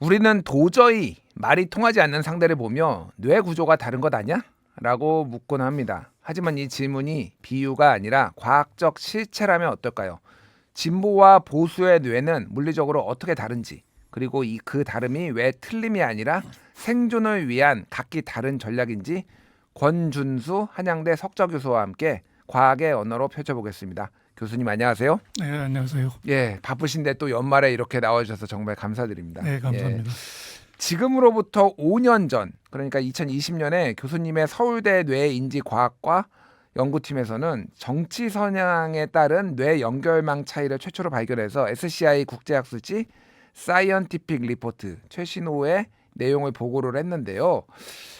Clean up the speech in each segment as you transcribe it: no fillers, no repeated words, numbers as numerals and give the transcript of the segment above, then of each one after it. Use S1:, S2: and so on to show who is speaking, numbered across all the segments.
S1: 우리는 도저히 말이 통하지 않는 상대를 보며 뇌 구조가 다른 것 아니야? 라고 묻곤 합니다. 하지만 이 질문이 비유가 아니라 과학적 실체라면 어떨까요? 진보와 보수의 뇌는 물리적으로 어떻게 다른지, 그리고 그 다름이 왜 틀림이 아니라 생존을 위한 각기 다른 전략인지 권준수 한양대 석좌교수와 함께 과학의 언어로 펼쳐보겠습니다. 교수님 안녕하세요.
S2: 네, 안녕하세요.
S1: 예, 바쁘신데 또 연말에 이렇게 나와주셔서 정말 감사드립니다.
S2: 네, 감사합니다.
S1: 예, 지금으로부터 5년 전, 그러니까 2020년에 교수님의 서울대 뇌인지과학과 연구팀에서는 정치 성향에 따른 뇌 연결망 차이를 최초로 발견해서 SCI 국제학술지 사이언티픽 리포트 최신호의 내용을 보고를 했는데요.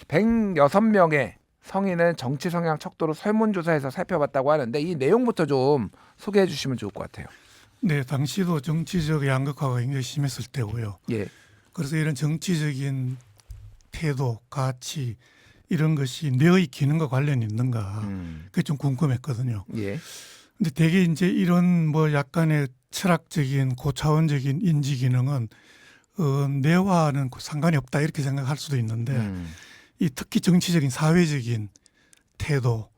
S1: 106명의 성인을 정치 성향 척도로 설문조사해서 살펴봤다고 하는데 이 내용부터 좀 소개해 주시면 좋을 것 같아요.
S2: 네, 당시도 정치적 양극화가 굉장히 심했을 때고요.
S1: 예.
S2: 그래서 이런 정치적인 태도, 가치 이런 것이 뇌의 기능과 관련이 있는가 그게 좀 궁금했거든요.
S1: 예.
S2: 근데 대개 이제 이런 뭐 약간의 철학적인 고차원적인 인지 기능은 뇌와는 상관이 없다 이렇게 생각할 수도 있는데 이 특히 정치적인 사회적인 태도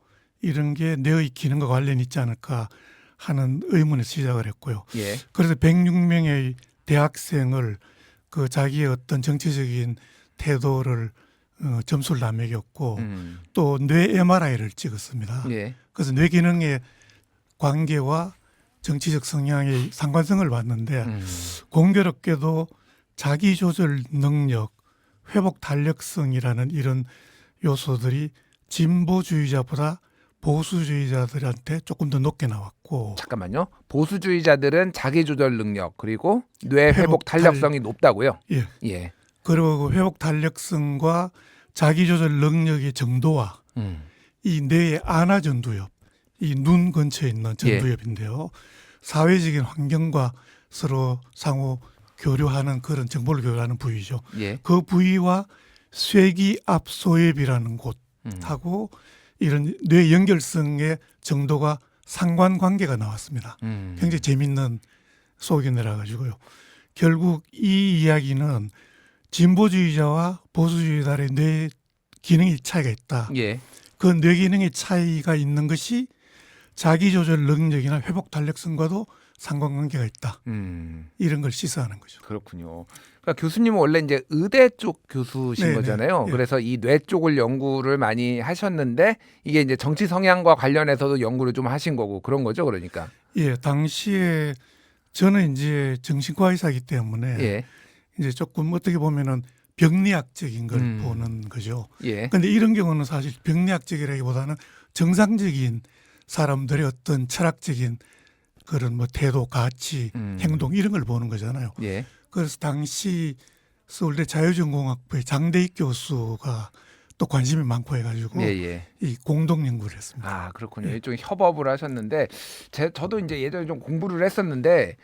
S2: 이런 게 뇌의 기능과 관련이 있지 않을까 하는 의문에 시작을 했고요.
S1: 예.
S2: 그래서 106명의 대학생을 그 자기의 어떤 정치적인 태도를 점수를 다 매겼고 또 뇌 MRI를 찍었습니다.
S1: 예.
S2: 그래서 뇌 기능의 관계와 정치적 성향의 상관성을 봤는데 공교롭게도 자기 조절 능력, 회복 탄력성이라는 이런 요소들이 진보주의자보다 보수주의자들한테 조금 더 높게 나왔고.
S1: 잠깐만요. 보수주의자들은 자기 조절 능력 그리고 뇌 회복 탄력성이 높다고요?
S2: 예.
S1: 예.
S2: 그리고 회복 탄력성과 자기 조절 능력의 정도와 이 뇌의 안화 전두엽, 이 눈 근처에 있는 전두엽인데요. 사회적인 환경과 서로 상호 교류하는 그런 정보를 교류하는 부위죠.
S1: 예.
S2: 그 부위와 쇠기압소엽이라는 곳하고 이런 뇌 연결성의 정도가 상관관계가 나왔습니다. 굉장히 재밌는 소견이라 가지고요. 결국 이 이야기는 진보주의자와 보수주의자의 뇌 기능의 차이가 있다.
S1: 예.
S2: 그 뇌 기능의 차이가 있는 것이 자기 조절 능력이나 회복 탄력성과도 상관관계가 있다. 이런 걸 시사하는 거죠.
S1: 그렇군요. 그러니까 교수님은 원래 이제 의대 쪽 교수신
S2: 네네.
S1: 거잖아요.
S2: 예.
S1: 그래서 이 뇌 쪽을 연구를 많이 하셨는데 이게 이제 정치 성향과 관련해서도 연구를 좀 하신 거고 그런 거죠, 그러니까.
S2: 예, 당시에 저는 이제 정신과 의사이기 때문에
S1: 예.
S2: 이제 조금 어떻게 보면은 병리학적인 걸 보는 거죠.
S1: 예.
S2: 그런데 이런 경우는 사실 병리학적이라기보다는 정상적인 사람들의 어떤 철학적인 그런 뭐 태도, 가치, 행동 이런 걸 보는 거잖아요.
S1: 예.
S2: 그래서 당시 서울대 자유전공학부의 장대익 교수가 또 관심이 많고 해가지고
S1: 예.
S2: 이 공동 연구를 했습니다.
S1: 아, 그렇군요. 일종의 협업을 하셨는데 저도 이제 예전에 좀 공부를 했었는데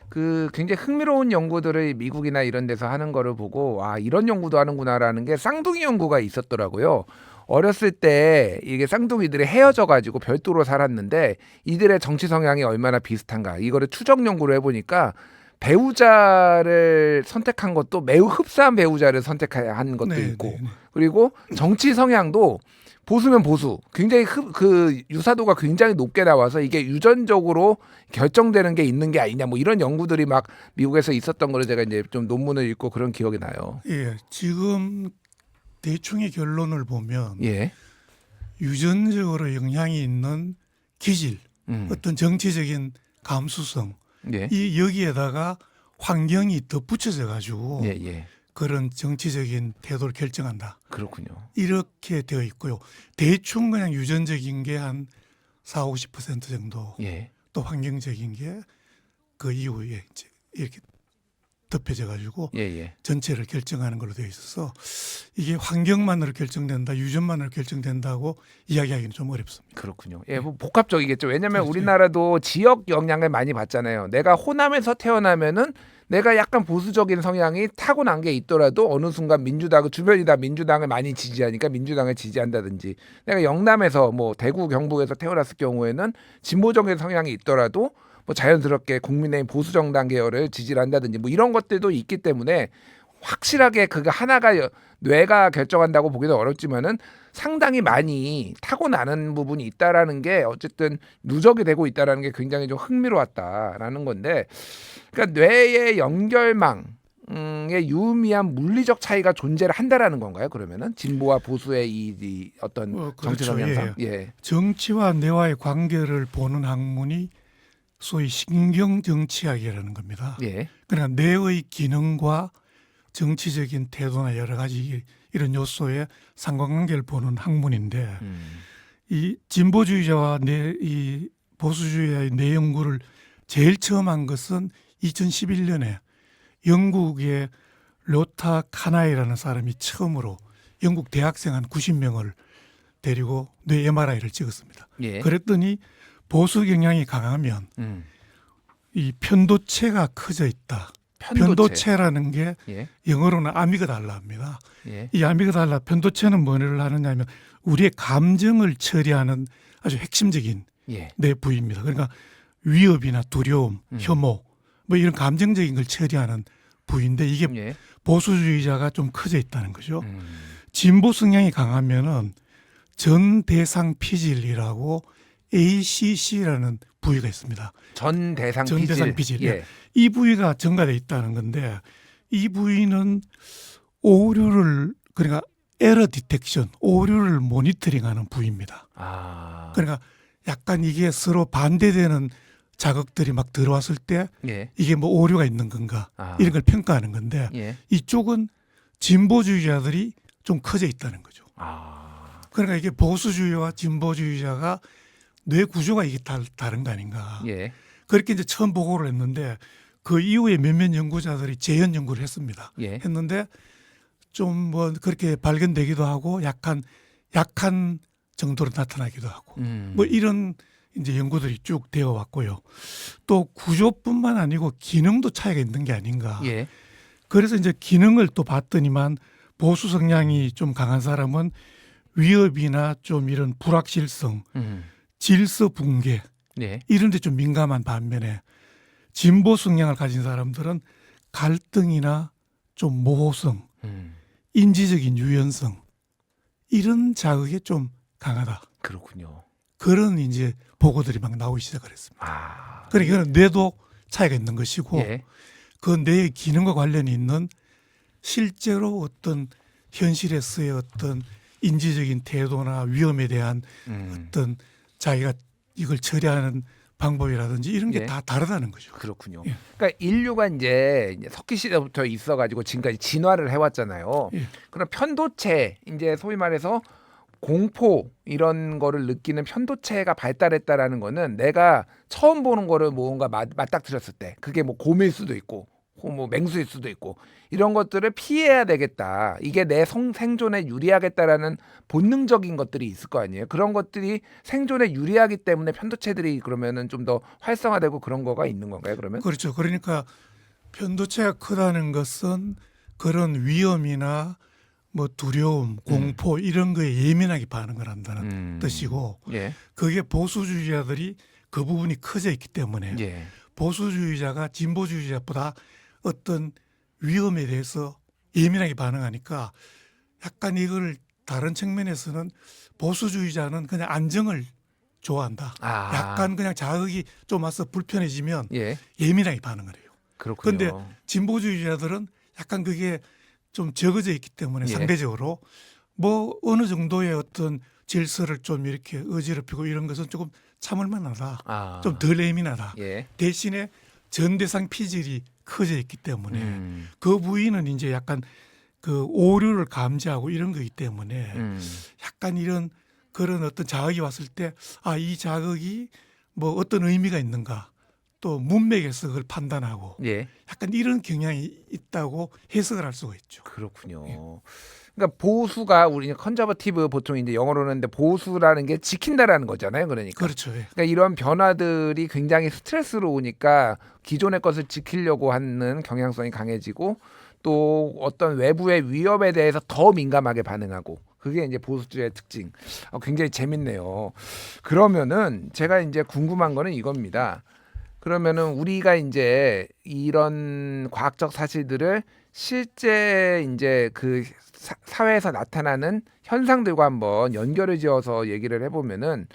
S1: 그 굉장히 흥미로운 연구들을 미국이나 이런 데서 하는 거를 보고 아, 이런 연구도 하는구나라는 게 쌍둥이 연구가 있었더라고요. 어렸을 때 이게 쌍둥이들이 헤어져 가지고 별도로 살았는데 이들의 정치 성향이 얼마나 비슷한가 이거를 추적 연구를 해보니까 배우자를 선택한 것도 매우 흡사한 배우자를 선택한 것도 있고 그리고 정치 성향도 보수면 보수 굉장히 그 유사도가 굉장히 높게 나와서 이게 유전적으로 결정되는 게 있는 게 아니냐 뭐 이런 연구들이 막 미국에서 있었던 거를 제가 이제 좀 논문을 읽고 그런 기억이 나요.
S2: 예, 지금 대충의 결론을 보면
S1: 예.
S2: 유전적으로 영향이 있는 기질, 어떤 정치적인 감수성
S1: 예.
S2: 이 여기에다가 환경이 더 붙여져 가지고
S1: 예.
S2: 그런 정치적인 태도를 결정한다.
S1: 그렇군요.
S2: 이렇게 되어 있고요. 대충 그냥 유전적인 게 한 40-50% 정도
S1: 예.
S2: 또 환경적인 게 그 이후에 이제 이렇게 덮여져 가지고
S1: 예.
S2: 전체를 결정하는 걸로 되어 있어서 이게 환경만으로 결정된다, 유전만으로 결정된다고 이야기하기는 좀 어렵습니다.
S1: 그렇군요. 예, 뭐 복합적이겠죠. 왜냐하면
S2: 그렇죠.
S1: 우리나라도 지역 영향을 많이 받잖아요. 내가 호남에서 태어나면은 내가 약간 보수적인 성향이 타고난 게 있더라도 어느 순간 민주당 주변이 다 민주당을 많이 지지하니까 민주당을 지지한다든지 내가 영남에서 뭐 대구 경북에서 태어났을 경우에는 진보적인 성향이 있더라도 뭐 자연스럽게 국민의힘 보수정당 계열을 지지를 한다든지 뭐 이런 것들도 있기 때문에 확실하게 그거 하나가 뇌가 결정한다고 보기도 어렵지만은 상당히 많이 타고나는 부분이 있다라는 게 어쨌든 누적이 되고 있다라는 게 굉장히 좀 흥미로웠다라는 건데, 그러니까 뇌의 연결망 의 유의미한 물리적 차이가 존재를 한다라는 건가요? 그러면은 진보와 보수의 이 어떤 정치
S2: 그렇죠.
S1: 성향상, 예,
S2: 정치와 뇌와의 관계를 보는 학문이 소위 신경 정치학이라는 겁니다.
S1: 예,
S2: 그러니까 뇌의 기능과 정치적인 태도나 여러 가지 이런 요소의 상관관계를 보는 학문인데, 이 진보주의자와 이 보수주의자의 뇌 연구를 제일 처음 한 것은 2011년에 영국의 로타 카나이라는 사람이 처음으로 영국 대학생 한 90명을 데리고 뇌 MRI를 찍었습니다.
S1: 예,
S2: 그랬더니 보수 경향이 강하면 이 편도체가 커져 있다. 편도체라는 게
S1: 예,
S2: 영어로는 아미그달라입니다.
S1: 예,
S2: 이 아미그달라 편도체는 뭐를 하느냐면 우리의 감정을 처리하는 아주 핵심적인
S1: 예,
S2: 뇌 부위입니다. 그러니까 위협이나 두려움, 혐오 뭐 이런 감정적인 걸 처리하는 부위인데 이게
S1: 예,
S2: 보수주의자가 좀 커져 있다는 거죠. 진보 성향이 강하면은 전대상 피질이라고 ACC라는 부위가 있습니다.
S1: 전대상
S2: 피질.
S1: 예,
S2: 이 부위가 증가돼 있다는 건데, 이 부위는 오류를, 그러니까 에러 디텍션, 오류를 모니터링하는 부위입니다.
S1: 아,
S2: 그러니까 약간 이게 서로 반대되는 자극들이 막 들어왔을 때
S1: 예,
S2: 이게 뭐 오류가 있는 건가 이런 걸 평가하는 건데,
S1: 예,
S2: 이쪽은 진보주의자들이 좀 커져 있다는 거죠.
S1: 아,
S2: 그러니까 이게 보수주의와 진보주의자가 뇌 구조가 이게 다른 거 아닌가.
S1: 예,
S2: 그렇게 이제 처음 보고를 했는데 그 이후에 몇몇 연구자들이 재현 연구를 했습니다.
S1: 예,
S2: 했는데 좀 뭐 그렇게 발견되기도 하고 약한 정도로 나타나기도 하고 뭐 이런 이제 연구들이 쭉 되어 왔고요. 또 구조뿐만 아니고 기능도 차이가 있는 게 아닌가.
S1: 예,
S2: 그래서 이제 기능을 또 봤더니만 보수 성향이 좀 강한 사람은 위협이나 좀 이런 불확실성, 질서 붕괴
S1: 예,
S2: 이런 데 좀 민감한 반면에 진보 성향을 가진 사람들은 갈등이나 좀 모호성, 인지적인 유연성 이런 자극에 좀 강하다.
S1: 그렇군요.
S2: 그런 이제 보고들이 막 나오기 시작을 했습니다.
S1: 아,
S2: 그러니까 이거는 뇌도 차이가 있는 것이고
S1: 예,
S2: 그 뇌의 기능과 관련이 있는 실제로 어떤 현실에서의 어떤 인지적인 태도나 위험에 대한 어떤 자기가 이걸 처리하는 방법이라든지 이런 게
S1: 예.
S2: 다 다르다는 거죠.
S1: 그렇군요.
S2: 예.
S1: 그러니까 인류가 이제 석기 시대부터 있어가지고 지금까지 진화를 해왔잖아요.
S2: 예.
S1: 그럼 편도체, 이제 소위 말해서 공포 이런 거를 느끼는 편도체가 발달했다라는 거는 내가 처음 보는 거를 뭔가 맞닥뜨렸을 때, 그게 뭐 곰일 수도 있고 뭐 맹수일 수도 있고 이런 것들을 피해야 되겠다. 이게 내 생존에 유리하겠다라는 본능적인 것들이 있을 거 아니에요. 그런 것들이 생존에 유리하기 때문에 편도체들이 그러면은 좀 더 활성화되고 그런 거가 있는 건가요? 그러면?
S2: 그렇죠. 그러니까 편도체가 크다는 것은 그런 위험이나 뭐 두려움, 공포 이런 거에 예민하게 반응을 한다는 뜻이고,
S1: 예,
S2: 그게 보수주의자들이 그 부분이 커져 있기 때문에
S1: 예,
S2: 보수주의자가 진보주의자보다 어떤 위험에 대해서 예민하게 반응하니까 약간 이걸 다른 측면에서는 보수주의자는 그냥 안정을 좋아한다.
S1: 아,
S2: 약간 그냥 자극이 좀 와서 불편해지면
S1: 예,
S2: 예민하게 반응을 해요.
S1: 그렇군요.
S2: 그런데 진보주의자들은 약간 그게 좀 적어져 있기 때문에
S1: 예.
S2: 상대적으로 뭐 어느 정도의 어떤 질서를 좀 이렇게 어지럽히고 이런 것은 조금 참을 만하다.
S1: 아,
S2: 좀 덜 예민하다.
S1: 예,
S2: 대신에 전대상 피질이 커져 있기 때문에
S1: 음,
S2: 그 부위는 이제 약간 그 오류를 감지하고 이런 거기 때문에 약간 이런 그런 어떤 자극이 왔을 때 아, 이 자극이 뭐 어떤 의미가 있는가 또 문맥에서 그걸 판단하고
S1: 예.
S2: 약간 이런 경향이 있다고 해석을 할 수가 있죠.
S1: 그렇군요.
S2: 예.
S1: 그러니까 보수가 우리 컨저버티브 보통 이제 영어로는 하는데 보수라는 게 지킨다라는 거잖아요. 그러니까.
S2: 그렇죠. 예.
S1: 그러니까 이런 변화들이 굉장히 스트레스로 오니까 기존의 것을 지키려고 하는 경향성이 강해지고 또 어떤 외부의 위협에 대해서 더 민감하게 반응하고 그게 이제 보수주의 특징. 굉장히 재밌네요. 그러면은 제가 이제 궁금한 거는 이겁니다. 그러면은 우리가 이제 이런 과학적 사실들을 실제 이제 그 사회에서 나타나는 현상들과 한번 연결을 지어서 얘기를 해보면은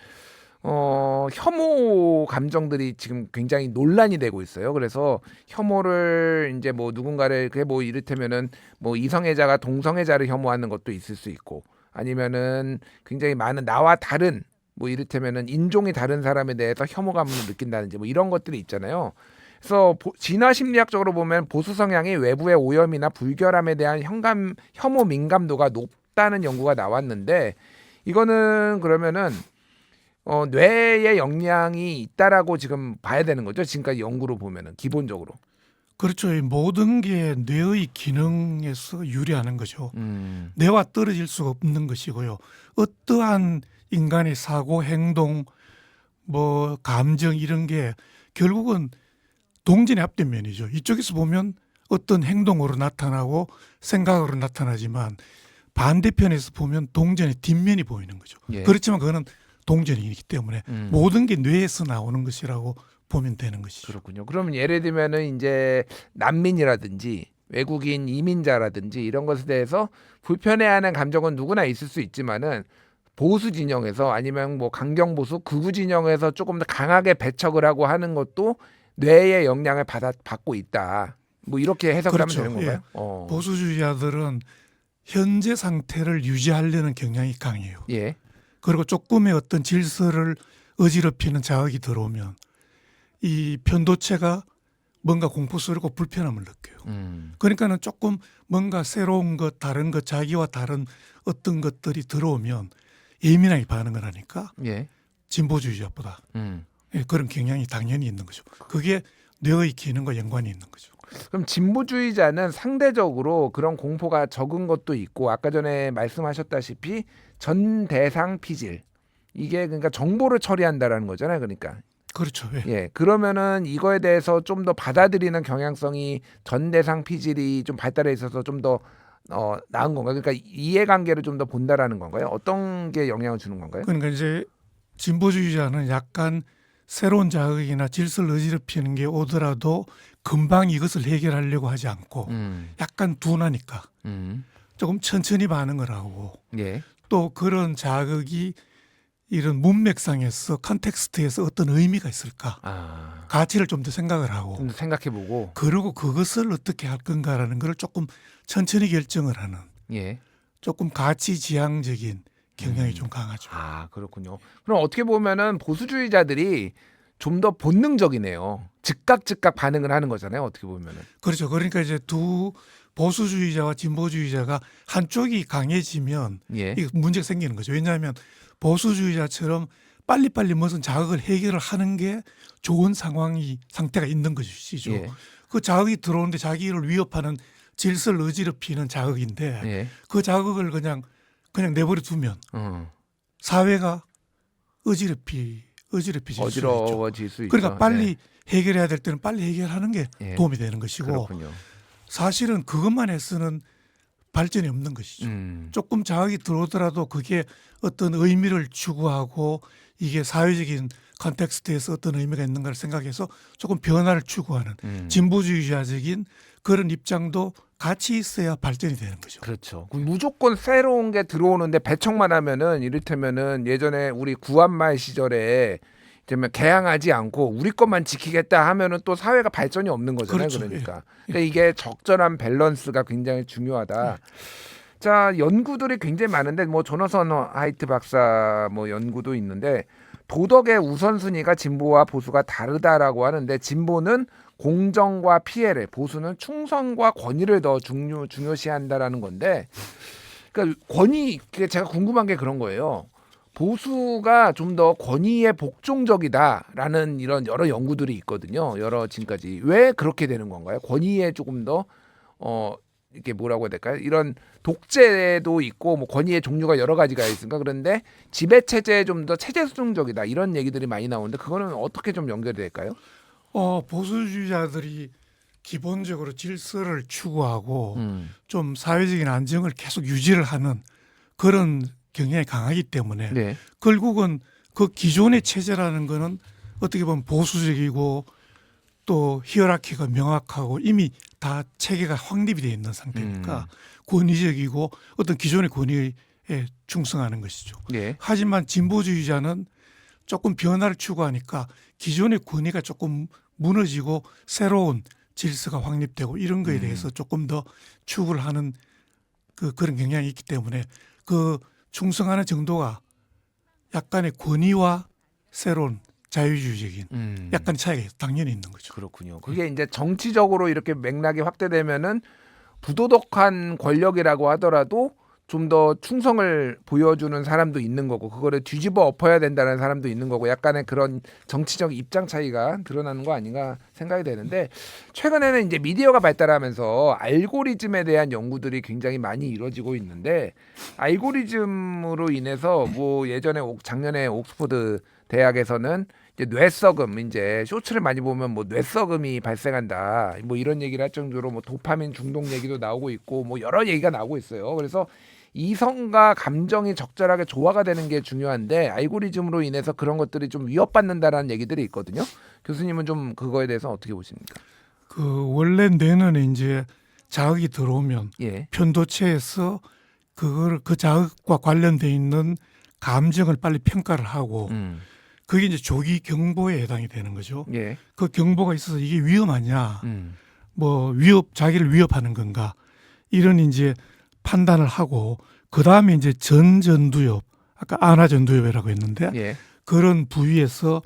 S1: 혐오 감정들이 지금 굉장히 논란이 되고 있어요. 그래서 혐오를 이제 뭐 누군가를 그게 뭐 이를테면은 뭐 이성애자가 동성애자를 혐오하는 것도 있을 수 있고 아니면은 굉장히 많은 나와 다른 뭐 이를테면은 인종이 다른 사람에 대해서 혐오감을 느낀다든지 뭐 이런 것들이 있잖아요. 그래서 진화 심리학적으로 보면 보수 성향이 외부의 오염이나 불결함에 대한 혐오 민감도가 높다는 연구가 나왔는데 이거는 그러면은 뇌에 영향이 있다라고 지금 봐야 되는 거죠. 지금까지 연구로 보면은 기본적으로.
S2: 그렇죠. 이 모든 게 뇌의 기능에서 유리하는 거죠. 뇌와 떨어질 수가 없는 것이고요. 어떠한 인간의 사고, 행동, 뭐 감정 이런 게 결국은 동전의 앞뒷면이죠. 이쪽에서 보면 어떤 행동으로 나타나고 생각으로 나타나지만 반대편에서 보면 동전의 뒷면이 보이는 거죠.
S1: 예.
S2: 그렇지만 그거는 동전이기 때문에 모든 게 뇌에서 나오는 것이라고 보면 되는 것이죠.
S1: 그렇군요. 그러면 예를 들면은 이제 난민이라든지 외국인 이민자라든지 이런 것에 대해서 불편해하는 감정은 누구나 있을 수 있지만은 보수 진영에서 아니면 뭐 강경 보수 극우 진영에서 조금 더 강하게 배척을 하고 하는 것도 뇌의 영향을 받고 있다. 뭐 이렇게 해석하면
S2: 그렇죠.
S1: 되는 건가요?
S2: 보수주의자들은 현재 상태를 유지하려는 경향이 강해요.
S1: 예.
S2: 그리고 조금의 어떤 질서를 어지럽히는 자극이 들어오면 이 편도체가 뭔가 공포스럽고 불편함을 느껴요. 그러니까는 조금 뭔가 새로운 것, 다른 것, 자기와 다른 어떤 것들이 들어오면 예민하게 반응을 하니까
S1: 예.
S2: 진보주의자보다 그런 경향이 당연히 있는 거죠. 그게 뇌의 기능과 연관이 있는 거죠.
S1: 그럼 진보주의자는 상대적으로 그런 공포가 적은 것도 있고 아까 전에 말씀하셨다시피 전 대상 피질 이게 그러니까 정보를 처리한다라는 거잖아요. 그러니까
S2: 그렇죠. 예.
S1: 예 그러면은 이거에 대해서 좀 더 받아들이는 경향성이 전 대상 피질이 좀 발달해 있어서 좀 더 나은 건가요? 그러니까 이해관계를 좀 더 본다라는 건가요? 어떤 게 영향을 주는 건가요?
S2: 그러니까 이제 진보주의자는 약간 새로운 자극이나 질서를 어지럽히는 게 오더라도 금방 이것을 해결하려고 하지 않고 약간 둔하니까 조금 천천히 반응을 하고
S1: 예.
S2: 또 그런 자극이 이런 문맥상에서 컨텍스트에서 어떤 의미가 있을까 가치를 좀 더 생각을 하고
S1: 좀 더 생각해보고
S2: 그리고 그것을 어떻게 할 건가라는 걸 조금 천천히 결정을 하는
S1: 예.
S2: 조금 가치 지향적인 경향이 좀 강하죠.
S1: 아 그렇군요. 그럼 어떻게 보면은 보수주의자들이 좀 더 본능적이네요. 즉각 반응을 하는 거잖아요. 어떻게 보면은.
S2: 그렇죠. 그러니까 이제 두 보수주의자와 진보주의자가 한쪽이 강해지면
S1: 예.
S2: 이 문제가 생기는 거죠. 왜냐하면 보수주의자처럼 빨리빨리 무슨 자극을 해결을 하는 게 좋은 상태가 있는 것이죠.
S1: 예.
S2: 그 자극이 들어오는데 자기를 위협하는 질서를 어지럽히는 자극인데
S1: 예.
S2: 그 자극을 그냥 내버려 두면 사회가 어지럽히질 수 있죠.
S1: 어지러워질 수 있죠.
S2: 그러니까 빨리 해결해야 될 때는 빨리 해결하는 게
S1: 예.
S2: 도움이 되는 것이고
S1: 그렇군요.
S2: 사실은 그것만 해서는 발전이 없는 것이죠. 조금 자극이 들어오더라도 그게 어떤 의미를 추구하고 이게 사회적인 컨텍스트에서 어떤 의미가 있는가를 생각해서 조금 변화를 추구하는 진보주의자적인 그런 입장도 같이 있어야 발전이 되는 거죠.
S1: 그렇죠. 무조건 새로운 게 들어오는데 배척만 하면은 이를테면은 예전에 우리 구한말 시절에 이제면 개항하지 않고 우리 것만 지키겠다 하면은 또 사회가 발전이 없는 거잖아요.
S2: 그렇죠.
S1: 그러니까 이게 적절한 밸런스가 굉장히 중요하다. 자 연구들이 굉장히 많은데 뭐 조너선 하이트 박사 뭐 연구도 있는데 도덕의 우선순위가 진보와 보수가 다르다라고 하는데 진보는 공정과 피해를 보수는 충성과 권위를 더 중요시한다라는 건데 그러니까 권위 제가 궁금한 게 그런 거예요. 보수가 좀 더 권위에 복종적이다라는 이런 여러 연구들이 있거든요. 여러 지금까지 왜 그렇게 되는 건가요? 권위에 조금 더 이게 뭐라고 해야 될까요? 이런 독재도 있고 뭐 권위의 종류가 여러 가지가 있으니까 그런데 지배 체제에 좀 더 체제 수중적이다 이런 얘기들이 많이 나오는데 그거는 어떻게 좀 연결이 될까요?
S2: 보수주의자들이 기본적으로 질서를 추구하고 좀 사회적인 안정을 계속 유지를 하는 그런 경향이 강하기 때문에
S1: 네.
S2: 결국은 그 기존의 체제라는 거는 어떻게 보면 보수적이고 또 히어라키가 명확하고 이미 다 체계가 확립이 되어 있는 상태니까 권위적이고 어떤 기존의 권위에 충성하는 것이죠.
S1: 예.
S2: 하지만 진보주의자는 조금 변화를 추구하니까 기존의 권위가 조금 무너지고 새로운 질서가 확립되고 이런 거에 대해서 조금 더 추구를 하는 그런 경향이 있기 때문에 그 충성하는 정도가 약간의 권위와 새로운 자유주의적인 약간 차이가 당연히 있는 거죠.
S1: 그렇군요. 그게 이제 정치적으로 이렇게 맥락이 확대되면은 부도덕한 권력이라고 하더라도 좀 더 충성을 보여주는 사람도 있는 거고 그거를 뒤집어 엎어야 된다는 사람도 있는 거고 약간의 그런 정치적 입장 차이가 드러나는 거 아닌가 생각이 되는데 최근에는 이제 미디어가 발달하면서 알고리즘에 대한 연구들이 굉장히 많이 이루어지고 있는데 알고리즘으로 인해서 뭐 예전에 작년에 옥스퍼드 대학에서는 이제 뇌썩음 이제 쇼츠를 많이 보면 뭐 뇌썩음이 발생한다 뭐 이런 얘기를 할 정도로 뭐 도파민 중독 얘기도 나오고 있고 뭐 여러 얘기가 나오고 있어요. 그래서 이성과 감정이 적절하게 조화가 되는 게 중요한데 알고리즘으로 인해서 그런 것들이 좀 위협받는다라는 얘기들이 있거든요. 교수님은 좀 그거에 대해서 어떻게 보십니까?
S2: 원래 뇌는 이제 자극이 들어오면
S1: 예.
S2: 편도체에서 그 자극과 관련돼 있는 감정을 빨리 평가를 하고 그게 이제 조기 경보에 해당이 되는 거죠.
S1: 예.
S2: 그 경보가 있어서 이게 위험하냐, 뭐 자기를 위협하는 건가 이런 이제 판단을 하고 그 다음에 이제 전두엽, 아까 안하전두엽이라고 했는데
S1: 예.
S2: 그런 부위에서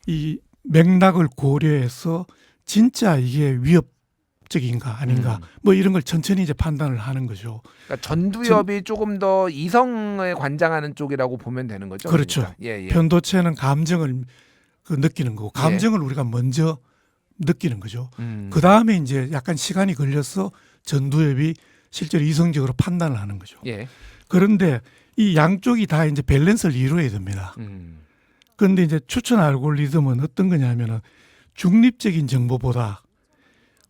S2: 이 맥락을 고려해서 진짜 이게 위협적인가 아닌가 뭐 이런 걸 천천히 이제 판단을 하는 거죠.
S1: 그러니까 전두엽이 조금 더 이성을 관장하는 쪽이라고 보면 되는 거죠.
S2: 그렇죠.
S1: 그러니까. 예, 예.
S2: 편도체는 감정을 느끼는 거고 감정을 우리가 먼저 느끼는 거죠. 그 다음에 이제 약간 시간이 걸려서 전두엽이 실제로 이성적으로 판단을 하는 거죠.
S1: 예.
S2: 그런데 이 양쪽이 다 이제 밸런스를 이루어야 됩니다. 그런데 이제 추천 알고리즘은 어떤 거냐면은 중립적인 정보보다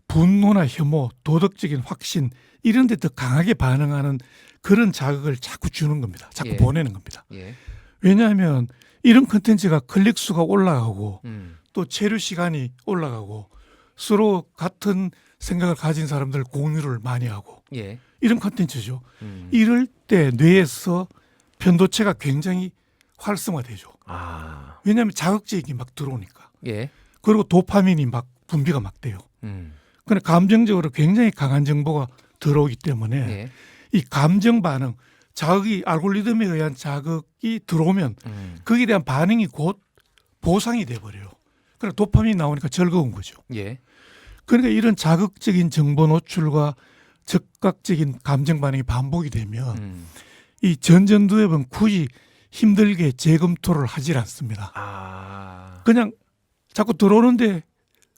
S2: 분노나 혐오, 도덕적인 확신 이런 데 더 강하게 반응하는 그런 자극을 자꾸 주는 겁니다. 자꾸
S1: 예.
S2: 보내는 겁니다.
S1: 예.
S2: 왜냐하면 이런 컨텐츠가 클릭 수가 올라가고 또 체류 시간이 올라가고 서로 같은 생각을 가진 사람들 공유를 많이 하고
S1: 예.
S2: 이런 컨텐츠죠. 이럴 때 뇌에서 편도체가 굉장히 활성화되죠.
S1: 아.
S2: 왜냐하면 자극적이 막 들어오니까.
S1: 예.
S2: 그리고 도파민이 막 분비가 막 돼요. 근데 감정적으로 굉장히 강한 정보가 들어오기 때문에
S1: 예.
S2: 이 감정 반응, 자극이 알고리즘에 의한 자극이 들어오면 거기에 대한 반응이 곧 보상이 돼버려요. 그러니까 도파민이 나오니까 즐거운 거죠.
S1: 예.
S2: 그러니까 이런 자극적인 정보 노출과 즉각적인 감정 반응이 반복이 되면 이 전두엽은 굳이 힘들게 재검토를 하질 않습니다.
S1: 아.
S2: 그냥 자꾸 들어오는데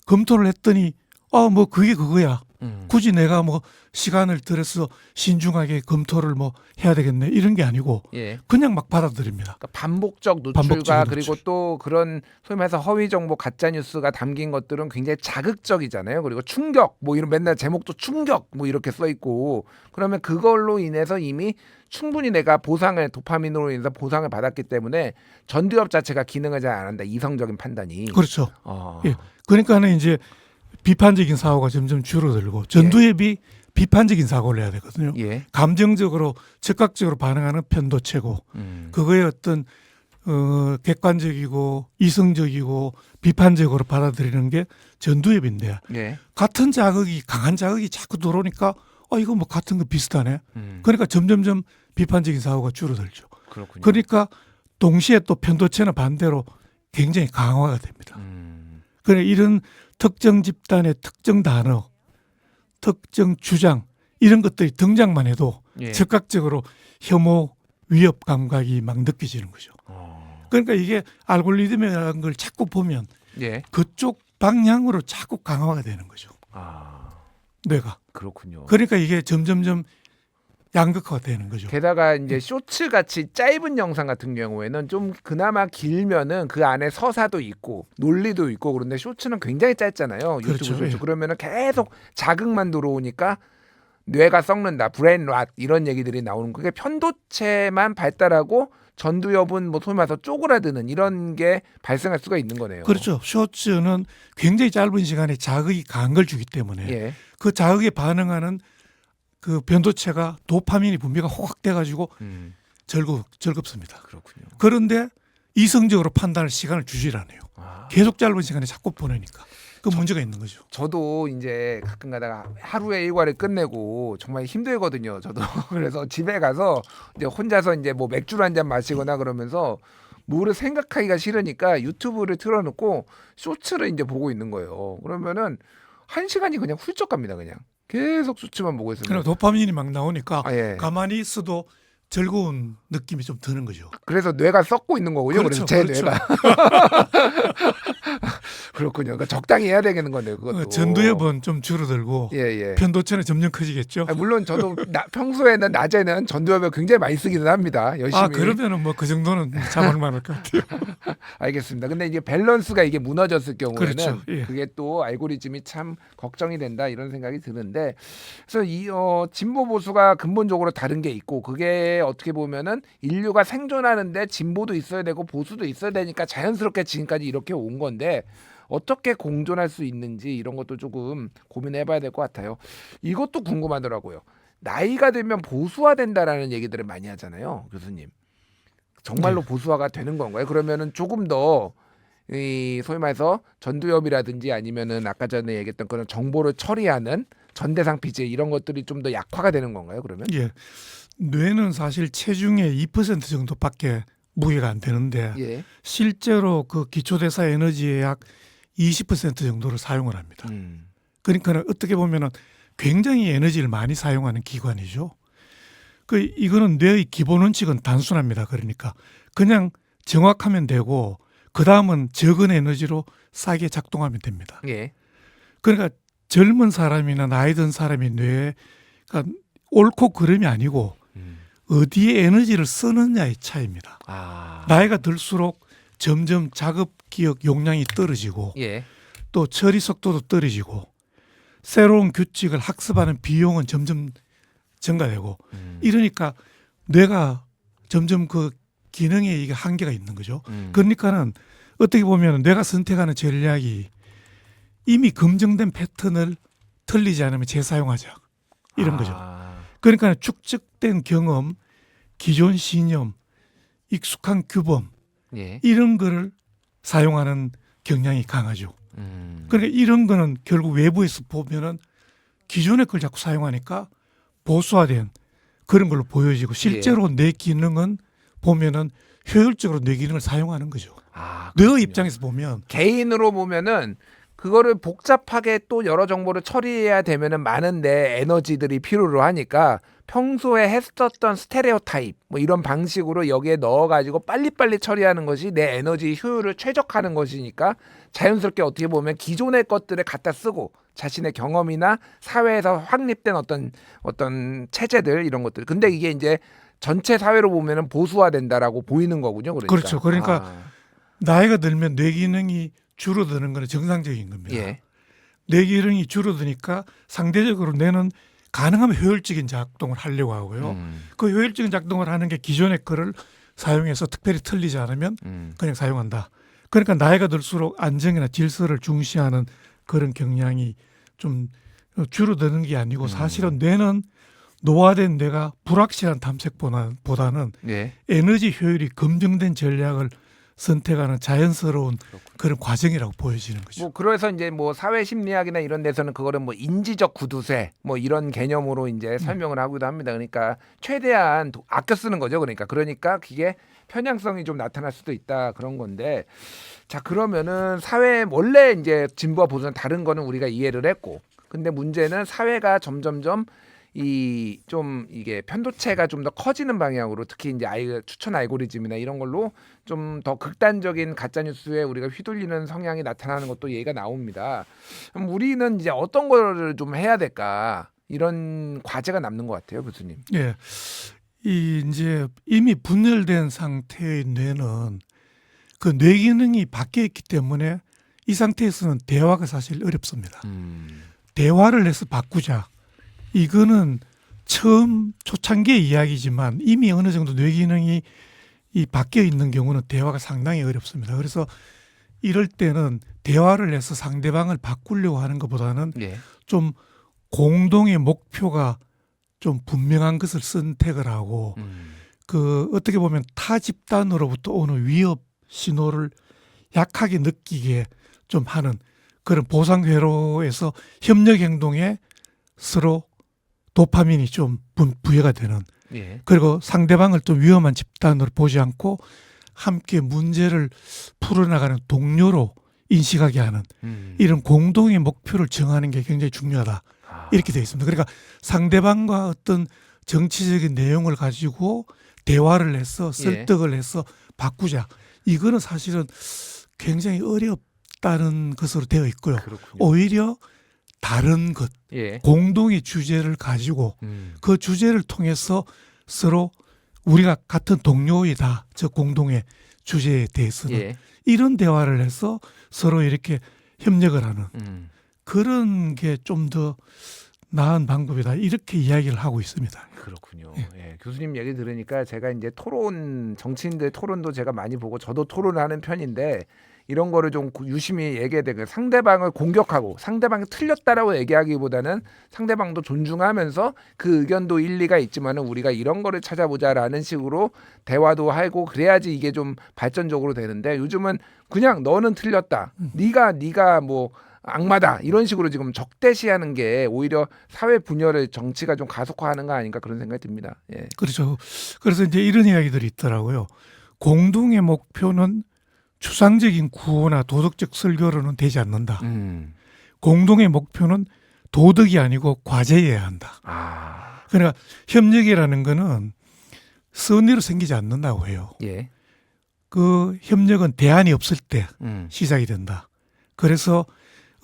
S2: 검토를 했더니 뭐 그게 그거야. 굳이 내가 뭐 시간을 들여서 신중하게 검토를 뭐 해야 되겠네 이런 게 아니고
S1: 예.
S2: 그냥 막 받아들입니다.
S1: 그러니까 반복적 노출과
S2: 반복적인
S1: 그리고
S2: 노출.
S1: 또 그런 소위 말해서 허위 정보, 가짜 뉴스가 담긴 것들은 굉장히 자극적이잖아요. 그리고 충격, 뭐 이런 맨날 제목도 충격, 뭐 이렇게 써 있고 그러면 그걸로 인해서 이미 충분히 내가 도파민으로 인해서 보상을 받았기 때문에 전두엽 자체가 기능을 잘 안 한다. 이성적인 판단이.
S2: 그렇죠.
S1: 어.
S2: 예. 그러니까는 이제 비판적인 사고가 점점 줄어들고 전두엽이 비판적인 사고를 해야 되거든요.
S1: 예.
S2: 감정적으로 즉각적으로 반응하는 편도체고 그거에 어떤 객관적이고 이성적이고 비판적으로 받아들이는 게 전두엽인데
S1: 예.
S2: 같은 자극이 강한 자극이 자꾸 들어오니까 이거 뭐 같은 거 비슷하네. 그러니까 점점점 비판적인 사고가 줄어들죠.
S1: 그렇군요.
S2: 그러니까 동시에 또 편도체는 반대로 굉장히 강화가 됩니다. 그래 이런 특정 집단의 특정 단어, 특정 주장 이런 것들이 등장만 해도
S1: 예.
S2: 즉각적으로 혐오, 위협 감각이 막 느껴지는 거죠. 그러니까 이게 알고리즘이라는 걸 자꾸 보면
S1: 예.
S2: 그쪽 방향으로 자꾸 강화가 되는 거죠.
S1: 아.
S2: 뇌가.
S1: 그렇군요.
S2: 그러니까 이게 점점점 양극화가 되는 거죠.
S1: 게다가 이제 쇼츠 같이 짧은 영상 같은 경우에는 좀 그나마 길면은 그 안에 서사도 있고 논리도 있고 그런데 쇼츠는 굉장히 짧잖아요. 유튜브
S2: 그렇죠.
S1: 쇼츠.
S2: 예.
S1: 그러면은 계속 자극만 들어오니까 뇌가 썩는다, 브레인 랏 이런 얘기들이 나오는 그게 편도체만 발달하고 전두엽은 뭐 소위 말해서 쪼그라드는 이런 게 발생할 수가 있는 거네요.
S2: 그렇죠. 쇼츠는 굉장히 짧은 시간에 자극이 강한 걸 주기 때문에
S1: 예.
S2: 그 자극에 반응하는 그 변도체가 도파민이 분비가 확대가지고 즐겁습니다.
S1: 그렇군요.
S2: 그런데 이성적으로 판단할 시간을 주질 않아요.
S1: 아.
S2: 계속 짧은 시간에 자꾸 보내니까 그 문제가 있는 거죠.
S1: 저도 이제 가끔 가다가 하루에 일과를 끝내고 정말 힘들거든요. 저도 그래서 집에 가서 이제 혼자서 이제 뭐 맥주를 한 잔 마시거나 그러면서 뭐를 생각하기가 싫으니까 유튜브를 틀어놓고 쇼츠를 이제 보고 있는 거예요. 그러면은 1시간이 그냥 훌쩍 갑니다. 그냥 계속 쇼츠만 보고 있으면.
S2: 그리고 도파민이 막 나오니까
S1: 아, 예.
S2: 가만히 있어도 즐거운 느낌이 좀 드는 거죠.
S1: 그래서 뇌가 썩고 있는 거군요.
S2: 그렇죠,
S1: 그래서 제
S2: 그렇죠.
S1: 뇌가. 그렇군요. 그러니까 적당히 해야 되겠는 건데요. 그것도.
S2: 전두엽은 좀 줄어들고
S1: 예, 예.
S2: 편도체는 점점 커지겠죠.
S1: 아, 물론 저도 평소에는 낮에는 전두엽을 굉장히 많이 쓰기는 합니다. 열심히.
S2: 아 그러면은 뭐 그 정도는 잡을 만할 것 같아요.
S1: 알겠습니다. 근데 이게 밸런스가 이게 무너졌을 경우에는
S2: 그렇죠. 예.
S1: 그게 또 알고리즘이 참 걱정이 된다 이런 생각이 드는데 그래서 이 진보 보수가 근본적으로 다른 게 있고 그게 어떻게 보면은 인류가 생존하는데 진보도 있어야 되고 보수도 있어야 되니까 자연스럽게 지금까지 이렇게 온 건데 어떻게 공존할 수 있는지 이런 것도 조금 고민해봐야 될 것 같아요. 이것도 궁금하더라고요. 나이가 들면 보수화된다라는 얘기들을 많이 하잖아요, 교수님. 정말로
S2: 네.
S1: 보수화가 되는 건가요? 그러면은 조금 더 이 소위 말해서 전두엽이라든지 아니면은 아까 전에 얘기했던 그런 정보를 처리하는 전대상 피질 이런 것들이 좀 더 약화가 되는 건가요? 그러면?
S2: 예. 뇌는 사실 체중의 2% 정도밖에 무게가 안 되는데
S1: 예.
S2: 실제로 그 기초대사 에너지의 약 20% 정도를 사용을 합니다. 그러니까 어떻게 보면은 굉장히 에너지를 많이 사용하는 기관이죠. 이거는 뇌의 기본 원칙은 단순합니다. 그러니까 그냥 정확하면 되고 그 다음은 적은 에너지로 싸게 작동하면 됩니다.
S1: 예.
S2: 그러니까 젊은 사람이나 나이 든 사람이 뇌가 옳고 그름이 아니고 어디에 에너지를 쓰느냐의 차이입니다.
S1: 아.
S2: 나이가 들수록 점점 작업 기억 용량이 떨어지고
S1: 예.
S2: 또 처리 속도도 떨어지고 새로운 규칙을 학습하는 비용은 점점 증가되고 이러니까 뇌가 점점 그 기능에 이게 한계가 있는 거죠. 그러니까는 어떻게 보면 뇌가 선택하는 전략이 이미 검증된 패턴을 틀리지 않으면 재사용하자 이런 거죠. 그러니까 축적된 경험, 기존 신념, 익숙한 규범
S1: 예.
S2: 이런 거를 사용하는 경향이 강하죠. 그러니까 이런 거는 결국 외부에서 보면은 기존의 걸 자꾸 사용하니까 보수화된 그런 걸로 보여지고 실제로 뇌 기능은 보면은 효율적으로 뇌 기능을 사용하는 거죠.
S1: 아,
S2: 뇌의
S1: 그렇군요.
S2: 입장에서 보면
S1: 개인으로 보면은 그거를 복잡하게 또 여러 정보를 처리해야 되면은 많은데 에너지들이 필요로 하니까 평소에 했었던 스테레오 타입 뭐 이런 방식으로 여기에 넣어가지고 빨리빨리 처리하는 것이 내 에너지 효율을 최적화하는 것이니까 자연스럽게 어떻게 보면 기존의 것들을 갖다 쓰고 자신의 경험이나 사회에서 확립된 어떤 체제들 이런 것들. 근데 이게 이제 전체 사회로 보면은 보수화된다라고 보이는 거군요. 그러니까.
S2: 그렇죠. 그러니까 나이가 들면 뇌 기능이 줄어드는 건 정상적인 겁니다.
S1: 예.
S2: 뇌 기능이 줄어드니까 상대적으로 뇌는 가능하면 효율적인 작동을 하려고 하고요. 그 효율적인 작동을 하는 게 기존의 거를 사용해서 특별히 틀리지 않으면 그냥 사용한다. 그러니까 나이가 들수록 안정이나 질서를 중시하는 그런 경향이 좀 줄어드는 게 아니고 사실은 뇌는 노화된 뇌가 불확실한 탐색보다는
S1: 예.
S2: 에너지 효율이 검증된 전략을 선택하는 자연스러운 그런 과정이라고 보여지는 거죠.
S1: 뭐 그래서 이제 뭐 사회 심리학이나 이런 데서는 그거를 뭐 인지적 구두쇠 뭐 이런 개념으로 이제 설명을 하기도 합니다. 그러니까 최대한 아껴 쓰는 거죠. 그러니까 그게 편향성이 좀 나타날 수도 있다 그런 건데 자 그러면은 사회 원래 이제 진보와 보수는 다른 거는 우리가 이해를 했고 근데 문제는 사회가 점점점 이게 편도체가 좀 더 커지는 방향으로 특히 이제 추천 알고리즘이나 이런 걸로 좀 더 극단적인 가짜 뉴스에 우리가 휘둘리는 성향이 나타나는 것도 얘기가 나옵니다. 그럼 우리는 이제 어떤 거를 좀 해야 될까? 이런 과제가 남는 것 같아요, 교수님.
S2: 예. 이제 이미 분열된 상태의 뇌는 그 뇌 기능이 바뀌어 있기 때문에 이 상태에서는 대화가 사실 어렵습니다. 대화를 해서 바꾸자. 이거는 처음 초창기의 이야기지만 이미 어느 정도 뇌 기능이 바뀌어 있는 경우는 대화가 상당히 어렵습니다. 그래서 이럴 때는 대화를 해서 상대방을 바꾸려고 하는 것보다는
S1: 예.
S2: 좀 공동의 목표가 좀 분명한 것을 선택을 하고 그 어떻게 보면 타 집단으로부터 오는 위협 신호를 약하게 느끼게 좀 하는 그런 보상 회로에서 협력 행동에 서로 도파민이 좀 부여가 되는
S1: 예.
S2: 그리고 상대방을 좀 위험한 집단으로 보지 않고 함께 문제를 풀어나가는 동료로 인식하게 하는 이런 공동의 목표를 정하는 게 굉장히 중요하다. 이렇게 되어 있습니다. 그러니까 상대방과 어떤 정치적인 내용을 가지고 대화를 해서 설득을 해서 바꾸자. 이거는 사실은 굉장히 어렵다는 것으로 되어 있고요.
S1: 그렇군요.
S2: 오히려 다른 것,
S1: 예.
S2: 공동의 주제를 가지고 그 주제를 통해서 서로 우리가 같은 동료이다. 저 공동의 주제에 대해서는
S1: 예.
S2: 이런 대화를 해서 서로 이렇게 협력을 하는 그런 게 좀 더 나은 방법이다. 이렇게 이야기를 하고 있습니다.
S1: 그렇군요.
S2: 예.
S1: 예. 교수님 얘기 들으니까 제가 이제 토론 정치인들 토론도 제가 많이 보고 저도 토론을 하는 편인데 이런 거를 좀 유심히 얘기해야 되고 상대방을 공격하고 상대방이 틀렸다라고 얘기하기보다는 상대방도 존중하면서 그 의견도 일리가 있지만은 우리가 이런 거를 찾아보자라는 식으로 대화도 하고 그래야지 이게 좀 발전적으로 되는데 요즘은 그냥 너는 틀렸다. 네가 뭐 악마다 이런 식으로 지금 적대시하는 게 오히려 사회 분열을 정치가 좀 가속화하는 거 아닌가 그런 생각이 듭니다. 예.
S2: 그렇죠. 그래서 이제 이런 이야기들이 있더라고요. 공동의 목표는 추상적인 구호나 도덕적 설교로는 되지 않는다. 공동의 목표는 도덕이 아니고 과제여야 한다.
S1: 아.
S2: 그러니까 협력이라는 거는 선의로 생기지 않는다고 해요.
S1: 예.
S2: 그 협력은 대안이 없을 때
S1: 음.
S2: 시작이 된다. 그래서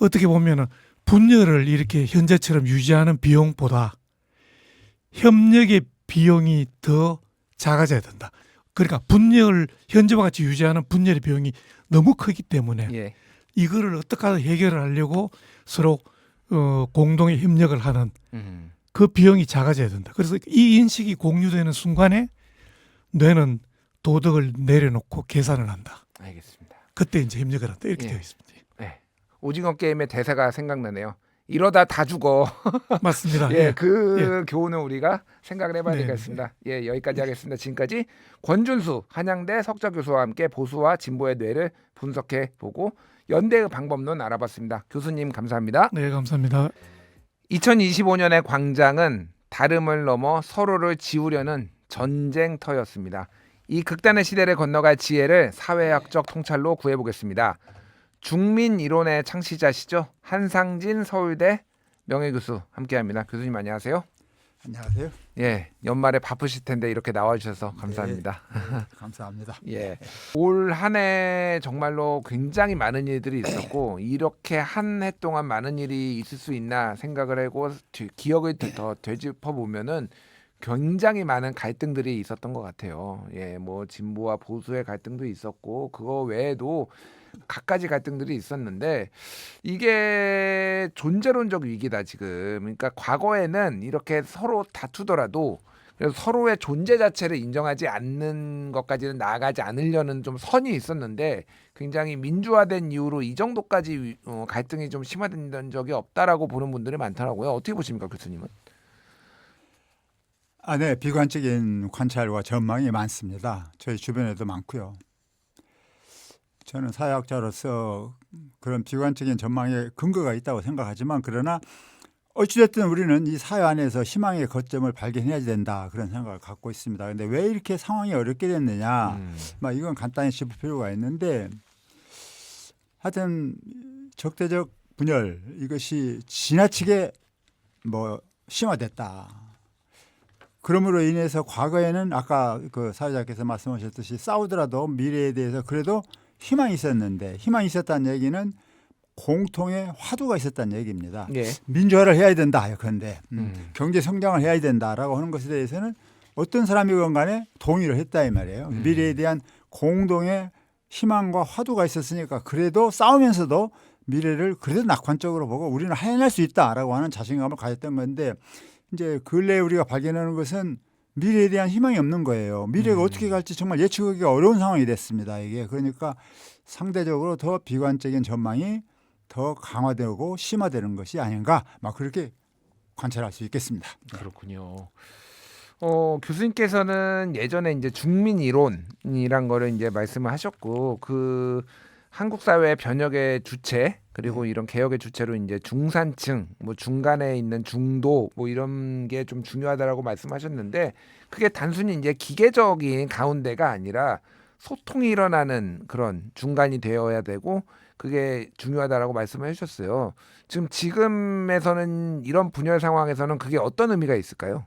S2: 어떻게 보면은 분열을 이렇게 현재처럼 유지하는 비용보다 협력의 비용이 더 작아져야 된다. 그러니까 분열 현재와 같이 유지하는 분열의 비용이 너무 크기 때문에
S1: 예.
S2: 이거를 어떻게 하든 해결을 하려고 서로 공동의 협력을 하는 그 비용이 작아져야 된다. 그래서 이 인식이 공유되는 순간에 뇌는 도덕을 내려놓고 계산을 한다.
S1: 알겠습니다.
S2: 그때 이제 협력을 한다. 이렇게
S1: 예.
S2: 되어 있습니다.
S1: 네. 오징어 게임의 대사가 생각나네요. 이러다 다 죽어.
S2: 맞습니다.
S1: 예, 그 교훈을 우리가 생각을 해봐야
S2: 네.
S1: 되겠습니다. 예, 여기까지 하겠습니다. 지금까지 권준수 한양대 석좌 교수와 함께 보수와 진보의 뇌를 분석해 보고 연대의 방법론 알아봤습니다. 교수님 감사합니다.
S2: 네, 감사합니다.
S1: 2025년의 광장은 다름을 넘어 서로를 지우려는 전쟁터였습니다. 이 극단의 시대를 건너갈 지혜를 사회학적 통찰로 구해보겠습니다. 중민 이론의 창시자시죠. 한상진 서울대 명예교수 함께합니다. 교수님 안녕하세요.
S3: 안녕하세요.
S1: 예, 연말에 바쁘실 텐데 이렇게 나와주셔서 감사합니다.
S3: 네, 감사합니다.
S1: 예, 올 한 해 정말로 굉장히 많은 일들이 있었고 이렇게 한 해 동안 많은 일이 있을 수 있나 생각을 하고 기억을 더 되짚어 보면은 굉장히 많은 갈등들이 있었던 것 같아요. 예, 뭐 진보와 보수의 갈등도 있었고 그거 외에도 갖가지 갈등들이 있었는데 이게 존재론적 위기다 지금. 그러니까 과거에는 이렇게 서로 다투더라도 그래서 서로의 존재 자체를 인정하지 않는 것까지는 나아가지 않으려는 좀 선이 있었는데 굉장히 민주화된 이후로 이 정도까지 갈등이 좀 심화된 적이 없다라고 보는 분들이 많더라고요. 어떻게 보십니까, 교수님은?
S3: 네, 비관적인 관찰과 전망이 많습니다. 저희 주변에도 많고요. 저는 사회학자로서 그런 비관적인 전망에 근거가 있다고 생각하지만 그러나 어찌됐든 우리는 이 사회 안에서 희망의 거점을 발견해야 된다 그런 생각을 갖고 있습니다. 그런데 왜 이렇게 상황이 어렵게 됐느냐 이건 간단히 짚을 필요가 있는데 하여튼 적대적 분열 이것이 지나치게 심화됐다. 그러므로 인해서 과거에는 아까 그 사회자께서 말씀하셨듯이 싸우더라도 미래에 대해서 그래도 희망이 있었는데 희망이 있었다는 얘기는 공통의 화두가 있었다는 얘기입니다.
S1: 예.
S3: 민주화를 해야 된다. 그런데 경제 성장을 해야 된다라고 하는 것에 대해서는 어떤 사람이건 간에 동의를 했다 이 말이에요. 미래에 대한 공동의 희망과 화두가 있었으니까 그래도 싸우면서도 미래를 그래도 낙관적으로 보고 우리는 해낼 수 있다라고 하는 자신감을 가졌던 건데 이제 근래에 우리가 발견하는 것은 미래에 대한 희망이 없는 거예요. 미래가 어떻게 갈지 정말 예측하기가 어려운 상황이 됐습니다. 이게 그러니까 상대적으로 더 비관적인 전망이 더 강화되고 심화되는 것이 아닌가 막 그렇게 관찰할 수 있겠습니다.
S1: 그렇군요. 교수님께서는 예전에 이제 중민 이론이란 거를 이제 말씀을 하셨고 그 한국 사회 변혁의 주체 그리고 이런 개혁의 주체로 이제 중산층 뭐 중간에 있는 중도 뭐 이런 게 좀 중요하다라고 말씀하셨는데 그게 단순히 이제 기계적인 가운데가 아니라 소통이 일어나는 그런 중간이 되어야 되고 그게 중요하다라고 말씀을 해주셨어요. 지금에서는 이런 분열 상황에서는 그게 어떤 의미가 있을까요?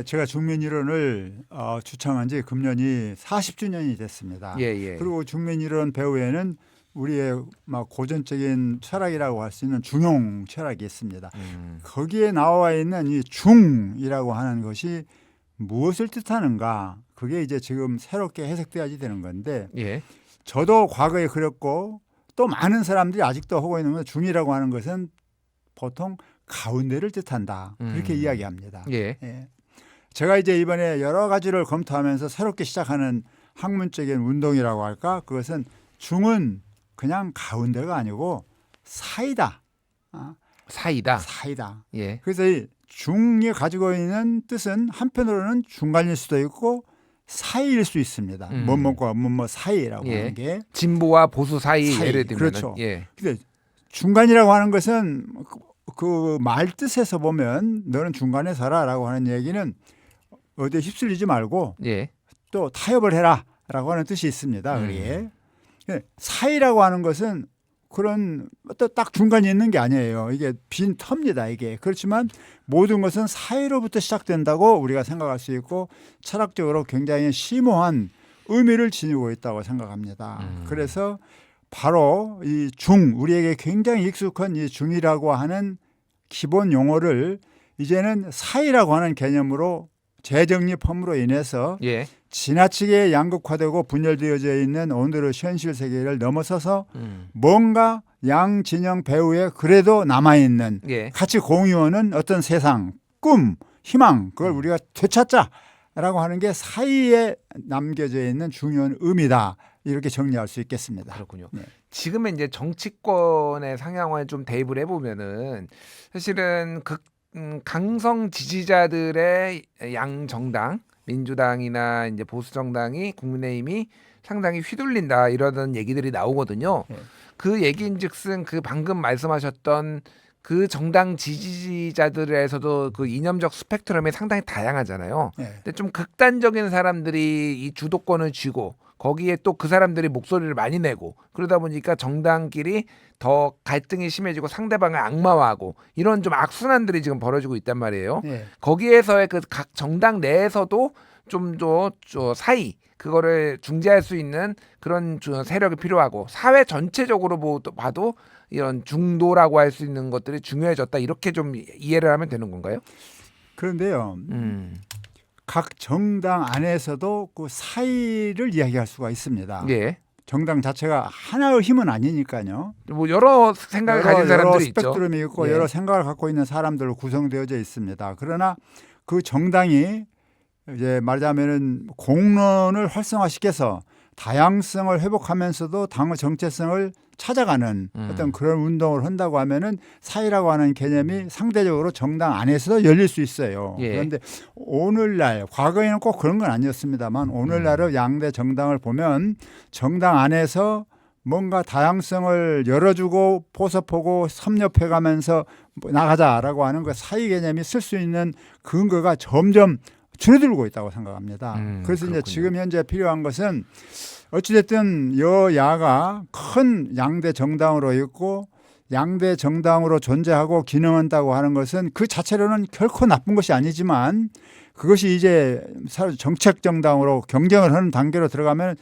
S3: 제가 중민이론을 주창한 지 금년이 40주년이 됐습니다.
S1: 예.
S3: 그리고 중민이론 배후에는 우리의 막 고전적인 철학이라고 할 수 있는 중용 철학이 있습니다. 거기에 나와 있는 이 중이라고 하는 것이 무엇을 뜻하는가? 그게 이제 지금 새롭게 해석돼야지 되는 건데
S1: 예.
S3: 저도 과거에 그랬고 또 많은 사람들이 아직도 하고 있는 건 중이라고 하는 것은 보통 가운데를 뜻한다. 그렇게 이야기합니다.
S1: 예.
S3: 예. 제가 이제 이번에 여러 가지를 검토하면서 새롭게 시작하는 학문적인 운동이라고 할까? 그것은 중은 그냥 가운데가 아니고 사이다.
S1: 사이다.
S3: 사이다.
S1: 예.
S3: 그래서 이 중이 가지고 있는 뜻은 한편으로는 중간일 수도 있고 사이일 수 있습니다. 뭐뭐과 뭐뭐 사이라고
S1: 예.
S3: 하는 게
S1: 진보와 보수 사이
S3: 사이.
S1: 예를 들면
S3: 그렇죠.
S1: 예.
S3: 근데 중간이라고 하는 것은 그 말 뜻에서 보면 너는 중간에 서라라고 하는 얘기는 어디에 휩쓸리지 말고
S1: 예.
S3: 또 타협을 해라라고 하는 뜻이 있습니다. 그게 사이라고 하는 것은 그런 또 딱 중간이 있는 게 아니에요. 이게 빈 터입니다. 이게 그렇지만 모든 것은 사이로부터 시작된다고 우리가 생각할 수 있고 철학적으로 굉장히 심오한 의미를 지니고 있다고 생각합니다. 그래서 바로 이 중, 우리에게 굉장히 익숙한 이 중이라고 하는 기본 용어를 이제는 사이라고 하는 개념으로 재정립함으로 인해서
S1: 예.
S3: 지나치게 양극화되고 분열되어져 있는 오늘의 현실 세계를 넘어서서 뭔가 양 진영 배후에 그래도 남아있는
S1: 예.
S3: 같이 공유하는 어떤 세상, 꿈, 희망 그걸 우리가 되찾자라고 하는 게 사이에 남겨져 있는 중요한 의미다. 이렇게 정리할 수 있겠습니다.
S1: 그렇군요.
S3: 네.
S1: 지금의 이제 정치권의 상황을 좀 대입을 해보면은 사실은 강성 지지자들의 양 정당, 민주당이나 이제 보수 정당이 국민의힘이 상당히 휘둘린다 이러던 얘기들이 나오거든요.
S3: 네.
S1: 그 얘기인즉슨 그 방금 말씀하셨던 그 정당 지지자들에서도 그 이념적 스펙트럼이 상당히 다양하잖아요.
S3: 네.
S1: 근데 좀 극단적인 사람들이 이 주도권을 쥐고 거기에 또 그 사람들이 목소리를 많이 내고 그러다 보니까 정당끼리 더 갈등이 심해지고 상대방을 악마화하고 이런 좀 악순환들이 지금 벌어지고 있단 말이에요.
S3: 네.
S1: 거기에서의 그 각 정당 내에서도 좀 더 사이 그거를 중재할 수 있는 그런 세력이 필요하고 사회 전체적으로 봐도 이런 중도라고 할 수 있는 것들이 중요해졌다 이렇게 좀 이해를 하면 되는 건가요?
S3: 그런데요. 각 정당 안에서도 그 사이를 이야기할 수가 있습니다.
S1: 예.
S3: 정당 자체가 하나의 힘은 아니니까요.
S1: 뭐 여러 생각을 가진
S3: 여러
S1: 사람들이 있죠.
S3: 스펙트럼이 있고
S1: 예.
S3: 여러 생각을 갖고 있는 사람들로 구성되어져 있습니다. 그러나 그 정당이 이제 말하자면은 공론을 활성화시켜서 다양성을 회복하면서도 당의 정체성을 찾아가는 어떤 그런 운동을 한다고 하면은 사이라고 하는 개념이 상대적으로 정당 안에서도 열릴 수 있어요.
S1: 예.
S3: 그런데 오늘날 과거에는 꼭 그런 건 아니었습니다만 오늘날의 양대 정당을 보면 정당 안에서 뭔가 다양성을 열어주고 포섭하고 섭렵해가면서 나가자라고 하는 그 사이 개념이 쓸 수 있는 근거가 점점 줄어들고 있다고 생각합니다. 그래서
S1: 그렇군요.
S3: 이제 지금 현재 필요한 것은 어찌됐든 여야가 큰 양대 정당으로 있고 양대 정당으로 존재하고 기능한다고 하는 것은 그 자체로는 결코 나쁜 것이 아니지만 그것이 이제 정책 정당으로 경쟁을 하는 단계로 들어가면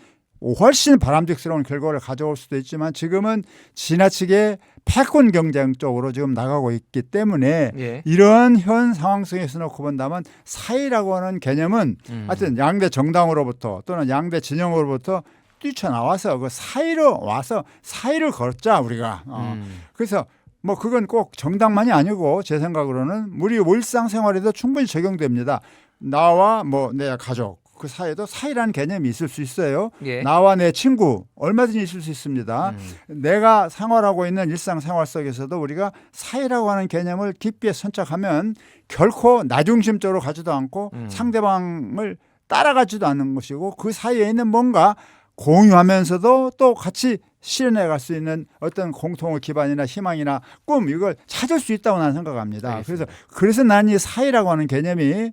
S3: 훨씬 바람직스러운 결과를 가져올 수도 있지만 지금은 지나치게 패권 경쟁 쪽으로 지금 나가고 있기 때문에
S1: 예.
S3: 이런 현 상황 속에서 놓고 본다면 사이라고 하는 개념은 하여튼 양대 정당으로부터 또는 양대 진영으로부터 뛰쳐나와서 그 사이로 와서 사이를 걸자 우리가 그래서 뭐 그건 꼭 정당만이 아니고 제 생각으로는 우리 일상생활에도 충분히 적용됩니다. 나와 뭐 내 가족 그 사이에도 사이라는 개념이 있을 수 있어요.
S1: 예.
S3: 나와 내 친구 얼마든지 있을 수 있습니다. 내가 생활하고 있는 일상생활 속에서도 우리가 사이라고 하는 개념을 깊게 선착하면 결코 나중심적으로 가지도 않고 상대방을 따라가지도 않는 것이고 그 사이에 있는 뭔가 공유하면서도 또 같이 실현해 갈 수 있는 어떤 공통의 기반이나 희망이나 꿈 이걸 찾을 수 있다고 나는 생각합니다.
S1: 알겠습니다.
S3: 그래서 나는 이 사이라고 하는 개념이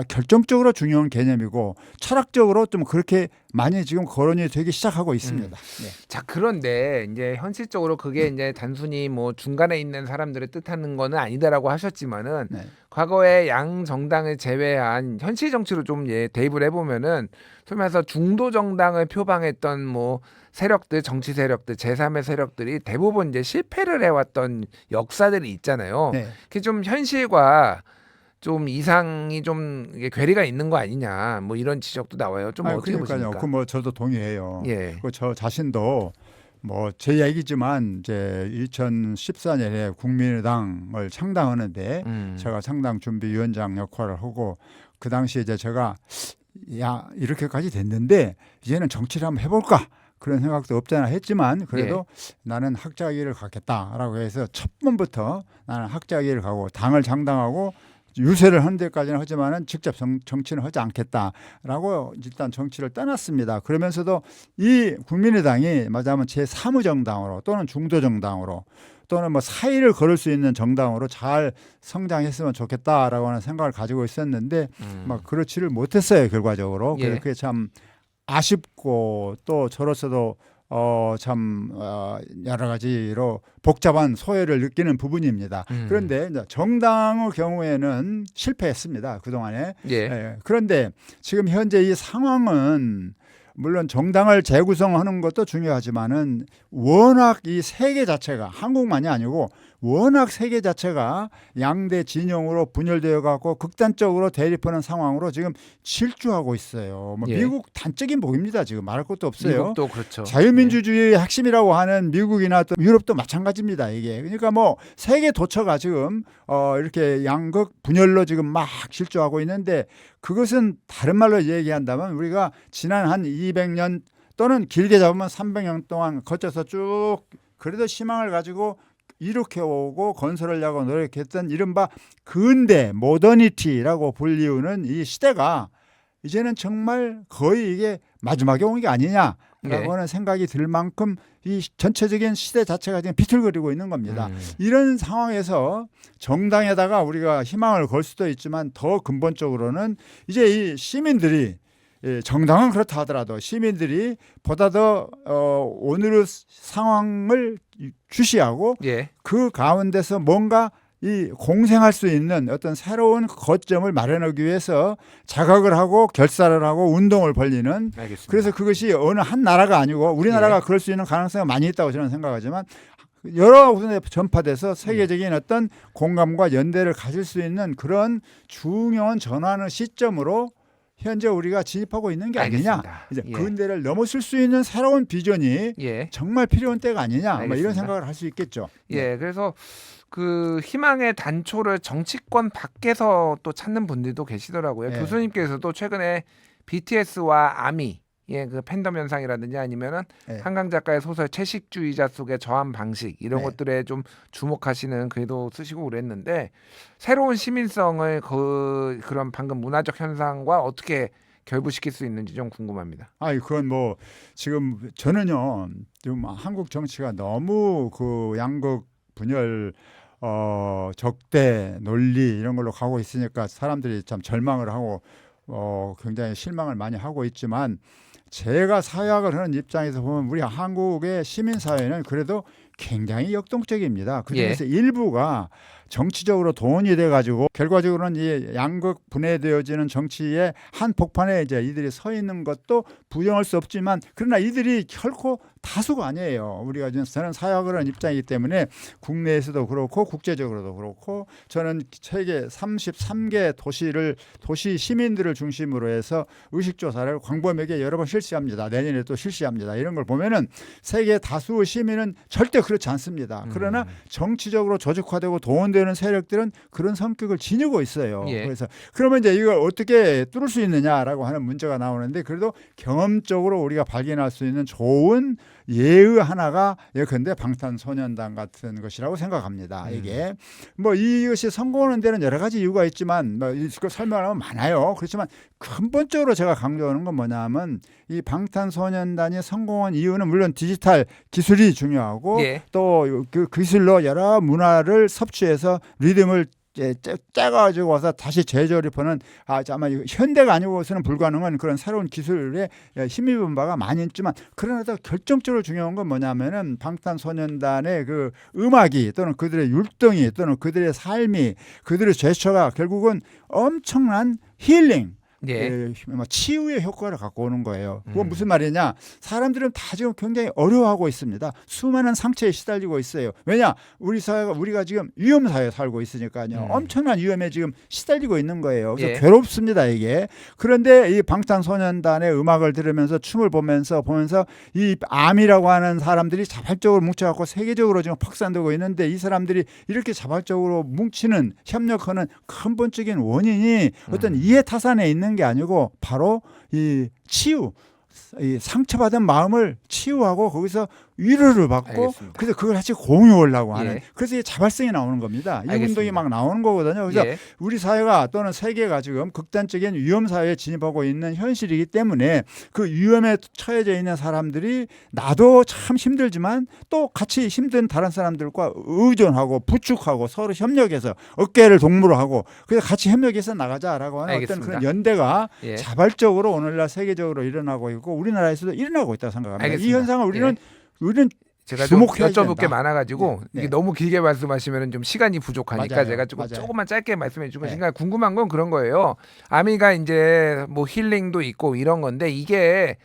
S3: 결정적으로 중요한 개념이고 철학적으로 좀 그렇게 많이 지금 거론이 되기 시작하고 있습니다. 네.
S1: 자, 그런데 이제 현실적으로 그게 이제 단순히 뭐 중간에 있는 사람들을 뜻하는 거는 아니다라고 하셨지만은
S3: 네.
S1: 과거에 양 정당을 제외한 현실 정치로 좀 대입을 해보면은 소위 말해서 중도 정당을 표방했던 뭐 세력들, 정치 세력들, 제3의 세력들이 대부분 이제 실패를 해왔던 역사들이 있잖아요.
S3: 네.
S1: 그게 좀 현실과 좀 이상이 좀 이게 괴리가 있는 거 아니냐, 뭐 이런 지적도 나와요. 좀 어떻게
S3: 그러니까요.
S1: 보십니까?
S3: 그 뭐 저도 동의해요.
S1: 예.
S3: 저 자신도 뭐 제 얘기지만 이제 2014년에 국민의당을 창당하는데 제가 창당 준비위원장 역할을 하고 그 당시에 이제 제가 이렇게까지 됐는데 이제는 정치를 한번 해볼까 그런 생각도 없잖아 했지만 그래도 나는 학자기를 갖겠다라고 해서 첫 번부터 나는 학자기를 가고 당을 장당하고 유세를 하는 데까지는 하지만은 직접 정치는 하지 않겠다라고 일단 정치를 떠났습니다. 그러면서도 이 국민의당이 말하자면 제3의 또는 중도정당으로 또는 뭐 사이를 걸을 수 있는 정당으로 잘 성장했으면 좋겠다라고 하는 생각을 가지고 있었는데 막 그렇지를 못했어요 결과적으로. 그래서 그게 참 아쉽고 또 저로서도 여러 가지로 복잡한 소외를 느끼는 부분입니다. 그런데 이제 정당의 경우에는 실패했습니다. 그동안에. 그런데 지금 현재 이 상황은 물론 정당을 재구성하는 것도 중요하지만은 워낙 이 세계 자체가 한국만이 아니고 워낙 세계 자체가 양대 진영으로 분열되어 갖고 극단적으로 대립하는 상황으로 지금 질주하고 있어요. 뭐 미국 단적인 복입니다. 지금 말할 것도 없어요.
S1: 미국도 그렇죠.
S3: 자유민주주의의 핵심이라고 하는 미국이나 또 유럽도 마찬가지입니다. 이게 그러니까 뭐 세계 도처가 지금 이렇게 양극 분열로 지금 막 질주하고 있는데 그것은 다른 말로 얘기한다면 우리가 지난 한 200년 또는 길게 잡으면 300년 동안 거쳐서 쭉 그래도 희망을 가지고 이렇게 오고 건설하려고 노력했던 이른바 근대 모더니티라고 불리우는 이 시대가 이제는 정말 거의 이게 마지막에 온 게 아니냐라고 하는 생각이 들 만큼 이 전체적인 시대 자체가 지금 비틀거리고 있는 겁니다. 이런 상황에서 정당에다가 우리가 희망을 걸 수도 있지만 더 근본적으로는 이제 이 시민들이 정당은 그렇다 하더라도 시민들이 보다 더 오늘의 상황을 주시하고 그 가운데서 뭔가 이 공생할 수 있는 어떤 새로운 거점을 마련하기 위해서 자각을 하고 결사를 하고 운동을 벌리는 그래서 그것이 어느 한 나라가 아니고 우리나라가 그럴 수 있는 가능성이 많이 있다고 저는 생각하지만 여러 군데 전파돼서 세계적인 어떤 공감과 연대를 가질 수 있는 그런 중요한 전환의 시점으로 현재 우리가 진입하고 있는 게 아니냐. 이제 근대를 넘어설 수 있는 새로운 비전이 정말 필요한 때가 아니냐. 뭐 이런 생각을 할 수 있겠죠.
S1: 그래서 그 희망의 단초를 정치권 밖에서 또 찾는 분들도 계시더라고요. 교수님께서도 최근에 BTS와 아미 그 팬덤 현상이라든지 아니면은 한강 작가의 소설 채식주의자 속의 저항 방식 이런 것들에 좀 주목하시는 글도 쓰시고 그랬는데 새로운 시민성을 그런 방금 문화적 현상과 어떻게 결부시킬 수 있는지 좀 궁금합니다.
S3: 그건 뭐 지금 저는요 좀 한국 정치가 너무 그 양극 분열 적대 논리 이런 걸로 가고 있으니까 사람들이 참 절망을 하고 굉장히 실망을 많이 하고 있지만 제가 사회학을 하는 입장에서 보면 우리 한국의 시민사회는 그래도 굉장히 역동적입니다. 그중에서 일부가 정치적으로 동원이 돼가지고 결과적으로는 이 양극 분해되어지는 정치의 한 복판에 이제 이들이 서 있는 것도 부정할 수 없지만 그러나 이들이 결코 다수가 아니에요. 우리가 저는 사회학을 하는 입장이기 때문에 국내에서도 그렇고 국제적으로도 그렇고 저는 세계 33개 도시 시민들을 중심으로 해서 의식조사를 광범위하게 여러 번 실시합니다. 내년에 또 실시합니다. 이런 걸 보면은 세계 다수 시민은 절대 그렇지 않습니다. 그러나 정치적으로 조직화되고 동원되는 세력들은 그런 성격을 지니고 있어요.
S1: 예.
S3: 그래서 그러면 이제 이걸 어떻게 뚫을 수 있느냐라고 하는 문제가 나오는데 그래도 경험적으로 우리가 발견할 수 있는 좋은 예의 하나가 예컨대 방탄소년단 같은 것이라고 생각합니다. 이게 뭐 이것이 성공하는 데는 여러 가지 이유가 있지만 뭐 이거 설명하면 많아요. 그렇지만 근본적으로 제가 강조하는 건 뭐냐면 이 방탄소년단이 성공한 이유는 물론 디지털 기술이 중요하고
S1: 예.
S3: 또 그 기술로 여러 문화를 섭취해서 리듬을 짜가지고 와서 다시 재조립하는 아마 현대가 아니고서는 불가능한 그런 새로운 기술에 힘입은 바가 많이 있지만 그러나 더 결정적으로 중요한 건 뭐냐면은 방탄소년단의 그 음악이 또는 그들의 율동이 또는 그들의 삶이 그들의 제스처가 결국은 엄청난 힐링
S1: 예.
S3: 치유의 효과를 갖고 오는 거예요. 그건 무슨 말이냐? 사람들은 다 지금 굉장히 어려워하고 있습니다. 수많은 상처에 시달리고 있어요. 왜냐? 우리가 지금 위험 사회에 살고 있으니까요. 엄청난 위험에 지금 시달리고 있는 거예요. 그래서
S1: 예.
S3: 괴롭습니다 이게. 그런데 이 방탄소년단의 음악을 들으면서 춤을 보면서 이 암이라고 하는 사람들이 자발적으로 뭉쳐갖고 세계적으로 지금 확산되고 있는데 이 사람들이 이렇게 자발적으로 뭉치는 협력하는 근본적인 원인이 어떤 이해타산에 있는 게 아니고 바로 이 치유, 이 상처받은 마음을 치유하고 거기서 위로를 받고
S1: 알겠습니다.
S3: 그래서 그걸 같이 공유하려고 하는
S1: 예.
S3: 그래서 이 자발성이 나오는 겁니다. 이
S1: 알겠습니다.
S3: 운동이 막 나오는 거거든요. 그래서
S1: 예.
S3: 우리 사회가 또는 세계가 지금 극단적인 위험 사회에 진입하고 있는 현실이기 때문에 그 위험에 처해져 있는 사람들이 나도 참 힘들지만 또 같이 힘든 다른 사람들과 의존하고 부축하고 서로 협력해서 어깨를 동무로 하고 그래서 같이 협력해서 나가자라고 하는
S1: 알겠습니다.
S3: 어떤 그런 연대가
S1: 예.
S3: 자발적으로 오늘날 세계적으로 일어나고 있고 우리나라에서도 일어나고 있다고 생각합니다.
S1: 알겠습니다.
S3: 이 현상을 우리는
S1: 제가 좀
S3: 주목해야
S1: 여쭤볼 게
S3: 된다.
S1: 많아가지고
S3: 네.
S1: 이게 너무 길게 말씀하시면 좀 시간이 부족하니까
S3: 맞아요.
S1: 제가
S3: 맞아요.
S1: 조금만 짧게 말씀해 주고
S3: 네.
S1: 싶으니까 궁금한 건 그런 거예요. 아미가 이제 뭐 힐링도 있고 이런 건데 이게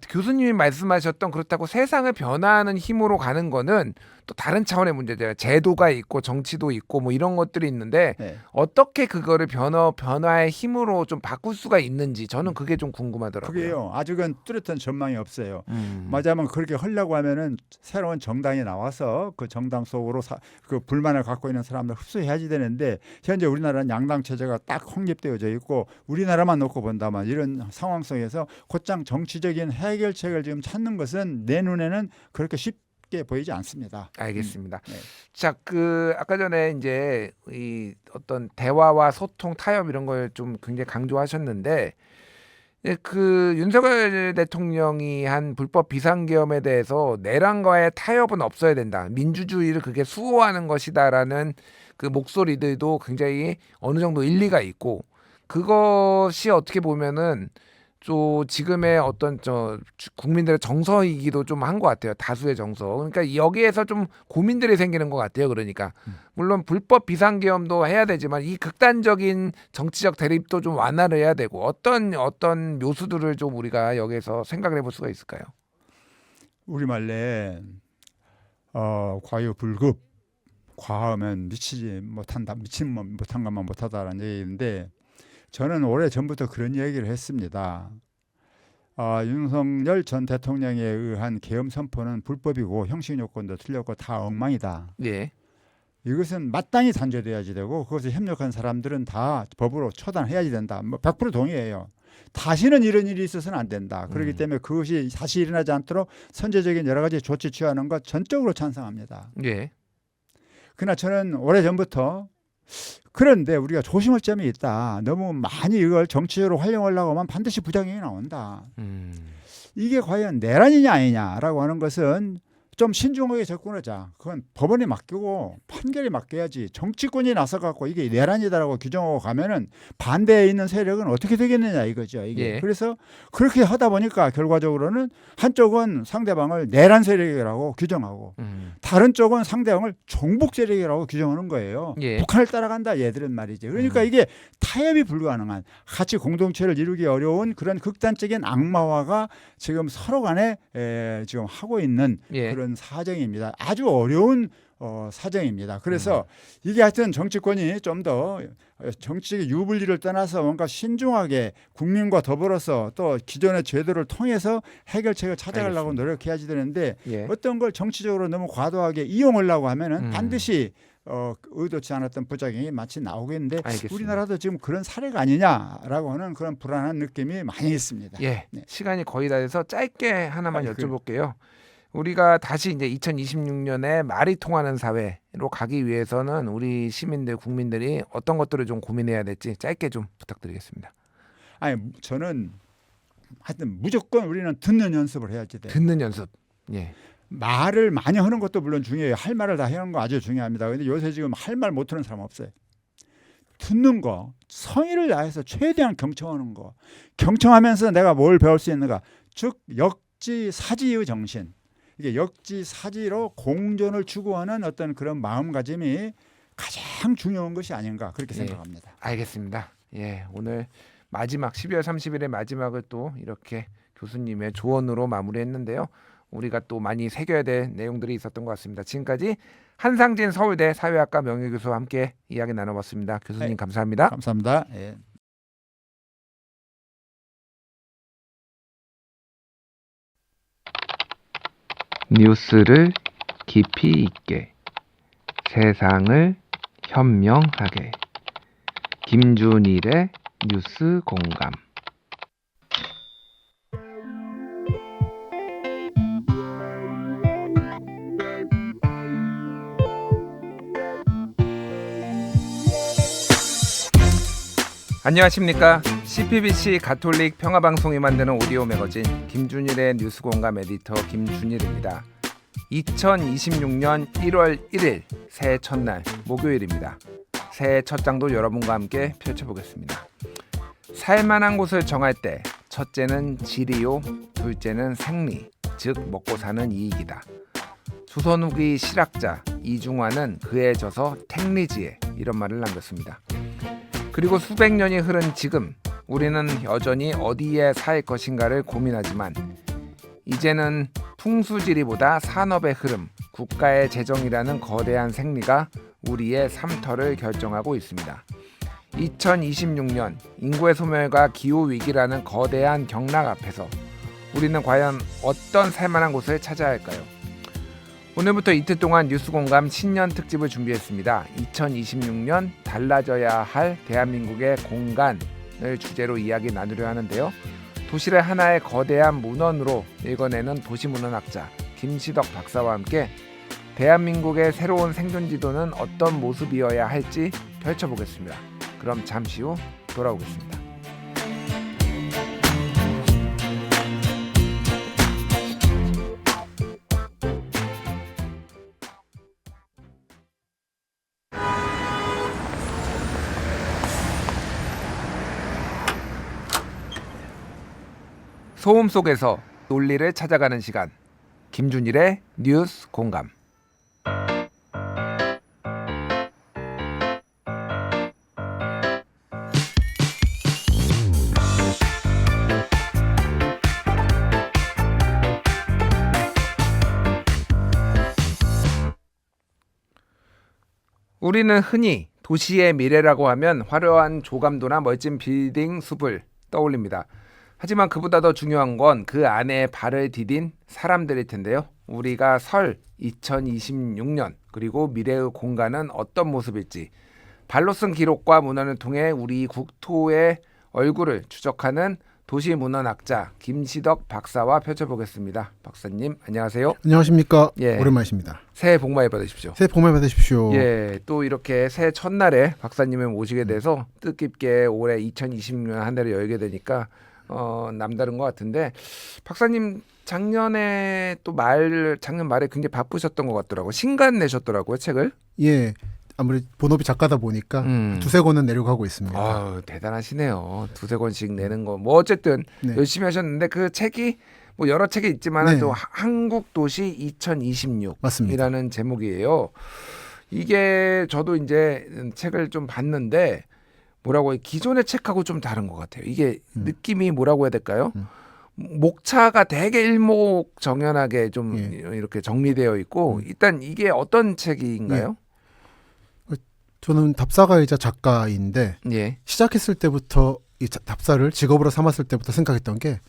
S1: 교수님이 말씀하셨던 그렇다고 세상을 변화하는 힘으로 가는 거는 또 다른 차원의 문제잖아요. 제도가 있고 정치도 있고 뭐 이런 것들이 있는데
S3: 네.
S1: 어떻게 그거를 변화의 힘으로 좀 바꿀 수가 있는지 저는 그게 좀 궁금하더라고요.
S3: 그게요. 아직은 뚜렷한 전망이 없어요.
S1: 음.
S3: 맞아면 그렇게 하려고 하면은 새로운 정당이 나와서 그 정당 속으로 그 불만을 갖고 있는 사람들 흡수해야지 되는데 현재 우리나라는 양당 체제가 딱 확립되어져 있고 우리나라만 놓고 본다면 이런 상황 속에서 곧장 정치적인 해결책을 지금 찾는 것은 내 눈에는 그렇게 쉽게 보이지 않습니다.
S1: 알겠습니다.
S3: 네.
S1: 자, 아까 전에 이제 이 어떤 대화와 소통, 타협 이런 걸 좀 굉장히 강조하셨는데 그 윤석열 대통령이 한 불법 비상계엄에 대해서 내란과의 타협은 없어야 된다. 민주주의를 그게 수호하는 것이다라는 그 목소리들도 굉장히 어느 정도 일리가 있고 그것이 어떻게 보면은 또 지금의 어떤 국민들의 정서이기도 좀 한 것 같아요. 다수의 정서. 그러니까 여기에서 좀 고민들이 생기는 것 같아요. 그러니까 물론 불법 비상계엄도 해야 되지만 이 극단적인 정치적 대립도 좀 완화를 해야 되고 어떤 묘수들을 좀 우리가 여기에서 생각을 해볼 수가 있을까요?
S3: 우리말에 과유불급, 과하면 미치지 못한다, 미친 못한 것만 못하다라는 얘기인데 저는 오래 전부터 그런 얘기를 했습니다. 윤석열 전 대통령에 의한 계엄 선포는 불법이고 형식 요건도 틀렸고 다 엉망이다.
S1: 예.
S3: 이것은 마땅히 단죄돼야지 되고 그것을 협력한 사람들은 다 법으로 처단해야지 된다. 100% 동의해요. 다시는 이런 일이 있어서는 안 된다. 그렇기 때문에 그것이 다시 일어나지 않도록 선제적인 여러 가지 조치 취하는 것 전적으로 찬성합니다.
S1: 예.
S3: 그러나 저는 오래전부터 그런데 우리가 조심할 점이 있다. 너무 많이 이걸 정치적으로 활용하려고 하면 반드시 부작용이 나온다. 이게 과연 내란이냐 아니냐라고 하는 것은 좀 신중하게 접근하자. 그건 법원에 맡기고 판결에 맡겨야지. 정치권이 나서 갖고 이게 내란이다라고 규정하고 가면은 반대에 있는 세력은 어떻게 되겠느냐 이거죠. 이게.
S1: 예.
S3: 그래서 그렇게 하다 보니까 결과적으로는 한쪽은 상대방을 내란 세력이라고 규정하고 다른 쪽은 상대방을 종북 세력이라고 규정하는 거예요.
S1: 예.
S3: 북한을 따라간다 얘들은 말이죠. 그러니까 이게 타협이 불가능한 같이 공동체를 이루기 어려운 그런 극단적인 악마화가 지금 서로 간에 지금 하고 있는
S1: 예.
S3: 그런 사정입니다. 아주 어려운 사정입니다. 그래서 이게 하여튼 정치권이 좀 더 정치적인 유불리를 떠나서 뭔가 신중하게 국민과 더불어서 또 기존의 제도를 통해서 해결책을 찾아가려고
S1: 알겠습니다.
S3: 노력해야지 되는데
S1: 예.
S3: 어떤 걸 정치적으로 너무 과도하게 이용하려고 하면은
S1: 음.
S3: 반드시 의도치 않았던 부작용이 마치 나오겠는데
S1: 알겠습니다.
S3: 우리나라도 지금 그런 사례가 아니냐라고 하는 그런 불안한 느낌이 많이 있습니다.
S1: 예.
S3: 네.
S1: 시간이 거의 다 돼서 짧게 하나만
S3: 아니,
S1: 여쭤볼게요. 우리가 다시 이제 2026년에 말이 통하는 사회로 가기 위해서는 우리 시민들, 국민들이 어떤 것들을 좀 고민해야 될지 짧게 좀 부탁드리겠습니다.
S3: 아니 저는 하여튼 무조건 우리는 듣는 연습을 해야지 돼요.
S1: 듣는 연습. 예.
S3: 말을 많이 하는 것도 물론 중요해요. 할 말을 다 하는 거 아주 중요합니다. 근데 요새 지금 할 말 못 하는 사람 없어요. 듣는 거, 성의를 다해서 최대한 경청하는 거. 경청하면서 내가 뭘 배울 수 있는가. 즉 역지사지의 정신. 이게 역지사지로 공존을 추구하는 어떤 그런 마음가짐이 가장 중요한 것이 아닌가 그렇게
S1: 예.
S3: 생각합니다.
S1: 알겠습니다. 예. 오늘 마지막 12월 30일의 마지막을 또 이렇게 교수님의 조언으로 마무리했는데요. 우리가 또 많이 새겨야 될 내용들이 있었던 것 같습니다. 지금까지 한상진 서울대 사회학과 명예교수와 함께 이야기 나눠봤습니다. 교수님
S3: 네.
S1: 감사합니다.
S3: 감사합니다. 예.
S1: 뉴스를 깊이 있게, 세상을 현명하게. 김준일의 뉴스 공감. 안녕하십니까. CPBC 가톨릭 평화방송이 만드는 오디오 매거진 김준일의 뉴스공감 에디터 김준일입니다. 2026년 1월 1일 새해 첫날 목요일입니다. 새해 첫 장도 여러분과 함께 펼쳐보겠습니다. 살만한 곳을 정할 때 첫째는 질이요, 둘째는 생리, 즉 먹고 사는 이익이다. 조선 후기 실학자 이중화는 그에 져서 택리지에 이런 말을 남겼습니다. 그리고 수백 년이 흐른 지금 우리는 여전히 어디에 살 것인가를 고민하지만 이제는 풍수지리보다 산업의 흐름, 국가의 재정이라는 거대한 생리가 우리의 삶터를 결정하고 있습니다. 2026년 인구의 소멸과 기후위기라는 거대한 경락 앞에서 우리는 과연 어떤 살만한 곳을 찾아야 할까요? 오늘부터 이틀 동안 뉴스공감 신년 특집을 준비했습니다. 2026년 달라져야 할 대한민국의 공간을 주제로 이야기 나누려 하는데요. 도시를 하나의 거대한 문헌으로 읽어내는 도시문헌학자 김시덕 박사와 함께 대한민국의 새로운 생존지도는 어떤 모습이어야 할지 펼쳐보겠습니다. 그럼 잠시 후 돌아오겠습니다. 소음 속에서 논리를 찾아가는 시간, 김준일의 뉴스 공감. 우리는 흔히 도시의 미래라고 하면 화려한 조감도나 멋진 빌딩 숲을 떠올립니다. 하지만 그보다 더 중요한 건 그 안에 발을 디딘 사람들일 텐데요. 우리가 설 2026년 그리고 미래의 공간은 어떤 모습일지 발로 쓴 기록과 문헌을 통해 우리 국토의 얼굴을 추적하는 도시문헌학자 김시덕 박사와 펼쳐보겠습니다. 박사님 안녕하세요.
S4: 안녕하십니까.
S1: 예.
S4: 오랜만이십니다.
S1: 새해 복 많이 받으십시오.
S4: 새해 복 많이 받으십시오.
S1: 예, 또 이렇게 새해 첫날에 박사님을 모시게 돼서 뜻깊게 올해 2026년 한 해를 열게 되니까 남다른 것 같은데 박사님 작년에 작년 말에 굉장히 바쁘셨던 것 같더라고요. 신간 내셨더라고요 책을.
S4: 예, 아무래도 본업이 작가다 보니까 두세 권은 내려고 하고 있습니다.
S1: 대단하시네요. 두세 권씩 내는 거. 뭐 어쨌든
S4: 네.
S1: 열심히 하셨는데 그 책이 뭐 여러 책이 있지만
S4: 네.
S1: 또 한국 도시 2026이라는
S4: 맞습니다.
S1: 제목이에요. 이게 저도 이제 책을 좀 봤는데 뭐라고 기존의 책하고 좀 다른 것 같아요. 이게 느낌이 뭐라고 해야 될까요? 목차가 되게 일목정연하게 좀 이렇게 정리되어 있고 일단 이게 어떤 책인가요?
S4: 저는 답사가이자 작가인데
S1: 예.
S4: 시작했을 때부터 이 답사를 직업으로 삼았을 때부터 생각했던 게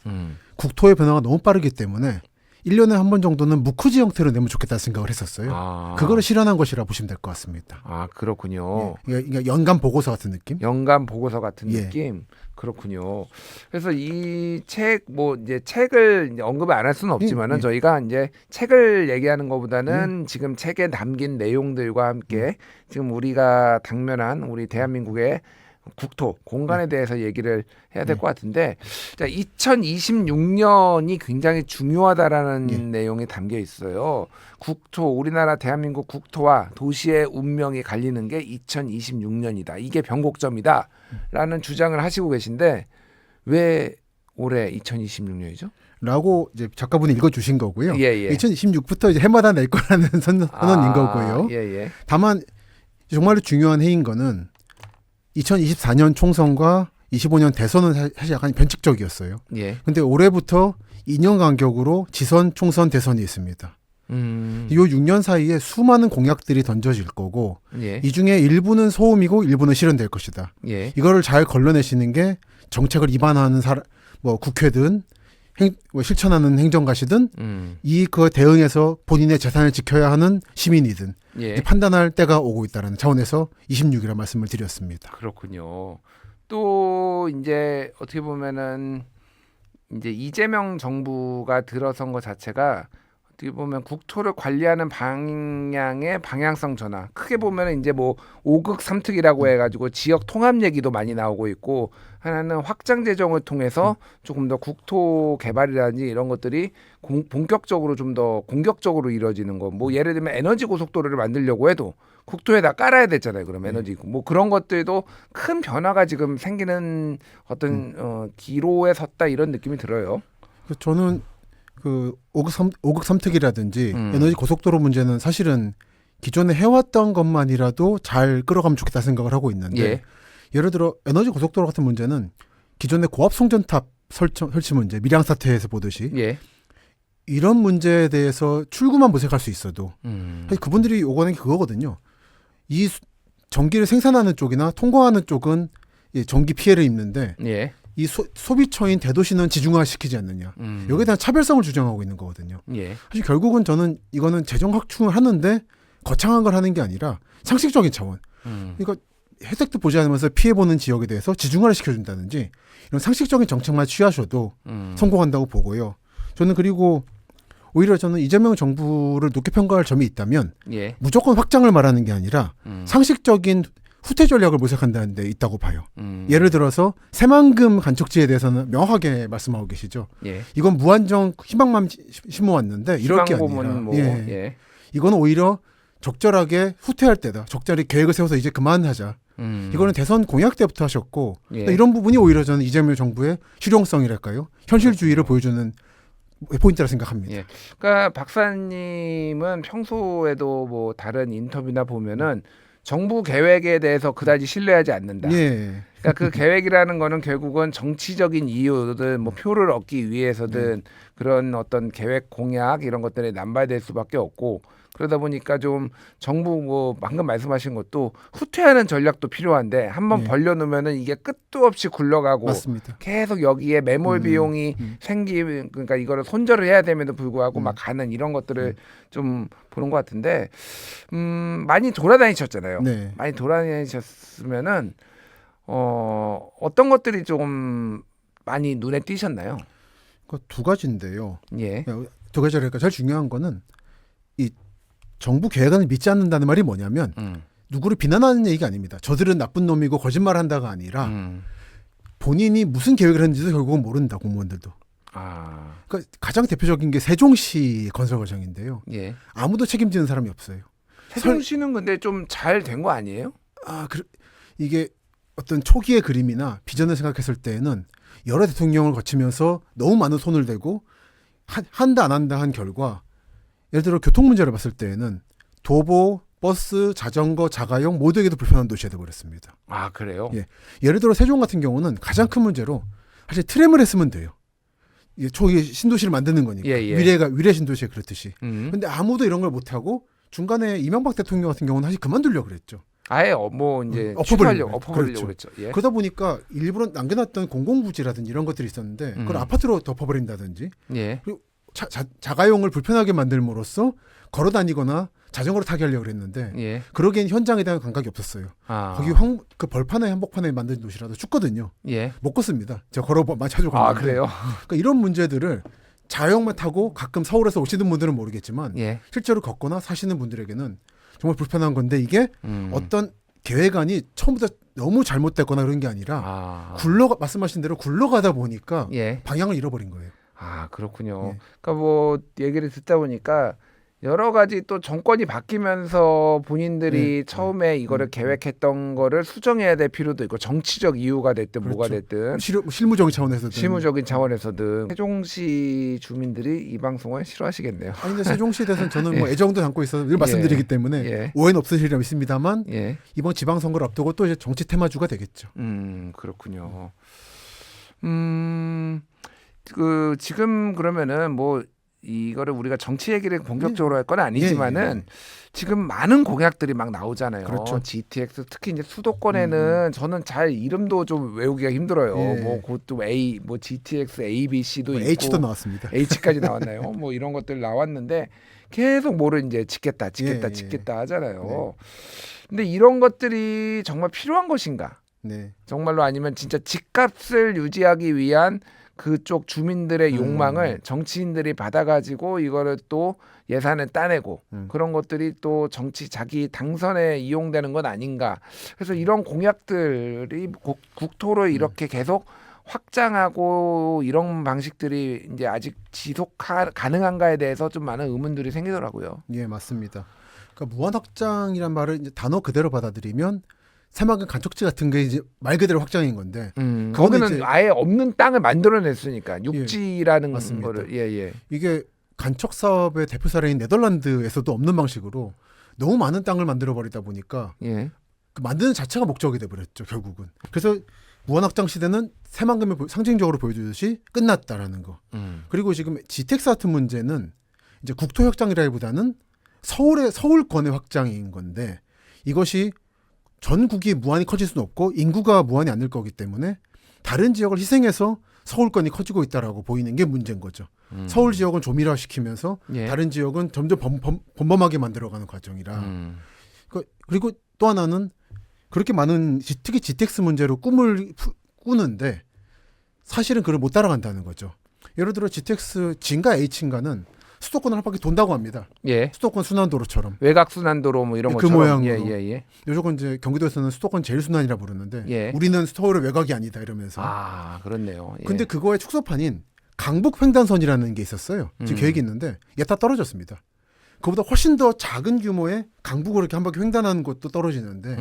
S4: 국토의 변화가 너무 빠르기 때문에 1년에 한 번 정도는 무쿠지 형태로 내면 좋겠다는 생각을 했었어요. 그거를 실현한 것이라 보시면 될 것 같습니다.
S1: 그렇군요.
S4: 그러니까 연간 보고서 같은 느낌?
S1: 연간 보고서 같은 느낌. 그렇군요. 그래서 이 책 뭐 이제 책을 이제 언급을 안 할 수는 없지만은 저희가 이제 책을 얘기하는 것보다는 지금 책에 담긴 내용들과 함께 지금 우리가 당면한 우리 대한민국의 국토 공간에 대해서 얘기를 해야 될 것 같은데 자, 2026년이 굉장히 중요하다라는 내용이 담겨 있어요. 국토 우리나라 대한민국 국토와 도시의 운명이 갈리는 게 2026년이다. 이게 변곡점이다라는 주장을 하시고 계신데 왜 올해 2026년이죠?
S4: 라고 이제 작가분이 읽어주신 거고요. 2026부터 이제 해마다 낼 거라는 선언인 거고요. 다만 정말로 중요한 해인 거는 2024년 총선과 25년 대선은 사실 약간 변칙적이었어요. 근데 올해부터 2년 간격으로 지선, 총선, 대선이 있습니다. 이 6년 사이에 수많은 공약들이 던져질 거고 이 중에 일부는 소음이고 일부는 실현될 것이다. 이거를 잘 걸러내시는 게 정책을 입안하는 뭐 국회든 실천하는 행정가시든 그거 대응해서 본인의 재산을 지켜야 하는 시민이든 판단할 때가 오고 있다는 차원에서 26이라는 말씀을 드렸습니다.
S1: 그렇군요. 또 이제 어떻게 보면은 이제 이재명 정부가 들어선 것 자체가 어떻게 보면 국토를 관리하는 방향의 방향성 전환. 크게 보면은 이제 뭐 5극 3특이라고 해가지고 지역 통합 얘기도 많이 나오고 있고 하나는 확장 재정을 통해서 조금 더 국토 개발이라든지 이런 것들이 본격적으로 좀 더 공격적으로 이루어지는 거. 뭐 예를 들면 에너지 고속도로를 만들려고 해도 국토에다 깔아야 되잖아요. 그럼 에너지 뭐 그런 것들도 큰 변화가 지금 생기는 어떤 기로에 섰다 이런 느낌이 들어요.
S4: 저는 그 5극 3특이라든지 에너지 고속도로 문제는 사실은 기존에 해왔던 것만이라도 잘 끌어가면 좋겠다 생각을 하고 있는데 예를 들어 에너지 고속도로 같은 문제는 기존의 고압 송전탑 설치 문제 밀양 사태에서 보듯이 이런 문제에 대해서 출구만 모색할 수 있어도 사실 그분들이 요구하는 게 그거거든요. 이 전기를 생산하는 쪽이나 통과하는 쪽은 전기 피해를 입는데 이 소비처인 대도시는 지중화시키지 않느냐. 여기에 대한 차별성을 주장하고 있는 거거든요. 사실 결국은 저는 이거는 재정 확충을 하는데 거창한 걸 하는 게 아니라 상식적인 차원. 그러니까 혜택도 보지 않으면서 피해보는 지역에 대해서 지중화를 시켜준다든지 이런 상식적인 정책만 취하셔도 성공한다고 보고요. 저는 그리고 오히려 저는 이재명 정부를 높게 평가할 점이 있다면 무조건 확장을 말하는 게 아니라 상식적인 후퇴 전략을 모색한다는 데 있다고 봐요. 예를 들어서 새만금 간척지에 대해서는 명확하게 말씀하고 계시죠. 이건 무한정 희망만 심어왔는데 이럴 게 아니라 이거는 오히려 적절하게 후퇴할 때다. 적절히 계획을 세워서 이제 그만하자. 이거는 대선 공약 때부터 하셨고 이런 부분이 오히려 저는 이재명 정부의 실용성이랄까요? 현실주의를 보여주는 포인트라 생각합니다.
S1: 그러니까 박사님은 평소에도 뭐 다른 인터뷰나 보면은 정부 계획에 대해서 그다지 신뢰하지 않는다. 그러니까 그 계획이라는 거는 결국은 정치적인 이유든 뭐 표를 얻기 위해서든 그런 어떤 계획 공약 이런 것들이 남발될 수밖에 없고 그러다 보니까 좀 정부 뭐 방금 말씀하신 것도 후퇴하는 전략도 필요한데 한번 벌려놓으면은 이게 끝도 없이 굴러가고
S4: 맞습니다.
S1: 계속 여기에 매몰 비용이 그러니까 이거를 손절을 해야 됨에도 불구하고 막 가는 이런 것들을 좀 보는 것 같은데 많이 돌아다니셨잖아요. 많이 돌아다니셨으면은 어떤 것들이 조금 많이 눈에 띄셨나요?
S4: 두 가지인데요. 두 가지랄까 제일 중요한 거는 이 정부 계획안을 믿지 않는다는 말이 뭐냐면 누구를 비난하는 얘기가 아닙니다. 저들은 나쁜 놈이고 거짓말한다가 아니라 본인이 무슨 계획을 했는지도 결국은 모른다 공무원들도.
S1: 아,
S4: 그러니까 가장 대표적인 게 세종시 건설 과정인데요.
S1: 예.
S4: 아무도 책임지는 사람이 없어요.
S1: 세종시는 근데 좀 잘 된 거 아니에요?
S4: 이게 어떤 초기의 그림이나 비전을 생각했을 때에는 여러 대통령을 거치면서 너무 많은 손을 대고 한다 안 한다 한 결과 예를 들어 교통 문제를 봤을 때에는 도보, 버스, 자전거, 자가용 모두에게도 불편한 도시가 되어버렸습니다.
S1: 아, 그래요?
S4: 예. 예를 들어 세종 같은 경우는 가장 큰 문제로 사실 트램을 했으면 돼요. 이게 초기 신도시를 만드는 거니까
S1: 예, 예.
S4: 미래 신도시에 그렇듯이. 근데 아무도 이런 걸 못하고 중간에 이명박 대통령 같은 경우는 사실 그만두려고 그랬죠.
S1: 아예 뭐 이제
S4: 엎어버리려고.
S1: 엎어버리려고
S4: 그렇죠.
S1: 그랬죠. 예.
S4: 그러다 보니까 일부러 남겨놨던 공공부지라든지 이런 것들이 있었는데 그걸 아파트로 덮어버린다든지
S1: 예.
S4: 자가용을 불편하게 만들므로써 걸어다니거나 자전거를 타게 하려고 그랬는데
S1: 예.
S4: 그러기엔 현장에 대한 감각이 없었어요.
S1: 아.
S4: 거기 그 벌판에 한복판에 만든 도시라도 춥거든요.
S1: 예.
S4: 못 걷습니다. 제가 걸어만 자주
S1: 아,
S4: 갔는데.
S1: 그래요?
S4: 그러니까 이런 문제들을 자가용만 타고 가끔 서울에서 오시는 분들은 모르겠지만
S1: 예.
S4: 실제로 걷거나 사시는 분들에게는 정말 불편한 건데 이게 어떤 계획안이 처음부터 너무 잘못됐거나 그런 게 아니라
S1: 아.
S4: 말씀하신 대로 굴러가다 보니까
S1: 예.
S4: 방향을 잃어버린 거예요.
S1: 아, 그렇군요.
S4: 예.
S1: 그러니까 뭐 얘기를 듣다 보니까 여러 가지 또 정권이 바뀌면서 본인들이 처음에 이거를 계획했던 거를 수정해야 될 필요도 있고 정치적 이유가 됐든 뭐가
S4: 그렇죠.
S1: 됐든
S4: 실무적인 차원에서든
S1: 실무적인 차원에서든 세종시 주민들이 이 방송을 싫어하시겠네요.
S4: 아니 근데 세종시에 대해서는 저는 뭐 애정도 담고 있어서 늘
S1: 예.
S4: 말씀드리기 때문에
S1: 예.
S4: 오해는 없으시리라 믿습니다만
S1: 예.
S4: 이번 지방선거를 앞두고 또 이제 정치 테마주가 되겠죠.
S1: 그렇군요. 그 지금 그러면은 뭐 이거를 우리가 정치 얘기를 본격적으로 할 건 아니지만은 지금 많은 공약들이 막 나오잖아요.
S4: 그렇죠.
S1: GTX 특히 이제 수도권에는 저는 잘 이름도 좀 외우기가 힘들어요.
S4: 예.
S1: 뭐 그것도 뭐 GTX A, B, C도
S4: 뭐
S1: 있고
S4: H도 나왔습니다.
S1: H까지 나왔나요? 뭐 이런 것들 나왔는데 계속 뭐를 이제 짓겠다
S4: 예.
S1: 하잖아요. 근데 이런 것들이 정말 필요한 것인가?
S4: 네.
S1: 정말로 아니면 진짜 집값을 유지하기 위한 그쪽 주민들의 욕망을 정치인들이 받아가지고 이거를 또 예산을 따내고 그런 것들이 또 정치 자기 당선에 이용되는 건 아닌가. 그래서 이런 공약들이 국토를 이렇게 계속 확장하고 이런 방식들이 이제 아직 지속 가능한가에 대해서 좀 많은 의문들이 생기더라고요.
S4: 예, 맞습니다. 그러니까 무한 확장이란 말을 이제 단어 그대로 받아들이면 새마을 간척지 같은 게 이제 말 그대로 확장인 건데
S1: 거기는
S4: 이제
S1: 아예 없는 땅을 만들어냈으니까 육지라는
S4: 맞습니다.
S1: 거를 예.
S4: 이게 간척 사업의 대표 사례인 네덜란드에서도 없는 방식으로 너무 많은 땅을 만들어 버리다 보니까
S1: 예.
S4: 그 만드는 자체가 목적이 돼 버렸죠, 결국은. 그래서 무한 확장 시대는 새만금을 상징적으로 보여주듯이 끝났다라는 거. 그리고 지금 GTX 같은 문제는 이제 국토 확장이라기보다는 서울권의 확장인 건데 이것이 전국이 무한히 커질 수는 없고 인구가 무한히 안 늘 거기 때문에 다른 지역을 희생해서 서울권이 커지고 있다라고 보이는 게 문제인 거죠. 서울 지역은 조밀화시키면서
S1: 예.
S4: 다른 지역은 점점 범범하게 만들어가는 과정이라. 그리고 또 하나는 그렇게 많은 특히 GTX 문제로 꿈을 꾸는데 사실은 그걸 못 따라간다는 거죠. 예를 들어 GTX 진가 H인가는 수도권을 한 바퀴 돈다고 합니다.
S1: 예.
S4: 수도권 순환도로처럼.
S1: 외곽 순환도로 뭐 이런
S4: 그
S1: 것처럼
S4: 모양으로.
S1: 예.
S4: 요즘은 이제 경기도에서는 수도권 제일 순환이라 부르는데
S1: 예.
S4: 우리는 서울의 외곽이 아니다 이러면서.
S1: 아, 그렇네요. 예.
S4: 근데 그거의 축소판인 강북 횡단선이라는 게 있었어요. 지금 계획이 있는데 얘다 떨어졌습니다. 그보다 훨씬 더 작은 규모의 강북으로 이렇게 한 바퀴 횡단하는 것도 떨어지는데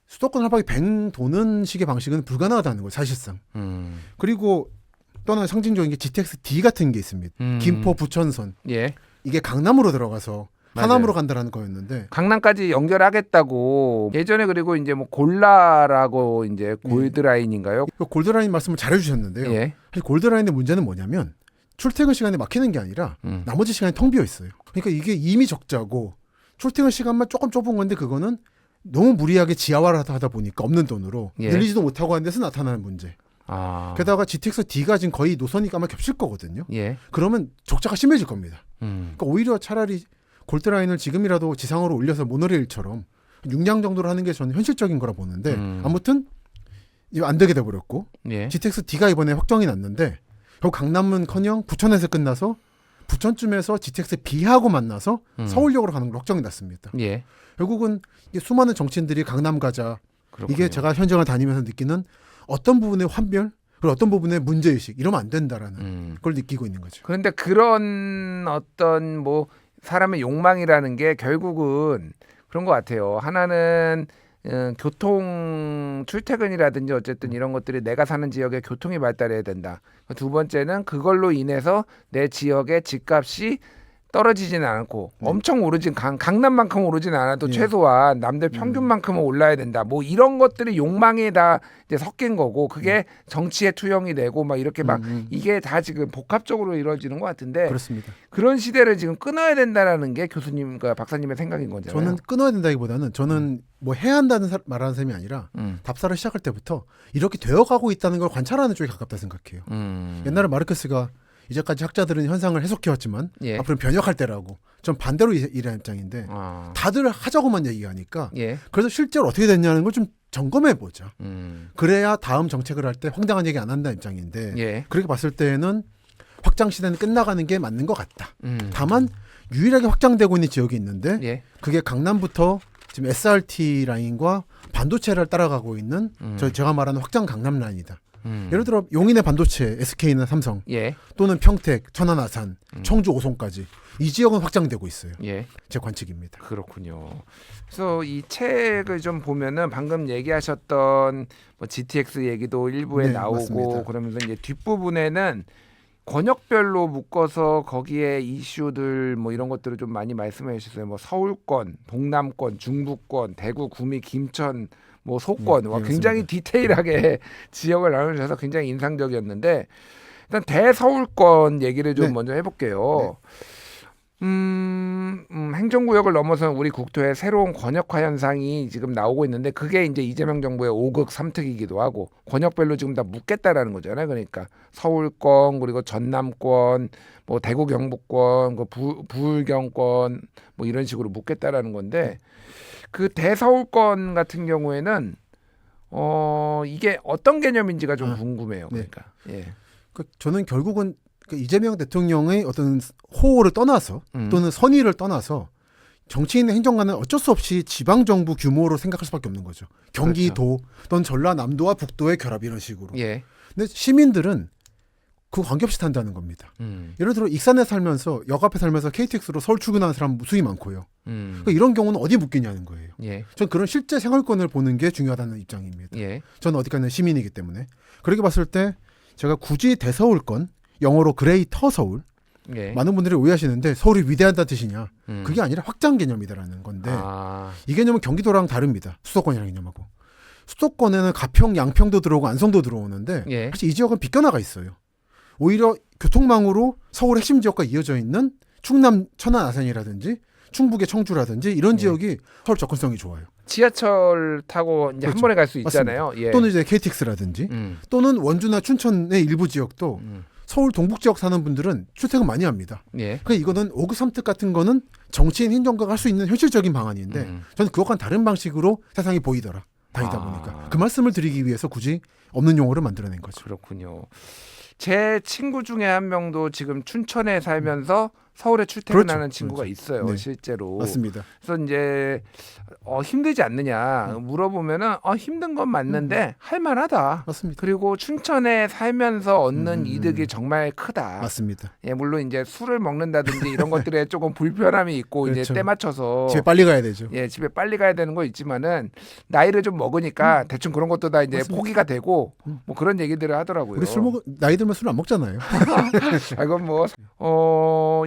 S4: 수도권 한 바퀴 뱅 도는 식의 방식은 불가능하다는 거예요, 사실상. 그리고 또 하나 상징적인 게 GTX D 같은 게 있습니다. 김포 부천선.
S1: 예.
S4: 이게 강남으로 들어가서
S1: 맞아요.
S4: 하남으로 간다라는 거였는데
S1: 강남까지 연결하겠다고 예전에 그리고 이제 뭐 골라라고 이제 골드라인인가요?
S4: 그 골드라인 말씀을 잘해주셨는데요.
S1: 예.
S4: 사실 골드라인의 문제는 뭐냐면 출퇴근 시간에 막히는 게 아니라 나머지 시간이 텅 비어 있어요. 그러니까 이게 이미 적자고 출퇴근 시간만 조금 좁은 건데 그거는 너무 무리하게 지하화를 하다 보니까 없는 돈으로
S1: 예.
S4: 늘리지도 못하고 하는 데서 나타나는 문제.
S1: 아.
S4: 게다가 GTX D가 지금 거의 노선이 아마 겹칠 거거든요.
S1: 예.
S4: 그러면 적자가 심해질 겁니다. 그러니까 오히려 차라리 골드라인을 지금이라도 지상으로 올려서 모노레일처럼 6량 정도로 하는 게 저는 현실적인 거라 보는데 아무튼 이거 안 되게 돼버렸고
S1: 예.
S4: GTX D가 이번에 확정이 났는데 결국 강남은커녕 부천에서 끝나서 부천쯤에서 GTX B하고 만나서 서울역으로 가는 걸로 확정이 났습니다.
S1: 예.
S4: 결국은 이게 수많은 정치인들이 강남 가자.
S1: 그렇군요.
S4: 이게 제가 현장을 다니면서 느끼는 어떤 부분의 환멸 그리고 어떤 부분의 문제의식 이러면 안 된다라는 걸 느끼고 있는 거죠.
S1: 그런데 그런 어떤 뭐 사람의 욕망이라는 게 결국은 그런 것 같아요. 하나는 교통 출퇴근이라든지 어쨌든 이런 것들이 내가 사는 지역에 교통이 발달해야 된다. 두 번째는 그걸로 인해서 내 지역의 집값이 떨어지지는 않고 엄청 오르진 강남만큼 오르진 않아도
S4: 예.
S1: 최소한 남들 평균만큼은 올라야 된다. 뭐 이런 것들이 욕망에 다 이제 섞인 거고 그게 정치에 투영이 되고 막 이렇게 막 이게 다 지금 복합적으로 이루어지는 것 같은데
S4: 그렇습니다.
S1: 그런 시대를 지금 끊어야 된다라는 게 교수님과 박사님의 생각인 거잖아요.
S4: 저는 끊어야 된다기보다는 저는 뭐 해야 한다는 말하는 셈이 아니라 답사를 시작할 때부터 이렇게 되어가고 있다는 걸 관찰하는 쪽에 가깝다 생각해요. 옛날에 마르크스가 이제까지 학자들은 현상을 해석해왔지만
S1: 예.
S4: 앞으로 변혁할 때라고 전 반대로 일하는 입장인데 다들 하자고만 얘기하니까
S1: 예.
S4: 그래서 실제로 어떻게 됐냐는 걸 좀 점검해 보자. 그래야 다음 정책을 할 때 황당한 얘기 안 한다는 입장인데
S1: 예.
S4: 그렇게 봤을 때는 확장 시대는 끝나가는 게 맞는 것 같다. 다만 유일하게 확장되고 있는 지역이 있는데
S1: 예.
S4: 그게 강남부터 지금 SRT 라인과 반도체를 따라가고 있는 제가 말하는 확장 강남 라인이다. 예를 들어 용인의 반도체, SK나 삼성
S1: 예.
S4: 또는 평택, 천안, 아산, 청주, 오송까지 이 지역은 확장되고 있어요.
S1: 예.
S4: 제 관측입니다.
S1: 그렇군요. 그래서 이 책을 좀 보면은 방금 얘기하셨던 뭐 GTX 얘기도 일부에
S4: 네,
S1: 나오고
S4: 맞습니다.
S1: 그러면서 이제 뒷부분에는 권역별로 묶어서 거기에 이슈들 뭐 이런 것들을 좀 많이 말씀해 주셨어요. 뭐 서울권, 동남권, 중부권, 대구, 구미, 김천, 뭐 소권, 와,
S4: 네,
S1: 굉장히
S4: 맞습니다.
S1: 디테일하게 지역을 나눠주셔서 굉장히 인상적이었는데 일단 대서울권 얘기를 좀
S4: 네.
S1: 먼저 해볼게요. 행정구역을 넘어서는 우리 국토의 새로운 권역화 현상이 지금 나오고 있는데 그게 이제 이재명 정부의 5극 3특이기도 하고 권역별로 지금 다 묶겠다라는 거잖아요. 그러니까 서울권 그리고 전남권 뭐 대구 경북권 그 부울경권 뭐 이런 식으로 묶겠다라는 건데 그 대서울권 같은 경우에는 이게 어떤 개념인지가 좀 궁금해요.
S4: 네.
S1: 그러니까 예.
S4: 저는 결국은 이재명 대통령의 어떤 호호를 떠나서 또는 선의를 떠나서 정치인의 행정관은 어쩔 수 없이 지방 정부 규모로 생각할 수밖에 없는 거죠. 경기도 또는 전라남도와 북도의 결합 이런 식으로.
S1: 예.
S4: 근데 시민들은 그 관계없이 산다는 겁니다. 예를 들어 익산에 살면서 역 앞에 살면서 KTX로 서울 출근하는 사람 수이 많고요. 그러니까 이런 경우는 어디 묶이냐는 거예요.
S1: 예.
S4: 전 그런 실제 생활권을 보는 게 중요하다는 입장입니다.
S1: 예.
S4: 저는 어디까지나 시민이기 때문에. 그렇게 봤을 때 제가 굳이 대서울권, 영어로 그레이터 서울,
S1: 예.
S4: 많은 분들이 오해하시는데 서울이 위대하다는 뜻이냐. 그게 아니라 확장 개념이다라는 건데 이 개념은 경기도랑 다릅니다. 수도권이라는 개념하고. 수도권에는 가평, 양평도 들어오고 안성도 들어오는데
S1: 예.
S4: 사실 이 지역은 비껴나가 있어요. 오히려 교통망으로 서울 핵심 지역과 이어져 있는 충남 천안 아산이라든지 충북의 청주라든지 이런 지역이 서울 접근성이 좋아요.
S1: 지하철 타고 이제 한
S4: 그렇죠.
S1: 번에 갈 수 있잖아요. 예.
S4: 또는 이제 KTX라든지 또는 원주나 춘천의 일부 지역도 서울 동북 지역 사는 분들은 출퇴근 많이 합니다.
S1: 예.
S4: 그러니까 이거는 5급 3특 같은 거는 정치인 행정가가 할 수 있는 현실적인 방안인데 저는 그것과는 다른 방식으로 세상이 보이더라. 다니다 보니까 그 말씀을 드리기 위해서 굳이 없는 용어를 만들어낸 거죠.
S1: 그렇군요. 제 친구 중에 한 명도 지금 춘천에 살면서 서울에 출퇴근하는
S4: 그렇죠.
S1: 친구가
S4: 그렇죠.
S1: 있어요.
S4: 네.
S1: 실제로.
S4: 맞습니다.
S1: 그래서 이제 힘들지 않느냐 물어보면은 힘든 건 맞는데 할만하다.
S4: 맞습니다.
S1: 그리고 춘천에 살면서 얻는 이득이 정말 크다.
S4: 맞습니다.
S1: 예, 물론 이제 술을 먹는다든지 이런 것들에 조금 불편함이 있고 이제
S4: 그렇죠.
S1: 때 맞춰서
S4: 집에 빨리 가야 되죠.
S1: 예, 집에 빨리 가야 되는 거 있지만은 나이를 좀 먹으니까 대충 그런 것도 다 이제
S4: 맞습니다.
S1: 포기가 되고 뭐 그런 얘기들을 하더라고요.
S4: 우리 나이 들면 술 안 먹잖아요.
S1: 이건 뭐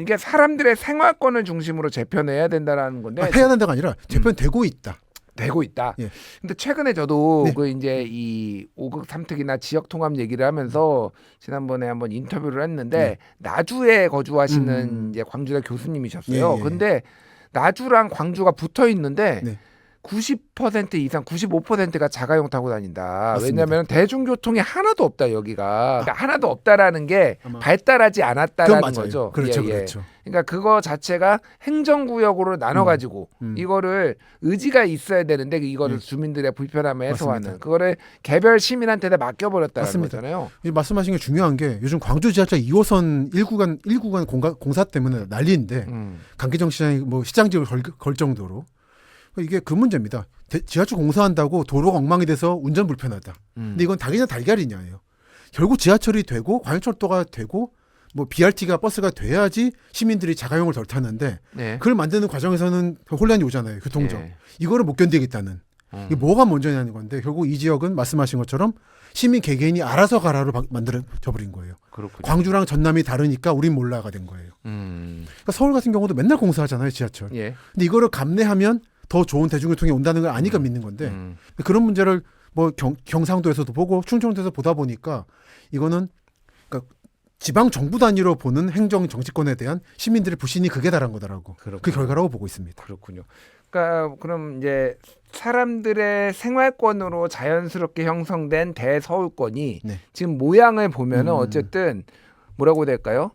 S1: 이게 사람들의 생활권을 중심으로 재편해야 된다라는 건데
S4: 해야 된다가 아니라 재편되고 있다.
S1: 되고 있다.
S4: 예.
S1: 근데 최근에 저도
S4: 네.
S1: 그 이제 이 5극 3특이나 지역 통합 얘기를 하면서 지난번에 한번 인터뷰를 했는데
S4: 네.
S1: 나주에 거주하시는 이제 광주대 교수님이셨어요.
S4: 예, 예.
S1: 근데 나주랑 광주가 붙어 있는데
S4: 네.
S1: 90% 이상 95%가 자가용 타고 다닌다.
S4: 맞습니다.
S1: 왜냐하면 대중교통이 하나도 없다 여기가. 그러니까 하나도 없다라는 게
S4: 아마
S1: 발달하지
S4: 그건
S1: 않았다라는
S4: 맞아요.
S1: 거죠.
S4: 그렇죠,
S1: 예, 예.
S4: 그렇죠.
S1: 그러니까 그거 자체가 행정구역으로 나눠가지고 이거를 의지가 있어야 되는데 이거를 주민들의 불편함을 해소하는
S4: 맞습니다.
S1: 그거를 개별 시민한테 다 맡겨버렸다는
S4: 맞습니다.
S1: 거잖아요.
S4: 이 말씀하신 게 중요한 게 요즘 광주 지하철 2호선 1구간 공사 때문에 난리인데 강기정 시장이 뭐 시장직을 걸 정도로 이게 그 문제입니다. 지하철 공사한다고 도로가 엉망이 돼서 운전 불편하다. 근데 이건 닭이냐 달걀이냐예요. 결국 지하철이 되고 광역철도가 되고 뭐 BRT가 버스가 돼야지 시민들이 자가용을 덜 타는데
S1: 네.
S4: 그걸 만드는 과정에서는 혼란이 오잖아요. 교통정.
S1: 예.
S4: 이거를 못 견디겠다는. 이게 뭐가 먼저냐는 건데 결국 이 지역은 말씀하신 것처럼 시민 개개인이 알아서 가라로 만들어져 버린 거예요.
S1: 그렇군요.
S4: 광주랑 전남이 다르니까 우린 몰라가 된 거예요. 그러니까 서울 같은 경우도 맨날 공사하잖아요. 지하철.
S1: 예.
S4: 근데 이거를 감내하면 더 좋은 대중교통이 온다는 걸 아니까 믿는 건데 그런 문제를 뭐 경상도에서도 보고 충청도에서 보다 보니까 이거는 그러니까 지방 정부 단위로 보는 행정 정치권에 대한 시민들의 불신이 극에 달한 거다라고
S1: 그렇군요.
S4: 그 결과라고 보고 있습니다.
S1: 그렇군요. 그러니까 그럼 이제 사람들의 생활권으로 자연스럽게 형성된 대서울권이
S4: 네.
S1: 지금 모양을 보면은 어쨌든 뭐라고 해야 될까요?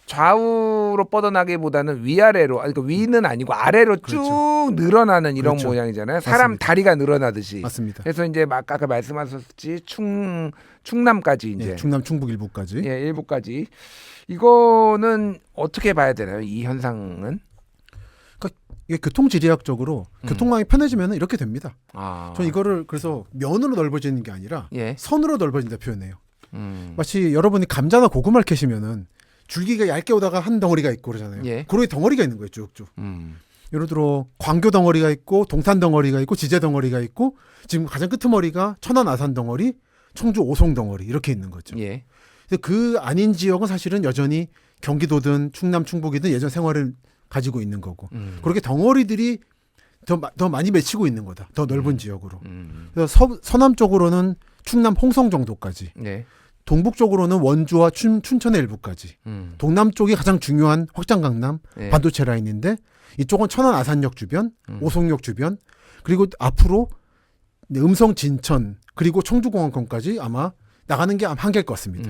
S1: 좌우로 뻗어나기보다는 위아래로, 아니, 그러니까 위는 아니고 아래로
S4: 그렇죠.
S1: 쭉 늘어나는 이런
S4: 그렇죠.
S1: 모양이잖아요. 사람
S4: 맞습니다.
S1: 다리가 늘어나듯이.
S4: 맞습니다.
S1: 그래서 이제 아까 말씀하셨지 충남까지 이제
S4: 예, 충남 충북 일부까지.
S1: 예, 일부까지. 이거는 어떻게 봐야 되나요? 이 현상은?
S4: 이게 교통지리학적으로 교통망이 편해지면 이렇게 됩니다.
S1: 아.
S4: 저는 이거를 그래서 면으로 넓어지는 게 아니라
S1: 예.
S4: 선으로 넓어진다 표현해요. 마치 여러분이 감자나 고구마를 캐시면은 줄기가 얇게 오다가 한 덩어리가 있고 그러잖아요.
S1: 예.
S4: 그런 덩어리가 있는 거예요, 쭉쭉. 예를 들어 광교 덩어리가 있고 동탄 덩어리가 있고 지제 덩어리가 있고 지금 가장 끄트머리가 천안 아산 덩어리, 청주 오송 덩어리 이렇게 있는 거죠.
S1: 예.
S4: 근데 그 아닌 지역은 사실은 여전히 경기도든 충남 충북이든 예전 생활을 가지고 있는 거고 그렇게 덩어리들이 더 많이 맺히고 있는 거다. 더 넓은 지역으로. 그래서 서남 쪽으로는 충남 홍성 정도까지,
S1: 네.
S4: 동북 쪽으로는 원주와 춘천의 일부까지, 동남 쪽이 가장 중요한 확장 강남
S1: 네.
S4: 반도체 라인인데 이쪽은 천안 아산역 주변, 오송역 주변, 그리고 앞으로 음성 진천 그리고 청주공항권까지 아마 나가는 게 한계일 것 같습니다.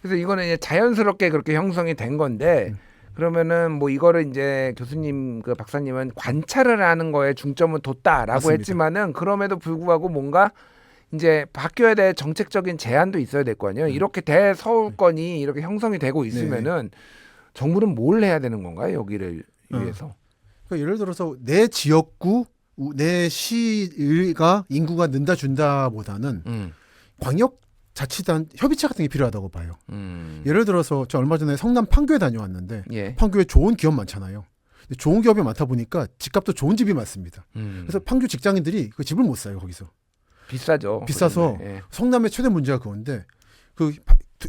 S1: 그래서 이거는 이제 자연스럽게 그렇게 형성이 된 건데 그러면은 뭐 이거를 이제 교수님 그 박사님은 관찰을 하는 거에 중점을 뒀다라고
S4: 맞습니다.
S1: 했지만은 그럼에도 불구하고 뭔가 이제 바뀌어야 될 정책적인 제안도 있어야 될 거 아니에요. 이렇게 대서울권이 이렇게 형성이 되고 있으면은 정부는 뭘 해야 되는 건가요? 여기를 위해서.
S4: 그러니까 예를 들어서 내 지역구, 내 시가 인구가 는다 준다보다는 광역 자치단 협의체 같은 게 필요하다고 봐요. 예를 들어서 저 얼마 전에 성남 판교에 다녀왔는데
S1: 예.
S4: 판교에 좋은 기업 많잖아요. 근데 좋은 기업이 많다 보니까 집값도 좋은 집이 많습니다. 그래서 판교 직장인들이 그 집을 못 사요 거기서.
S1: 비싸죠.
S4: 비싸서
S1: 예.
S4: 성남의 최대 문제가 그건데 그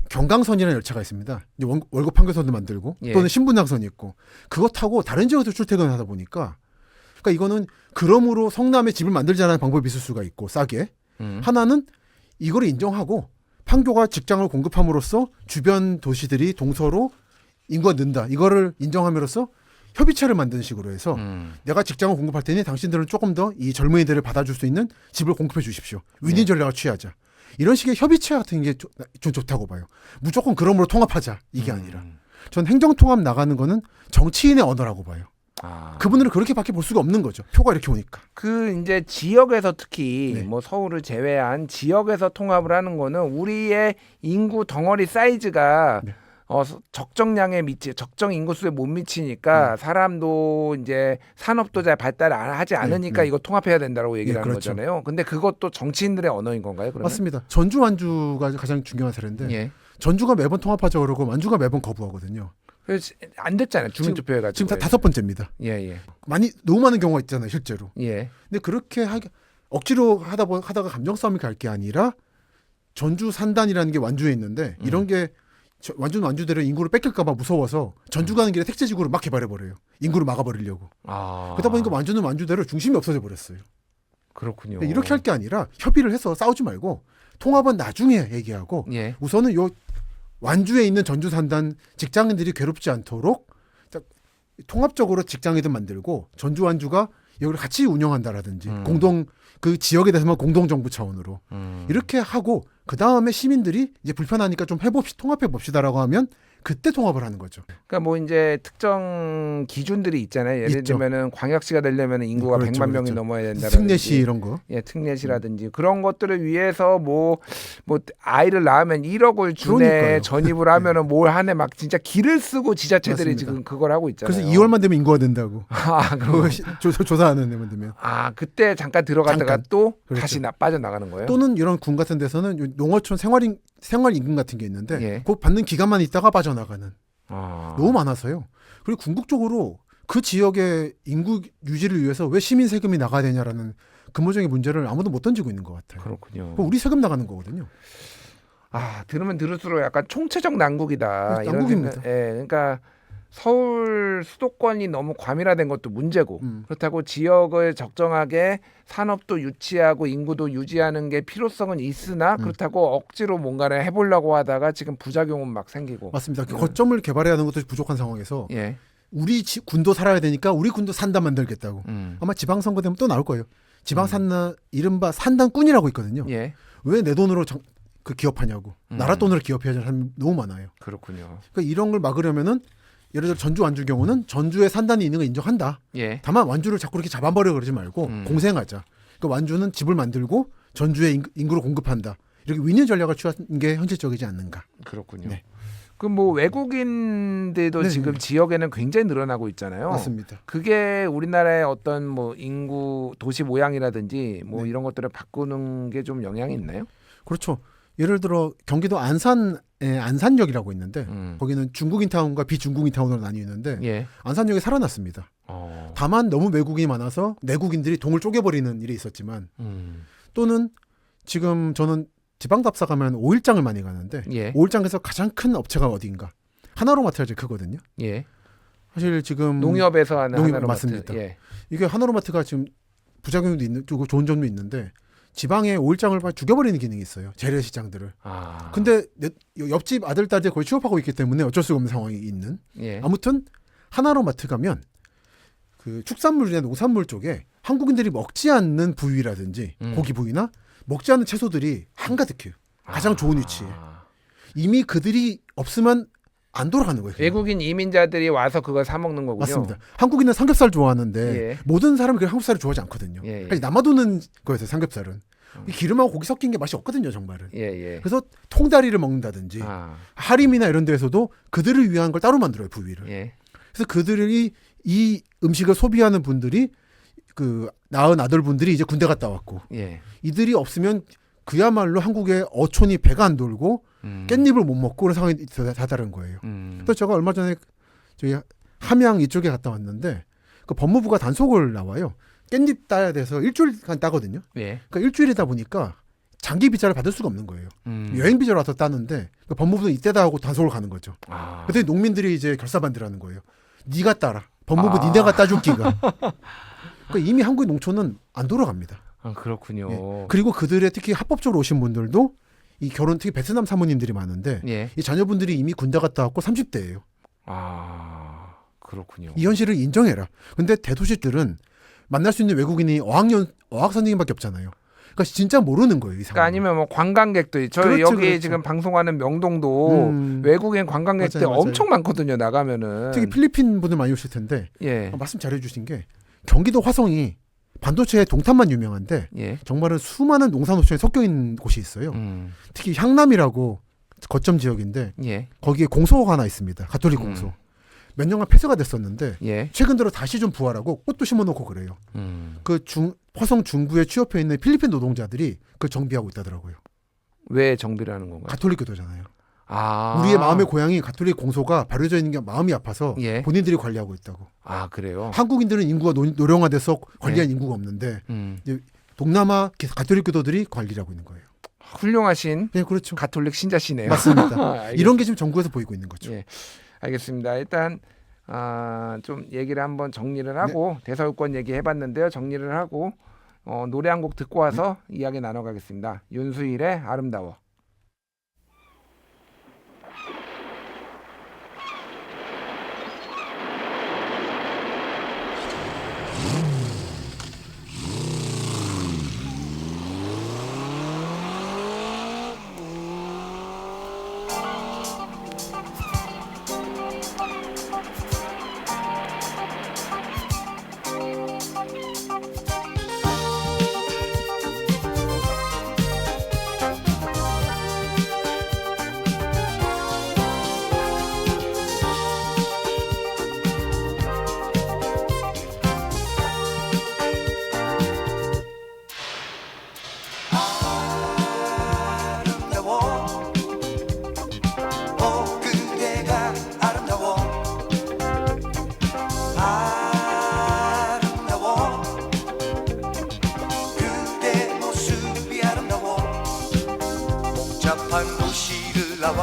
S4: 경강선이라는 열차가 있습니다. 이제 월곡 판교선도 만들고
S1: 예.
S4: 또는 신분당선이 있고 그거 타고 다른 지역에서 출퇴근하다 보니까 그러니까 이거는 그러므로 성남에 집을 만들자는 방법이 있을 수가 있고 싸게 하나는 이거를 인정하고 판교가 직장을 공급함으로써 주변 도시들이 동서로 인구가 는다. 이거를 인정함으로써 협의체를 만드는 식으로 해서 내가 직장을 공급할 테니 당신들은 조금 더 이 젊은이들을 받아줄 수 있는 집을 공급해 주십시오. 윈윈 전략을 취하자. 이런 식의 협의체 같은 게 좀 좋다고 봐요. 무조건 그러므로 통합하자. 이게 아니라. 전 행정통합 나가는 거는 정치인의 언어라고 봐요.
S1: 아.
S4: 그분들은 그렇게밖에 볼 수가 없는 거죠. 표가 이렇게 오니까.
S1: 그 이제 지역에서 특히
S4: 네.
S1: 뭐 서울을 제외한 지역에서 통합을 하는 거는 우리의 인구 덩어리 사이즈가
S4: 네.
S1: 적정량에 적정 인구수에 못 미치니까 사람도 이제 산업도 잘 발달 하지 않으니까
S4: 네.
S1: 이거 통합해야 된다고 얘기를 하는
S4: 그렇죠.
S1: 거잖아요. 근데 그것도 정치인들의 언어인 건가요? 그러면?
S4: 맞습니다. 전주 완주가 가장 중요한 사례인데
S1: 예.
S4: 전주가 매번 통합하자 그러고 완주가 매번 거부하거든요.
S1: 그래서 안 됐잖아요. 주민투표 해가지고.
S4: 지금 다섯 번째입니다.
S1: 예.
S4: 너무 많은 경우가 있잖아요, 실제로.
S1: 예.
S4: 근데 그렇게 억지로 하다가 감정 싸움이 갈 게 아니라 전주 산단이라는 게 완주에 있는데 이런 게 완주는 완주대로 인구를 뺏길까봐 무서워서 전주 가는 길에 택지지구를 막 개발해버려요. 인구를 막아버리려고.
S1: 아.
S4: 그러다 보니까 완주는 완주대로 중심이 없어져 버렸어요.
S1: 그렇군요.
S4: 이렇게 할 게 아니라 협의를 해서 싸우지 말고 통합은 나중에 얘기하고
S1: 예.
S4: 우선은 요 완주에 있는 전주 산단 직장인들이 괴롭지 않도록 통합적으로 직장이든 만들고 전주 완주가 여기를 같이 운영한다라든지 공동 그 지역에 대해서만 공동 정부 차원으로 이렇게 하고 그 다음에 시민들이 이제 불편하니까 좀 통합해 봅시다라고 하면 그때 통합을 하는 거죠.
S1: 그러니까 뭐 이제 특정 기준들이 있잖아요. 예를
S4: 있죠.
S1: 들면은 광역시가 되려면 인구가
S4: 그렇죠,
S1: 100만 명이
S4: 그렇죠.
S1: 넘어야 된다든지
S4: 승례시 이런 거.
S1: 예, 특례시라든지 그런 것들을 위해서 뭐 아이를 낳으면 1억을 주네
S4: 그러니까요.
S1: 전입을 하면은 뭘 하네 막 진짜 기를 쓰고 지자체들이
S4: 맞습니다.
S1: 지금 그걸 하고 있잖아요.
S4: 그래서 2월만 되면 인구가 된다고.
S1: 아,
S4: 그거 조사하는 데만 되면.
S1: 그때 잠깐 들어갔다가
S4: 잠깐.
S1: 또
S4: 그렇죠.
S1: 다시 빠져나가는 거예요.
S4: 또는 이런 군 같은 데서는 요 농어촌 생활 임금 같은 게 있는데
S1: 예.
S4: 그 받는 기간만 있다가 빠져나가는
S1: 아.
S4: 너무 많아서요. 그리고 궁극적으로 그 지역의 인구 유지를 위해서 왜 시민 세금이 나가야 되냐라는 근본적인 문제를 아무도 못 던지고 있는 것 같아요.
S1: 그렇군요.
S4: 그거 우리 세금 나가는 거거든요.
S1: 들으면 들을수록 약간 총체적 난국이다. 이런
S4: 난국입니다.
S1: 생각- 예, 그러니까 서울 수도권이 너무 과밀화된 것도 문제고 그렇다고 지역을 적정하게 산업도 유치하고 인구도 유지하는 게 필요성은 있으나 그렇다고 억지로 뭔가를 해보려고 하다가 지금 부작용은 막 생기고.
S4: 맞습니다. 그 거점을 개발해야 하는 것도 부족한 상황에서
S1: 예.
S4: 우리 군도 살아야 되니까 우리 군도 산단 만들겠다고. 아마 지방선거 되면 또 나올 거예요. 지방 산나 이른바 산단꾼이라고 있거든요.
S1: 예.
S4: 왜 내 돈으로 그 기업하냐고. 나라 돈으로 기업해야 하는 사람이 너무 많아요.
S1: 그렇군요.
S4: 그러니까 이런 걸 막으려면은 예를 들어 전주 완주 경우는 전주에 산단이 있는 거 인정한다.
S1: 예.
S4: 다만 완주를 자꾸 이렇게 잡아버려 그러지 말고 공생하자. 그러니까 완주는 집을 만들고 전주에 인구를 공급한다. 이렇게 윈윈 전략을 취한 게 현실적이지 않는가.
S1: 그렇군요.
S4: 네.
S1: 그 뭐 외국인들도
S4: 네.
S1: 지금 지역에는 굉장히 늘어나고 있잖아요.
S4: 맞습니다.
S1: 그게 우리나라의 어떤 뭐 인구 도시 모양이라든지 뭐
S4: 네.
S1: 이런 것들을 바꾸는 게 좀 영향이 있나요?
S4: 그렇죠. 예를 들어 경기도 안산에 안산역이라고 있는데 거기는 중국인 타운과 비중국인 타운으로 나뉘는데
S1: 예.
S4: 안산역이 살아났습니다. 다만 너무 외국인이 많아서 내국인들이 동을 쪼개버리는 일이 있었지만 또는 지금 저는 지방답사 가면 5일장을 많이 가는데
S1: 예.
S4: 5일장에서 가장 큰 업체가 어디인가? 하나로마트가 제일 크거든요.
S1: 예.
S4: 사실 지금
S1: 농협에서 하는
S4: 농협
S1: 하나로마트.
S4: 맞습니다.
S1: 예.
S4: 이게 하나로마트가 지금 부작용도 있는 좋은 점도 있는데 지방에 5일장을 죽여버리는 기능이 있어요. 재래시장들을. 근데 옆집 아들 딸이 거의 취업하고 있기 때문에 어쩔 수가 없는 상황이 있는.
S1: 예.
S4: 아무튼 하나로마트 가면 그 축산물이나 농산물 쪽에 한국인들이 먹지 않는 부위라든지 고기 부위나 먹지 않는 채소들이 한가득해요. 가장 좋은 위치에. 이미 그들이 없으면 안 돌아가는 거예요. 그냥.
S1: 외국인 이민자들이 와서 그걸 사 먹는 거군요.
S4: 맞습니다. 한국인은 삼겹살 좋아하는데
S1: 예.
S4: 모든 사람이 그 한국살을 좋아하지 않거든요.
S1: 예, 예.
S4: 그러니까 남아도는 거였어요. 삼겹살은. 이 기름하고 고기 섞인 게 맛이 없거든요. 정말은.
S1: 예, 예.
S4: 그래서 통다리를 먹는다든지 하림이나 이런 데에서도 그들을 위한 걸 따로 만들어요. 부위를.
S1: 예.
S4: 그래서 그들이 이 음식을 소비하는 분들이 그 낳은 아들분들이 이제 군대 갔다 왔고
S1: 예.
S4: 이들이 없으면 그야말로 한국의 어촌이 배가 안 돌고 깻잎을 못 먹고 그런 상황이 다다른 거예요. 또 제가 얼마 전에 저희 함양 이쪽에 갔다 왔는데 그 법무부가 단속을 나와요. 깻잎 따야 돼서 일주일간 따거든요.
S1: 예.
S4: 그러니까 일주일이다 보니까 장기 비자를 받을 수가 없는 거예요. 여행 비자로 와서 따는데 그 법무부는 이때다 하고 단속을 가는 거죠. 그랬더니 농민들이 이제 결사반대라는 거예요. 네가 따라. 법무부 니네가 따줄 기가. 그러니까 이미 한국의 농촌은 안 돌아갑니다.
S1: 그렇군요.
S4: 예. 그리고 그들의 특히 합법적으로 오신 분들도 이 결혼 특히 베트남 사모님들이 많은데
S1: 예.
S4: 이 자녀분들이 이미 군대 갔다 왔고 30대예요.
S1: 그렇군요.
S4: 이 현실을 인정해라. 근데 대도시들은 만날 수 있는 외국인이 어학 선생님밖에 없잖아요. 그러니까 진짜 모르는 거예요, 이 상황.
S1: 그러니까 아니면 뭐 관광객들 저
S4: 그렇죠,
S1: 여기
S4: 그렇죠.
S1: 지금 방송하는 명동도 외국인 관광객들
S4: 맞아요.
S1: 엄청 많거든요. 나가면은.
S4: 특히 필리핀 분들 많이 오실 텐데
S1: 예.
S4: 말씀 잘해주신 게 경기도 화성이 반도체 동탄만 유명한데
S1: 예.
S4: 정말은 수많은 농산업체에 섞여 있는 곳이 있어요. 특히 향남이라고 거점 지역인데
S1: 예.
S4: 거기에 공소가 하나 있습니다. 가톨릭 공소. 몇 년간 폐쇄가 됐었는데
S1: 예.
S4: 최근 들어 다시 좀 부활하고 꽃도 심어놓고 그래요. 그 화성 중부에 취업해 있는 필리핀 노동자들이 그걸 정비하고 있다더라고요.
S1: 왜 정비를 하는 건가요?
S4: 가톨릭 교도잖아요.
S1: 아.
S4: 우리의 마음의 고향이 가톨릭 공소가 발효져 있는 게 마음이 아파서
S1: 예.
S4: 본인들이 관리하고 있다고.
S1: 그래요.
S4: 한국인들은 인구가 노령화돼서 관리한 인구가 없는데 이제 동남아 가톨릭 교도들이 관리를 하고 있는 거예요.
S1: 훌륭하신
S4: 네, 그렇죠.
S1: 가톨릭 신자시네요.
S4: 맞습니다.
S1: 알겠습니다.
S4: 이런 게 지금 정부에서 보이고 있는 거죠.
S1: 예. 알겠습니다. 일단 좀 얘기를 한번 정리를 하고 대서유권 얘기해봤는데요. 정리를 하고 노래 한 곡 듣고 와서 이야기 나눠가겠습니다. 윤수일의 아름다워.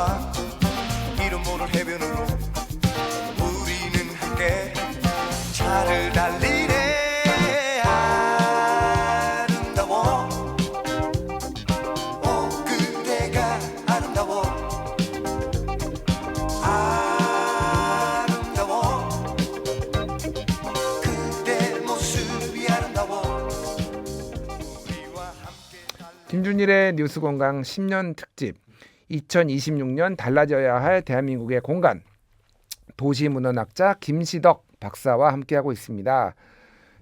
S5: 바다와 이름 모를 해변으로 우리는 함께 차를 달리네. 아름다워 오 그대가 아름다워 아름다워 그대 모습이 아름다워 우리와 함께
S1: 김준일의 뉴스공강 10년 특집 2026년 달라져야 할 대한민국의 공간 도시문헌학자 김시덕 박사와 함께하고 있습니다.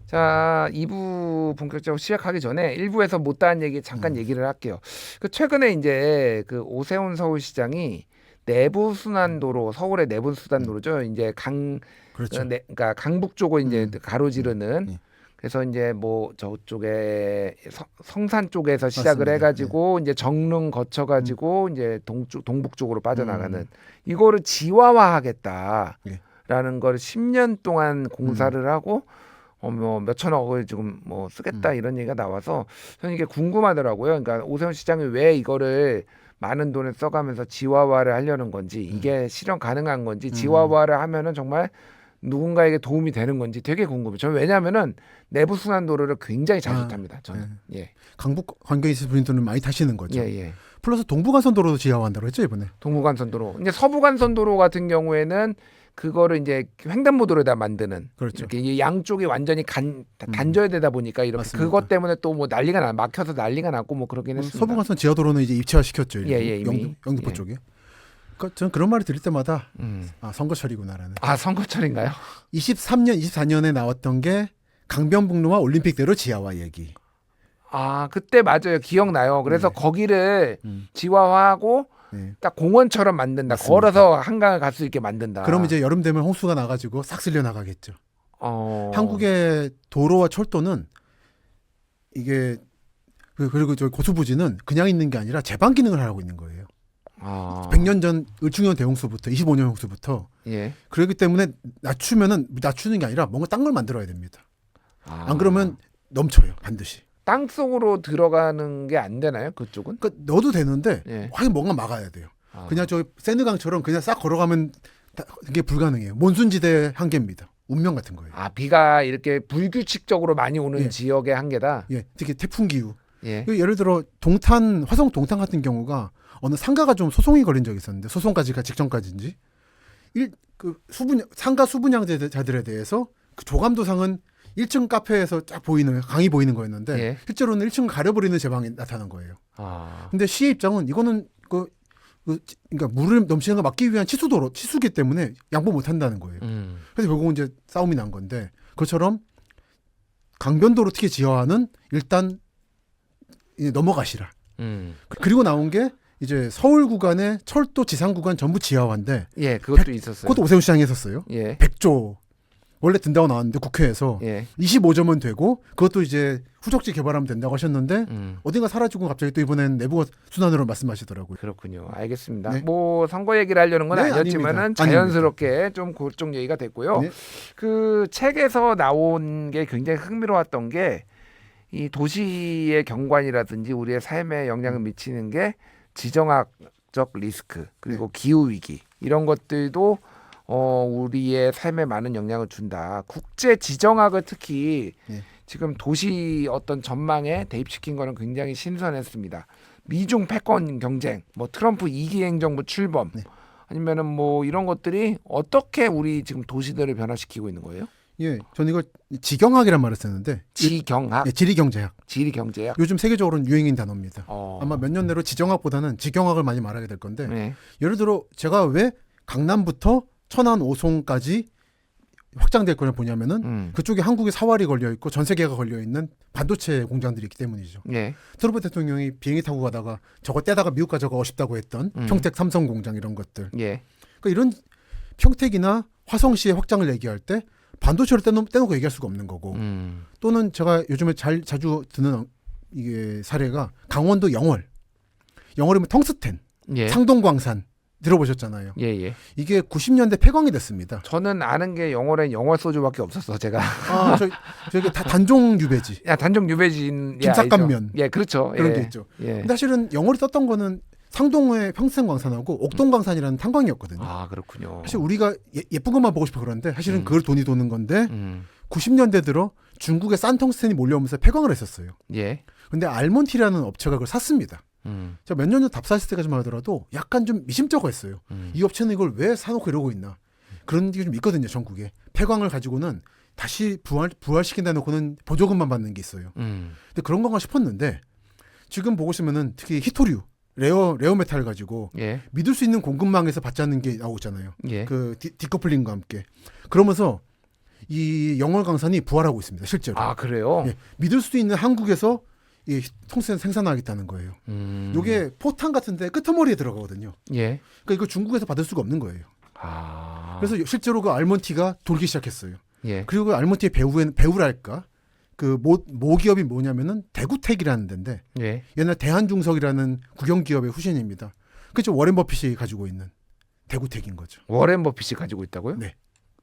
S1: 자, 2부 본격적으로 시작하기 전에 1부에서 못다한 얘기 잠깐 얘기를 할게요. 그 최근에 이제 그 오세훈 서울시장이 내부순환도로 서울의 내부순환도로죠. 이제
S4: 그렇죠.
S1: 그러니까 강북 쪽을 이제 가로지르는
S4: 예.
S1: 그래서 이제 뭐 저쪽에 성산 쪽에서 시작을
S4: 맞습니다.
S1: 해가지고 이제 정릉 거쳐가지고 이제 동북 쪽으로 빠져나가는 이거를 지화화하겠다라는
S4: 예.
S1: 걸 10년 동안 공사를 하고 뭐 몇천억을 지금 뭐 쓰겠다 이런 얘기가 나와서 저는 이게 궁금하더라고요. 그러니까 오세훈 시장이 왜 이거를 많은 돈을 써가면서 지화화를 하려는 건지 이게 실현 가능한 건지 지화화를 하면은 정말 누군가에게 도움이 되는 건지 되게 궁금해요. 저는 왜냐하면은 내부 순환도로를 굉장히 자주 탑니다. 저는 예.
S4: 강북 관계에 있으신 분들은 많이 타시는 거죠.
S1: 예.
S4: 플러스 동부간선도로도 지하화한다고 했죠 이번에.
S1: 동부간선도로. 이제 서부간선도로 같은 경우에는 그거를 이제 횡단보도로다 만드는
S4: 그렇죠.
S1: 이렇게 이 양쪽이 완전히 단절되다 되다 보니까 이렇게
S4: 맞습니다.
S1: 그것 때문에 또 뭐 난리가 막혀서 난리가 났고 뭐 그러긴 했습니다.
S4: 서부간선 지하도로는 이제 입체화 시켰죠.
S1: 예, 이미.
S4: 영등포
S1: 예.
S4: 쪽에. 그러니까 저는 그런 말을 들을 때마다
S1: 음.
S4: 아 선거철이구나라는.
S1: 아 선거철인가요?
S4: 23년, 24년에 나왔던 게 강변북로와 올림픽대로 지하화 얘기.
S1: 아 그때 맞아요. 기억나요. 그래서 거기를 지화화하고
S4: 네.
S1: 딱 공원처럼 만든다.
S4: 맞습니다.
S1: 걸어서 한강을 갈 수 있게 만든다.
S4: 그럼 이제 여름 되면 홍수가 나가지고 싹 쓸려 나가겠죠.
S1: 어...
S4: 한국의 도로와 철도는 이게 그리고 저 고수부지는 그냥 있는 게 아니라 제방 기능을 하고 있는 거예요.
S1: 아...
S4: 100년 전 을충년 대홍수부터 25년 홍수부터
S1: 예.
S4: 그렇기 때문에 낮추는 게 아니라 뭔가 딴 걸 만들어야 됩니다.
S1: 아...
S4: 안 그러면 넘쳐요 반드시.
S1: 땅 속으로 들어가는 게 안 되나요? 그쪽은?
S4: 그러니까 넣어도 되는데
S1: 예.
S4: 확인 뭔가 막아야 돼요.
S1: 아...
S4: 그냥 저 세느강처럼 그냥 싹 걸어가면 이게 불가능해요. 몬순지대 한계입니다. 운명 같은 거예요.
S1: 아 비가 이렇게 불규칙적으로 많이 오는
S4: 예.
S1: 지역의 한계다.
S4: 예, 특히 태풍 기후.
S1: 예.
S4: 예를 들어 화성 동탄 같은 경우가 어느 상가가 좀 소송이 걸린 적이 있었는데 소송까지가 직전까지인지 상가 수분양자들에 대해서 그 조감도상은 1층 카페에서 쫙 보이는 강이 보이는 거였는데
S1: 예.
S4: 실제로는 1층 가려버리는 제방이 나타난 거예요.
S1: 아...
S4: 근데 시의 입장은 이거는 그러니까 물을 넘치는 걸 막기 위한 치수기 때문에 양보 못 한다는 거예요. 그래서 결국은 이제 싸움이 난 건데 그것처럼 강변도로 특히 지하화는 일단 넘어가시라. 그리고 나온 게 이제 서울 구간의 철도 지상 구간 전부 지하화인데
S1: 예, 그것도 있었어요.
S4: 그것도 오세훈 시장이 했었어요.
S1: 예.
S4: 100조 원래 든다고 나왔는데 국회에서
S1: 예.
S4: 25점은 되고 그것도 이제 후적지 개발하면 된다고 하셨는데 어딘가 사라지고 갑자기 또 이번엔 내부 순환으로 말씀하시더라고요.
S1: 그렇군요. 알겠습니다.
S4: 네.
S1: 뭐 선거 얘기를 하려는 건
S4: 네,
S1: 아니었지만은
S4: 아닙니다.
S1: 자연스럽게 좀 그쪽 얘기가 됐고요.
S4: 네.
S1: 그 책에서 나온 게 굉장히 흥미로웠던 게 이 도시의 경관이라든지 우리의 삶에 영향을 미치는 게 지정학적 리스크 그리고 기후 위기 이런 것들도 우리의 삶에 많은 영향을 준다. 국제 지정학을 특히
S4: 네.
S1: 지금 도시 어떤 전망에 대입시킨 거는 굉장히 신선했습니다. 미중 패권 경쟁, 뭐 트럼프 2기 행정부 출범,
S4: 네.
S1: 아니면은 뭐 이런 것들이 어떻게 우리 지금 도시들을 변화시키고 있는 거예요?
S4: 예, 저는 이걸 지경학이란 말을 쓰는데
S1: 지경학,
S4: 예, 지리경제학.
S1: 지리경제학.
S4: 요즘 세계적으로는 유행인 단어입니다.
S1: 어.
S4: 아마 몇 년 내로 지정학보다는 지경학을 많이 말하게 될 건데
S1: 네.
S4: 예를 들어 제가 왜 강남부터 천안 오송까지 확장될 거냐 보냐면은 그쪽에 한국의 사활이 걸려 있고 전 세계가 걸려 있는 반도체 공장들이 있기 때문이죠.
S1: 네.
S4: 트럼프 대통령이 비행기 타고 가다가 저거 떼다가 미국 가져가고 싶다고 했던 평택 삼성 공장 이런 것들.
S1: 예.
S4: 그러니까 이런 평택이나 화성시의 확장을 얘기할 때 반도체를 떼놓고 얘기할 수가 없는 거고 또는 제가 요즘에 자주 듣는 이게 사례가 강원도 영월이면 텅스텐,
S1: 예.
S4: 상동광산 들어보셨잖아요.
S1: 예.
S4: 이게 90년대 폐광이 됐습니다.
S1: 저는 아는 게 영월엔 영월 소주밖에 없었어 제가.
S4: 저기 단종 유배지.
S1: 야 단종 유배진
S4: 김삿갓면.
S1: 예, 그렇죠.
S4: 그런
S1: 예.
S4: 게 있죠.
S1: 예.
S4: 근데 사실은 영월이 떴던 거는 상동의 평생광산하고 옥동광산이라는 탄광이었거든요.
S1: 아 그렇군요.
S4: 사실 우리가 예쁜 것만 보고 싶어 그러는데 사실은 그걸 돈이 도는 건데 90년대 들어 중국에 싼 텅스텐이 몰려오면서 폐광을 했었어요.
S1: 예.
S4: 근데 알몬티라는 업체가 그걸 샀습니다. 제가 몇 년 전 답사했을 때까지만 하더라도 약간 좀 미심쩍어했어요. 이 업체는 이걸 왜 사놓고 이러고 있나. 그런 게 좀 있거든요. 전국에. 폐광을 가지고는 다시 부활시킨다 놓고는 보조금만 받는 게 있어요. 근데 그런 건가 싶었는데 지금 보고 있으면은 특히 히토류 레어 메탈 가지고
S1: 예.
S4: 믿을 수 있는 공급망에서 받자는 게 나오잖아요.
S1: 예.
S4: 그 디커플링과 함께. 그러면서 이 영월광산이 부활하고 있습니다. 실제로.
S1: 아 그래요?
S4: 예, 믿을 수 있는 한국에서 이 통sen 생산하겠다는 거예요. 이게 포탄 같은데 끄트머리에 들어가거든요.
S1: 예.
S4: 그러니까 이거 중국에서 받을 수가 없는 거예요.
S1: 아.
S4: 그래서 실제로 그 알몬티가 돌기 시작했어요.
S1: 예.
S4: 그리고 그 알몬티의 배우랄까 그 모기업이 뭐냐면은 대구텍이라는 데인데
S1: 예.
S4: 옛날 대한중석이라는 국영기업의 후신입니다. 그죠 워렌 버핏이 가지고 있는 대구텍인 거죠.
S1: 워렌 버핏이 가지고 있다고요?
S4: 네.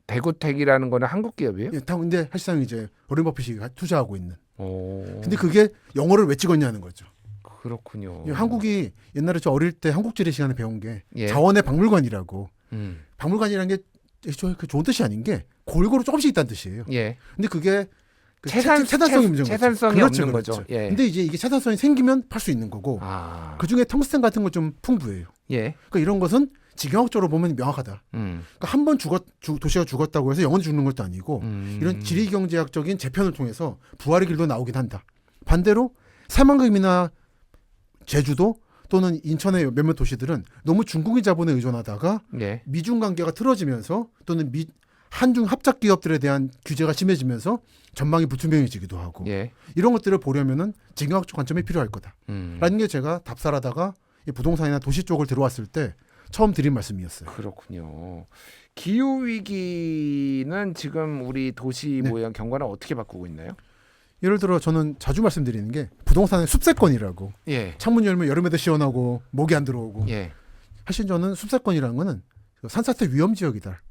S1: 대구텍이라는 거는 한국 기업이에요?
S4: 예, 근데 사실상 이제 워렌 버핏이 투자하고 있는.
S1: 오.
S4: 근데 그게 영어를 왜 찍었냐는 거죠.
S1: 그렇군요.
S4: 한국이 옛날에 저 어릴 때 한국지리 시간에 배운 게
S1: 예.
S4: 자원의 박물관이라고.
S1: 음.
S4: 박물관이라는 게 그 좋은 뜻이 아닌 게 골고루 조금씩 있다는 뜻이에요.
S1: 예.
S4: 근데 그게 그
S1: 채산성이
S4: 문제인 거죠.
S1: 채산성이
S4: 그렇죠,
S1: 없는
S4: 그렇죠.
S1: 거죠. 예.
S4: 근데 이제 이게 채산성이 생기면 팔 수 있는 거고
S1: 아.
S4: 그 중에 텅스텐 같은 건 좀 풍부해요.
S1: 예.
S4: 그러니까 이런 것은 지경학적으로 보면 명확하다. 그러니까 한 번 도시가 죽었다고 해서 영원히 죽는 것도 아니고 이런 지리경제학적인 재편을 통해서 부활의 길도 나오긴 한다. 반대로 새만금이나 제주도 또는 인천의 몇몇 도시들은 너무 중국인 자본에 의존하다가
S1: 예.
S4: 미중 관계가 틀어지면서 또는 한중 합작 기업들에 대한 규제가 심해지면서 전망이 불투명해지기도 하고
S1: 예.
S4: 이런 것들을 보려면은 지경학적 관점이 필요할 거다.
S1: 음.
S4: 라는 게 제가 답사하다가 이 부동산이나 도시 쪽을 들어왔을 때 처음 드린 말씀이었어요.
S1: 그렇군요. 기후 위기는 지금 우리 도시
S4: 네.
S1: 모양 경관을 어떻게 바꾸고 있나요?
S4: 예를 들어 저는 자주 말씀드리는 게 부동산의 숲세권이라고
S1: 예.
S4: 창문 열면 여름에도 시원하고 모기 안 들어오고
S1: 예.
S4: 사실 저는 숲세권이라는 거는 산사태 위험 지역이다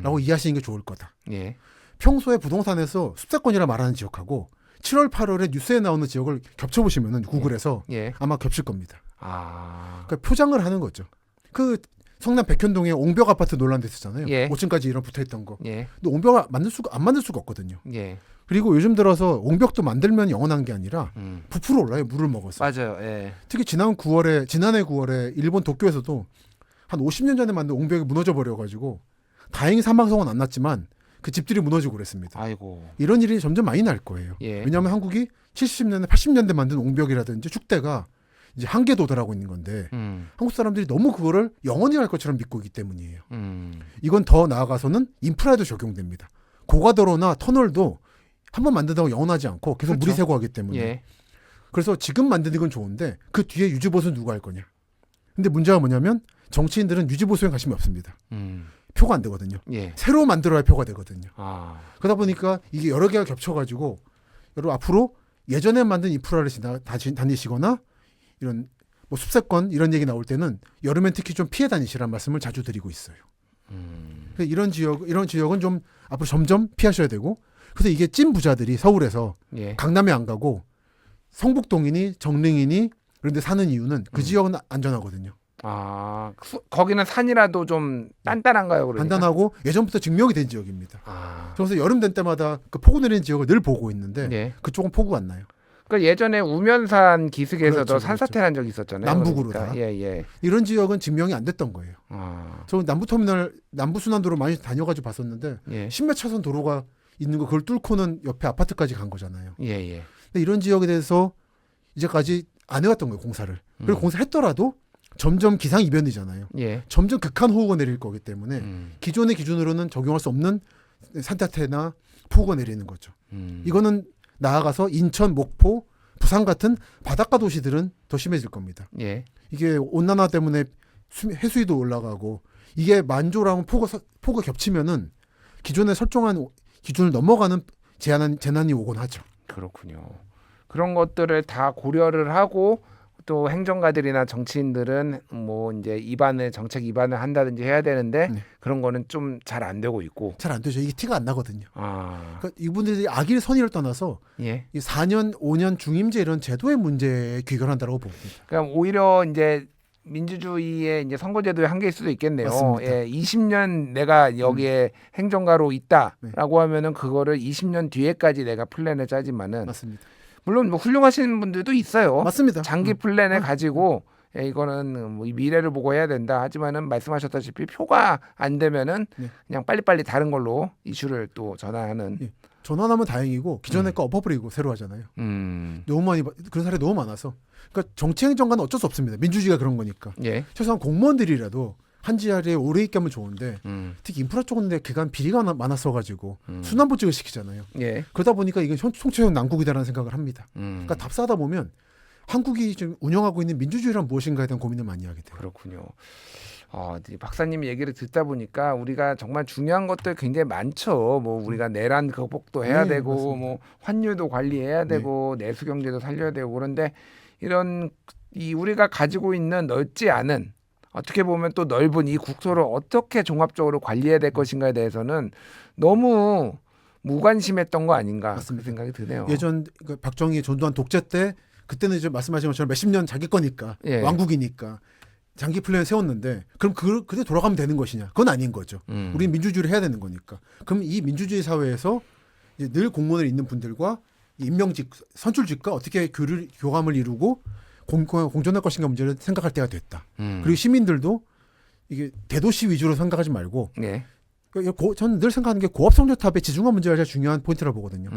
S4: 라고 이해하시는 게 좋을 거다.
S1: 예.
S4: 평소에 부동산에서 숲세권이라 말하는 지역하고 7월 8월에 뉴스에 나오는 지역을 겹쳐보시면 구글에서
S1: 예.
S4: 아마 겹칠 겁니다.
S1: 아.
S4: 그러니까 표장을 하는 거죠. 그 성남 백현동에 옹벽 아파트 논란도 있었잖아요.
S1: 예.
S4: 5층까지 이런 붙어있던 거.
S1: 예.
S4: 근데 옹벽을 안 만들 수가 없거든요.
S1: 예.
S4: 그리고 요즘 들어서 옹벽도 만들면 영원한 게 아니라
S1: 음.
S4: 부풀어 올라요. 물을 먹어서.
S1: 맞아요. 예.
S4: 특히 지난해 9월에 일본 도쿄에서도 한 50년 전에 만든 옹벽이 무너져 버려가지고 다행히 사망사고는 안 났지만 그 집들이 무너지고 그랬습니다.
S1: 아이고.
S4: 이런 일이 점점 많이 날 거예요.
S1: 예.
S4: 왜냐하면 한국이 70년대, 80년대 만든 옹벽이라든지 축대가 이제 한계 도달하고 있는 건데 한국 사람들이 너무 그거를 영원히 할 것처럼 믿고 있기 때문이에요. 이건 더 나아가서는 인프라에도 적용됩니다. 고가도로나 터널도 한번 만든다고 영원하지 않고 계속
S1: 그렇죠.
S4: 물이 새고 하기 때문에.
S1: 예.
S4: 그래서 지금 만드는 건 좋은데 그 뒤에 유지보수는 누가 할 거냐. 근데 문제가 뭐냐면 정치인들은 유지보수에 관심이 없습니다. 표가 안 되거든요.
S1: 예.
S4: 새로 만들어야 표가 되거든요.
S1: 아.
S4: 그러다 보니까 이게 여러 개가 겹쳐가지고 여러분 앞으로 예전에 만든 인프라를 다니시거나 이런 뭐 숲세권 이런 얘기 나올 때는 여름엔 특히 좀 피해 다니시라는 말씀을 자주 드리고 있어요. 이런 지역은 좀 앞으로 점점 피하셔야 되고 그래서 이게 찐 부자들이 서울에서
S1: 예.
S4: 강남에 안 가고 성북동이니 정릉이니 그런 데 사는 이유는 그 지역은 안전하거든요.
S1: 아. 거기는 산이라도 좀 단단한가요, 그러니까?
S4: 단단하고 예전부터 증명이 된 지역입니다.
S1: 아.
S4: 그래서 여름 된 때마다 그 폭우 내리는 지역을 늘 보고 있는데
S1: 예.
S4: 그쪽은 폭우가 안 나요.
S1: 그러니까 예전에 우면산 기슭에서도
S4: 그렇죠,
S1: 산사태 난 적이 있었잖아요.
S4: 남북으로
S1: 그러니까.
S4: 다.
S1: 예, 예.
S4: 이런 지역은 증명이 안 됐던 거예요.
S1: 아.
S4: 저 남부터미널 남부순환도로 많이 다녀가지고 봤었는데
S1: 예.
S4: 10몇 차선 도로가 있는 거 그걸 뚫고는 옆에 아파트까지 간 거잖아요.
S1: 예, 예.
S4: 근데 이런 지역에 대해서 이제까지 안 해왔던 거예요, 공사를. 그리고 공사했더라도 점점 기상이변이잖아요.
S1: 예.
S4: 점점 극한 호우가 내릴 거기 때문에 기존의 기준으로는 적용할 수 없는 산사태나 폭우가 내리는 거죠. 이거는 나아가서 인천, 목포, 부산 같은 바닷가 도시들은 더 심해질 겁니다.
S1: 예.
S4: 이게 온난화 때문에 해수위도 올라가고 이게 만조랑 폭우가 겹치면은 기존에 설정한 기준을 넘어가는 재난이 오곤 하죠.
S1: 그렇군요. 그런 것들을 다 고려를 하고 또 행정가들이나 정치인들은 뭐 이제 정책 입안을 한다든지 해야 되는데
S4: 네.
S1: 그런 거는 좀 잘 안 되고 있고.
S4: 잘 안 되죠. 이게 티가 안 나거든요.
S1: 아.
S4: 그러니까 이분들이 악일 선의를 떠나서
S1: 예.
S4: 이 4년, 5년 중임제 이런 제도의 문제에 귀결한다고 봅니다.
S1: 그러니까 오히려 이제 민주주의의 이제 선거제도의 한계일 수도 있겠네요.
S4: 맞습니다.
S1: 예, 20년 내가 여기에 행정가로 있다라고 하면은 그거를 20년 뒤에까지 내가 플랜을 짜지만은
S4: 맞습니다.
S1: 물론 뭐 훌륭하신 분들도 있어요.
S4: 맞습니다.
S1: 장기 플랜을 가지고 이거는 뭐 미래를 보고 해야 된다. 하지만은 말씀하셨다시피 표가 안 되면은
S4: 네.
S1: 그냥 빨리빨리 다른 걸로 이슈를 또 전환하는.
S4: 예. 전환하면 다행이고 기존의 거 엎어버리고 새로 하잖아요. 너무 많이 그런 사례 너무 많아서. 그러니까 정치행정관은 어쩔 수 없습니다. 민주주의가 그런 거니까.
S1: 예.
S4: 최소한 공무원들이라도 한 자리에 오래 있게 하면 좋은데 특히 인프라 쪽인데 그간 비리가 많았어가지고 순환보직을 시키잖아요.
S1: 예.
S4: 그러다 보니까 이건 총체적 난국이다라는 생각을 합니다. 그러니까 답사하다 보면 한국이 지금 운영하고 있는 민주주의란 무엇인가에 대한 고민을 많이 하게 돼요.
S1: 그렇군요. 이 박사님 얘기를 듣다 보니까 우리가 정말 중요한 것들 굉장히 많죠. 뭐 우리가 내란 극복도 해야
S4: 네,
S1: 되고,
S4: 맞습니다.
S1: 뭐 환율도 관리해야 되고, 내수 경제도 살려야 되고 그런데 이런 이 우리가 가지고 있는 넓지 않은 어떻게 보면 또 넓은 이 국토를 어떻게 종합적으로 관리해야 될 것인가에 대해서는 너무 무관심했던 거 아닌가 그
S4: 맞습니다.
S1: 생각이 드네요.
S4: 예전 그 박정희 전두환 독재 때 그때는 이제 말씀하신 것처럼 몇십 년 자기 거니까
S1: 예.
S4: 왕국이니까 장기 플랜을 세웠는데 그럼 그때 돌아가면 되는 것이냐? 그건 아닌 거죠. 우리는 민주주의를 해야 되는 거니까. 그럼 이 민주주의 사회에서 이제 늘 공무원에 있는 분들과 임명직, 선출직과 어떻게 교감을 이루고 공존할 것인가 문제를 생각할 때가 됐다. 그리고 시민들도 이게 대도시 위주로 생각하지 말고
S1: 예.
S4: 저는 늘 생각하는 게 고압성적탑의 지중화 문제가 제일 중요한 포인트라고 보거든요.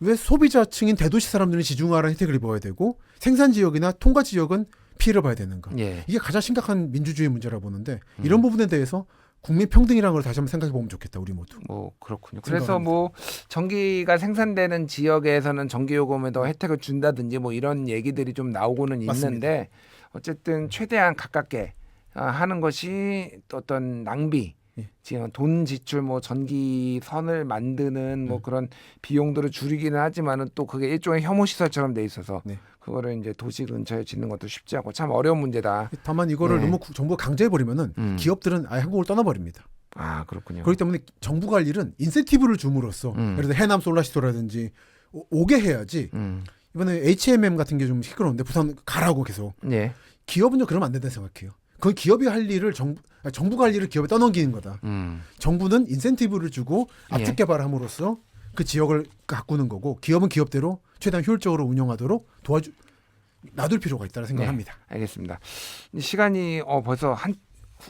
S4: 왜 소비자층인 대도시 사람들은 지중화라는 혜택을 입어야 되고 생산 지역이나 통과 지역은 피해를 봐야 되는가?
S1: 예.
S4: 이게 가장 심각한 민주주의 문제라고 보는데 이런 부분에 대해서 국민 평등이라는 걸 다시 한번 생각해 보면 좋겠다. 우리 모두.
S1: 뭐 그렇군요. 그래서
S4: 생각합니다.
S1: 뭐 전기가 생산되는 지역에서는 전기요금에도 혜택을 준다든지 뭐 이런 얘기들이 좀 나오고는
S4: 맞습니다.
S1: 있는데 어쨌든 최대한 가깝게 하는 것이 어떤 낭비,
S4: 예.
S1: 지금 돈 지출 뭐 전기 선을 만드는 뭐 그런 비용들을 줄이기는 하지만은 또 그게 일종의 혐오 시설처럼 돼 있어서
S4: 네.
S1: 그거를 이제 도시 근처에 짓는 것도 쉽지 않고 참 어려운 문제다.
S4: 다만 이거를
S1: 네.
S4: 너무 정부가 강제해 버리면은 기업들은 아예 한국을 떠나버립니다.
S1: 아 그렇군요.
S4: 그렇기 때문에 정부가 할 일은 인센티브를 줌으로써 예를 들어 해남 솔라시도라든지 오게 해야지. 이번에 HMM 같은 게 좀 시끄러운데 부산 가라고 계속.
S1: 예.
S4: 기업은 좀 그러면 안 된다고 생각해요. 그건 기업이 할 일을 정부가 할 일을 기업에 떠넘기는 거다. 정부는 인센티브를 주고 압축
S1: 예.
S4: 개발함으로써 그 지역을 가꾸는 거고 기업은 기업대로 최대한 효율적으로 운영하도록 놔둘 필요가 있다고 생각합니다.
S1: 알겠습니다. 시간이 벌써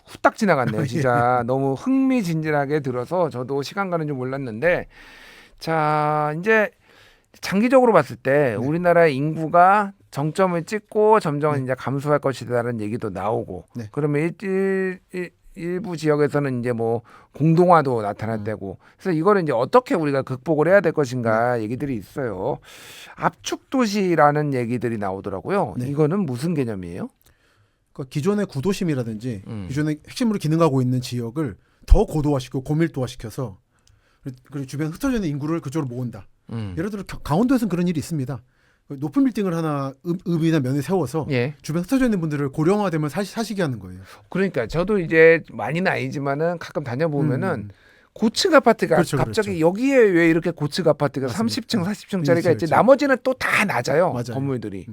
S1: 후딱 지나갔네요. 진짜 너무 흥미진진하게 들어서 저도 시간 가는 줄 몰랐는데 자 이제 장기적으로 봤을 때 우리나라의 인구가 정점을 찍고 점점 이제 감소할 것이다라는 얘기도 나오고
S4: 네.
S1: 그러면 일부 지역에서는 이제 뭐 공동화도 나타날 때고 그래서 이거를 이제 어떻게 우리가 극복을 해야 될 것인가 얘기들이 있어요. 압축 도시라는 얘기들이 나오더라고요.
S4: 네.
S1: 이거는 무슨 개념이에요?
S4: 그러니까 기존의 구도심이라든지 기존의 핵심으로 기능하고 있는 지역을 더 고도화시키고 고밀도화시켜서 그리고 주변 흩어져 있는 인구를 그쪽으로 모은다. 예를 들어 강원도에서는 그런 일이 있습니다. 높은 빌딩을 하나 읍이나 면에 세워서
S1: 예.
S4: 주변 흩어져 있는 분들을 고령화되면 사시게 하는 거예요.
S1: 그러니까 저도 이제 많이는 아니지만은 가끔 다녀보면은 고층 아파트가
S4: 그렇죠,
S1: 갑자기
S4: 그렇죠.
S1: 여기에 왜 이렇게 고층 아파트가
S4: 맞습니다.
S1: 30층, 40층짜리가
S4: 그렇죠,
S1: 있지
S4: 그렇죠.
S1: 나머지는 또 다 낮아요.
S4: 맞아요.
S1: 건물들이.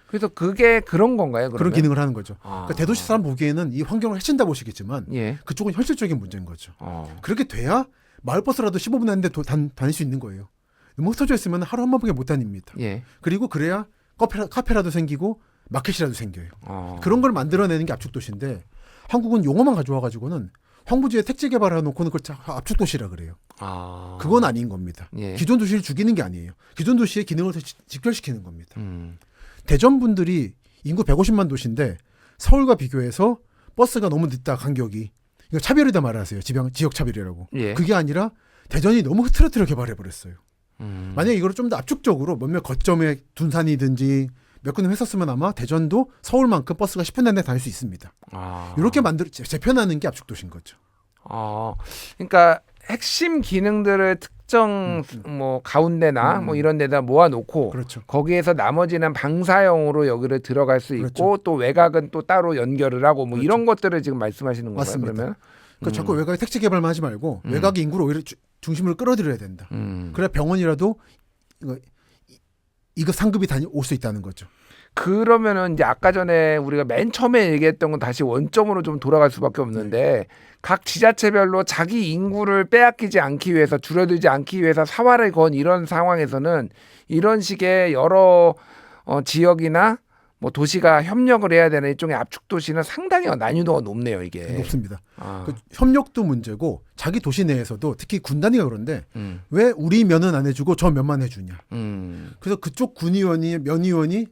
S1: 그래서 그게 그런 건가요?
S4: 그런
S1: 그러면?
S4: 기능을 하는 거죠.
S1: 아.
S4: 그러니까 대도시 사람 보기에는 이 환경을 해친다 보시겠지만
S1: 예.
S4: 그쪽은 현실적인 문제인 거죠.
S1: 어.
S4: 그렇게 돼야 마을버스라도 15분 하는데 다닐 수 있는 거예요. 너무 흩어져 있으면 하루 한 번밖에 못 다닙니다.
S1: 예.
S4: 그리고 그래야 카페라도 생기고 마켓이라도 생겨요.
S1: 어.
S4: 그런 걸 만들어내는 게 압축도시인데 한국은 용어만 가져와 가지고는 황부지에 택지 개발해 놓고는 그걸 압축도시라 그래요.
S1: 아.
S4: 그건 아닌 겁니다.
S1: 예.
S4: 기존 도시를 죽이는 게 아니에요. 기존 도시의 기능을 더 직결시키는 겁니다.
S1: 음.
S4: 대전 분들이 인구 150만 도시인데 서울과 비교해서 버스가 너무 늦다 간격이 이거 차별이다 말하세요. 지역 차별이라고.
S1: 예.
S4: 그게 아니라 대전이 너무 흐트러트려 개발해 버렸어요.
S1: 음.
S4: 만약에 이걸 좀 더 압축적으로 몇몇 거점에 둔산이든지 몇 군데 했었으면 아마 대전도 서울만큼 버스가 10분 내내 다닐 수 있습니다.
S1: 아.
S4: 이렇게 재편하는 게 압축도시인 거죠.
S1: 그러니까 핵심 기능들을 특정 뭐 가운데나 뭐 이런 데다 모아놓고
S4: 그렇죠.
S1: 거기에서 나머지는 방사형으로 여기를 들어갈 수 있고
S4: 그렇죠.
S1: 또 외곽은 또 따로 연결을 하고 뭐
S4: 그렇죠.
S1: 이런 것들을 지금 말씀하시는 건가요?
S4: 맞습니다.
S1: 그러면?
S4: 그러니까 자꾸 외곽에 택지 개발만 하지 말고 외곽의 인구를 오히려 중심으로 끌어들여야 된다. 그래야 병원이라도 이거 상급이 올 수 있다는 거죠.
S1: 그러면은 이제 아까 전에 우리가 맨 처음에 얘기했던 건 다시 원점으로 좀 돌아갈 수밖에 없는데 각 지자체별로 자기 인구를 빼앗기지 않기 위해서 줄어들지 않기 위해서 사활을 건 이런 상황에서는 이런 식의 여러 지역이나 뭐 도시가 협력을 해야 되는 일종의 압축 도시는 상당히 난이도가 높네요 이게.
S4: 높습니다.
S1: 아.
S4: 그 협력도 문제고 자기 도시 내에서도 특히 군 단위가 그런데 왜 우리 면은 안 해주고 저 면만 해주냐. 그래서 그쪽 군의원이 면의원이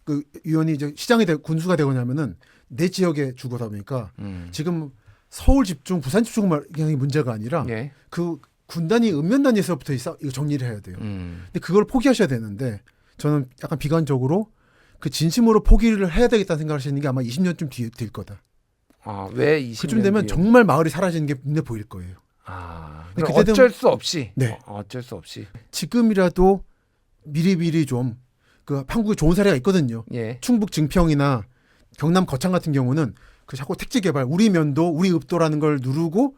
S4: 그 의원이 이제 시장이 군수가 되거나 하면은 내 지역에 주거다 보니까 지금 서울 집중, 부산 집중만 문제가 아니라
S1: 예.
S4: 그 군 단위, 읍면 단위에서부터 이거 정리를 해야 돼요. 근데 그걸 포기하셔야 되는데 저는 약간 비관적으로 그 진심으로 포기를 해야 되겠다는 생각을 하시는 게 아마 20년쯤 뒤에 될 거다.
S1: 아, 왜 20년
S4: 그쯤 되면
S1: 뒤에?
S4: 정말 마을이 사라지는 게 눈에 보일 거예요.
S1: 아,
S4: 근데
S1: 그럼
S4: 그때
S1: 어쩔 수 없이.
S4: 네.
S1: 어쩔 수 없이.
S4: 지금이라도 미리미리 좀 그 한국에 좋은 사례가 있거든요.
S1: 예.
S4: 충북 증평이나 경남 거창 같은 경우는 그 자꾸 택지 개발, 우리 면도, 우리 읍도라는 걸 누르고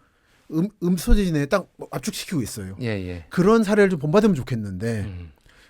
S4: 소지 내에 딱 압축시키고 있어요.
S1: 예, 예.
S4: 그런 사례를 좀 본받으면 좋겠는데,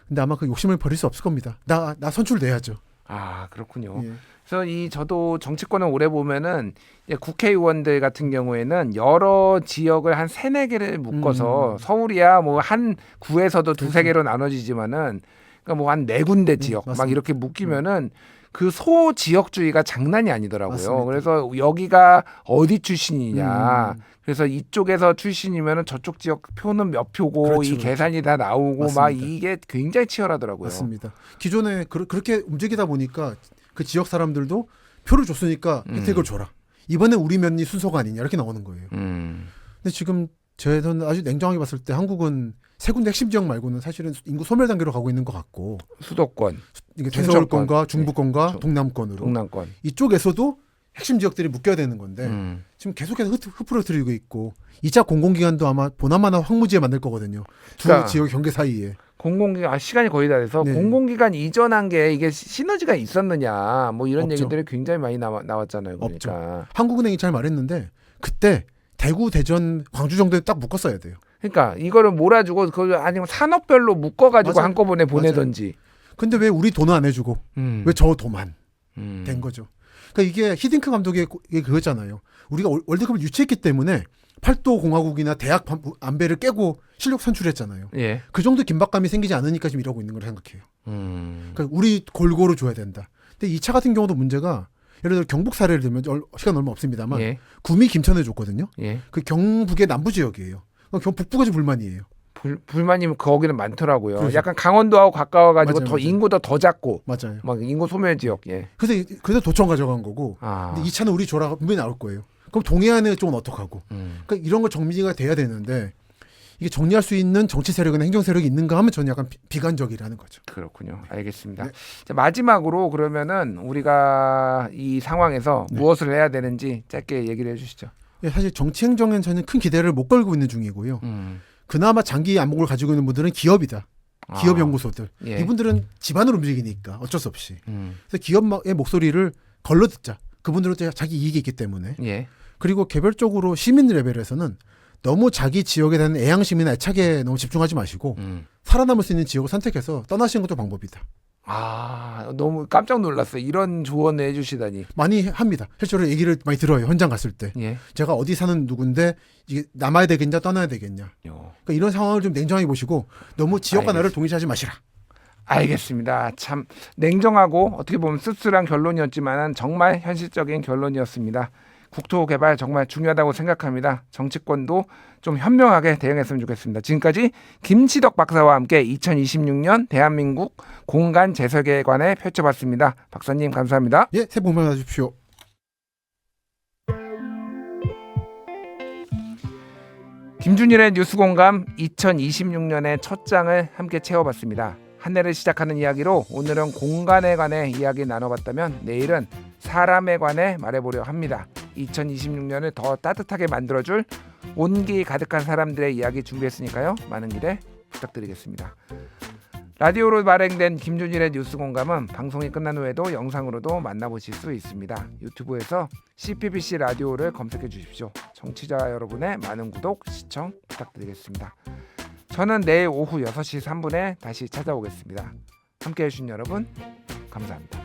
S4: 근데 아마 그 욕심을 버릴 수 없을 겁니다. 나 선출돼야죠.
S1: 아, 그렇군요.
S4: 예.
S1: 그래서 저도 정치권을 오래 보면은 이제 국회의원들 같은 경우에는 여러 지역을 한 3-4개를 묶어서 서울이야 뭐 한 구에서도 두세 개로 나눠지지만은 그러니까 뭐 한 4군데 지역 막
S4: 맞습니다.
S1: 이렇게 묶이면은 그 소지역주의가 장난이 아니더라고요.
S4: 맞습니다.
S1: 그래서 여기가 어디 출신이냐. 그래서 이쪽에서 출신이면은 저쪽 지역 표는 몇 표고
S4: 그렇죠,
S1: 이
S4: 그렇죠.
S1: 계산이 다 나오고 막
S4: 맞습니다.
S1: 이게 굉장히 치열하더라고요.
S4: 맞습니다. 기존에 그렇게 움직이다 보니까 그 지역 사람들도 표를 줬으니까 혜택을 줘라. 이번에 우리 면이 순서가 아니냐 이렇게 나오는 거예요. 근데 지금 저는 아주 냉정하게 봤을 때 한국은 3군데 핵심 지역 말고는 사실은 인구 소멸 단계로 가고 있는 것 같고
S1: 수도권,
S4: 이게
S1: 충청권,
S4: 대서울권과 중부권과
S1: 네.
S4: 동남권으로
S1: 동남권.
S4: 이쪽에서도 핵심 지역들이 묶여야 되는 건데 지금 계속해서 흐트러뜨리고 있고 2차 공공기관도 아마 보나마나 황무지에 만들 거거든요. 두
S1: 그러니까
S4: 지역 경계 사이에.
S1: 공공기관 시간이 거의 다 돼서
S4: 네.
S1: 공공기관 이전한 게 이게 시너지가 있었느냐 뭐 이런
S4: 없죠.
S1: 얘기들이 굉장히 많이 나왔잖아요. 그러니까.
S4: 한국은행이 잘 말했는데 그때 대구, 대전, 광주 정도에 딱 묶었어야 돼요.
S1: 그러니까 이거를 몰아주고 그걸 아니면 산업별로 묶어가지고
S4: 맞아요.
S1: 한꺼번에 보내든지.
S4: 근데 왜 우리 돈은 안 해주고 왜 저 도만 된 거죠. 그러니까 이게 히딩크 감독의 그거잖아요. 우리가 월드컵을 유치했기 때문에 팔도 공화국이나 대학 안배를 깨고 실력 선출했잖아요.
S1: 예.
S4: 그 정도 긴박감이 생기지 않으니까 지금 이러고 있는 걸 생각해요. 그러니까 우리 골고루 줘야 된다. 근데 2차 같은 경우도 문제가 예를 들어 경북 사례를 들면 시간 얼마 없습니다만
S1: 예.
S4: 구미 김천에 줬거든요.
S1: 예.
S4: 그 경북의 남부 지역이에요. 북부가 좀 불만이에요.
S1: 불만이 거기는 많더라고요.
S4: 그렇죠.
S1: 약간 강원도하고 가까워가지고
S4: 맞아요,
S1: 더
S4: 맞아요.
S1: 인구도 더 작고
S4: 맞아요.
S1: 막 인구 소멸 지역. 예.
S4: 그래서 도청 가져간 거고.
S1: 아.
S4: 근데 2차는 우리 줘라 분명히 나올 거예요. 그럼 동해안의 쪽은 어떡하고? 그러니까 이런 거 정리가 돼야 되는데 이게 정리할 수 있는 정치 세력이나 행정 세력이 있는가 하면 저는 약간 비관적이라는 거죠.
S1: 그렇군요. 알겠습니다.
S4: 네.
S1: 자, 마지막으로 그러면은 우리가 이 상황에서
S4: 네.
S1: 무엇을 해야 되는지 짧게 얘기를 해주시죠.
S4: 예, 사실 정치 행정엔 저는 큰 기대를 못 걸고 있는 중이고요. 그나마 장기 안목을 가지고 있는 분들은 기업이다. 기업 연구소들.
S1: 예.
S4: 이분들은 집안으로 움직이니까 어쩔 수 없이.
S1: 음.
S4: 그래서 기업의 목소리를 걸러 듣자. 그분들은 자기 이익이 있기 때문에.
S1: 예.
S4: 그리고 개별적으로 시민 레벨에서는 너무 자기 지역에 대한 애향심이나 애착에 너무 집중하지 마시고 살아남을 수 있는 지역을 선택해서 떠나시는 것도 방법이다.
S1: 아, 너무 깜짝 놀랐어요. 이런 조언을 해주시다니.
S4: 많이 합니다. 실제로 얘기를 많이 들어요. 현장 갔을 때.
S1: 예.
S4: 제가 어디 사는 누군데 이게 남아야 되겠냐 떠나야 되겠냐. 그러니까 이런 상황을 좀 냉정하게 보시고 너무 지역과 나를 동일시하지 마시라.
S1: 알겠습니다. 참 냉정하고 어떻게 보면 씁쓸한 결론이었지만 정말 현실적인 결론이었습니다. 국토 개발 정말 중요하다고 생각합니다. 정치권도 좀 현명하게 대응했으면 좋겠습니다. 지금까지 김치덕 박사와 함께 2026년 대한민국 공간 재설계에 관해 펼쳐봤습니다. 박사님 감사합니다.
S4: 예, 새해 복 많이 받으십시오.
S1: 김준일의 뉴스공감 2026년의 첫 장을 함께 채워봤습니다. 한 해를 시작하는 이야기로 오늘은 공간에 관해 이야기 나눠봤다면 내일은 사람에 관해 말해보려 합니다. 2026년을 더 따뜻하게 만들어줄 온기 가득한 사람들의 이야기 준비했으니까요. 많은 기대 부탁드리겠습니다. 라디오로 발행된 김준일의 뉴스공감은 방송이 끝난 후에도 영상으로도 만나보실 수 있습니다. 유튜브에서 CPBC 라디오를 검색해 주십시오. 청취자 여러분의 많은 구독, 시청 부탁드리겠습니다. 저는 내일 오후 6시 3분에 다시 찾아오겠습니다. 함께해 주신 여러분 감사합니다.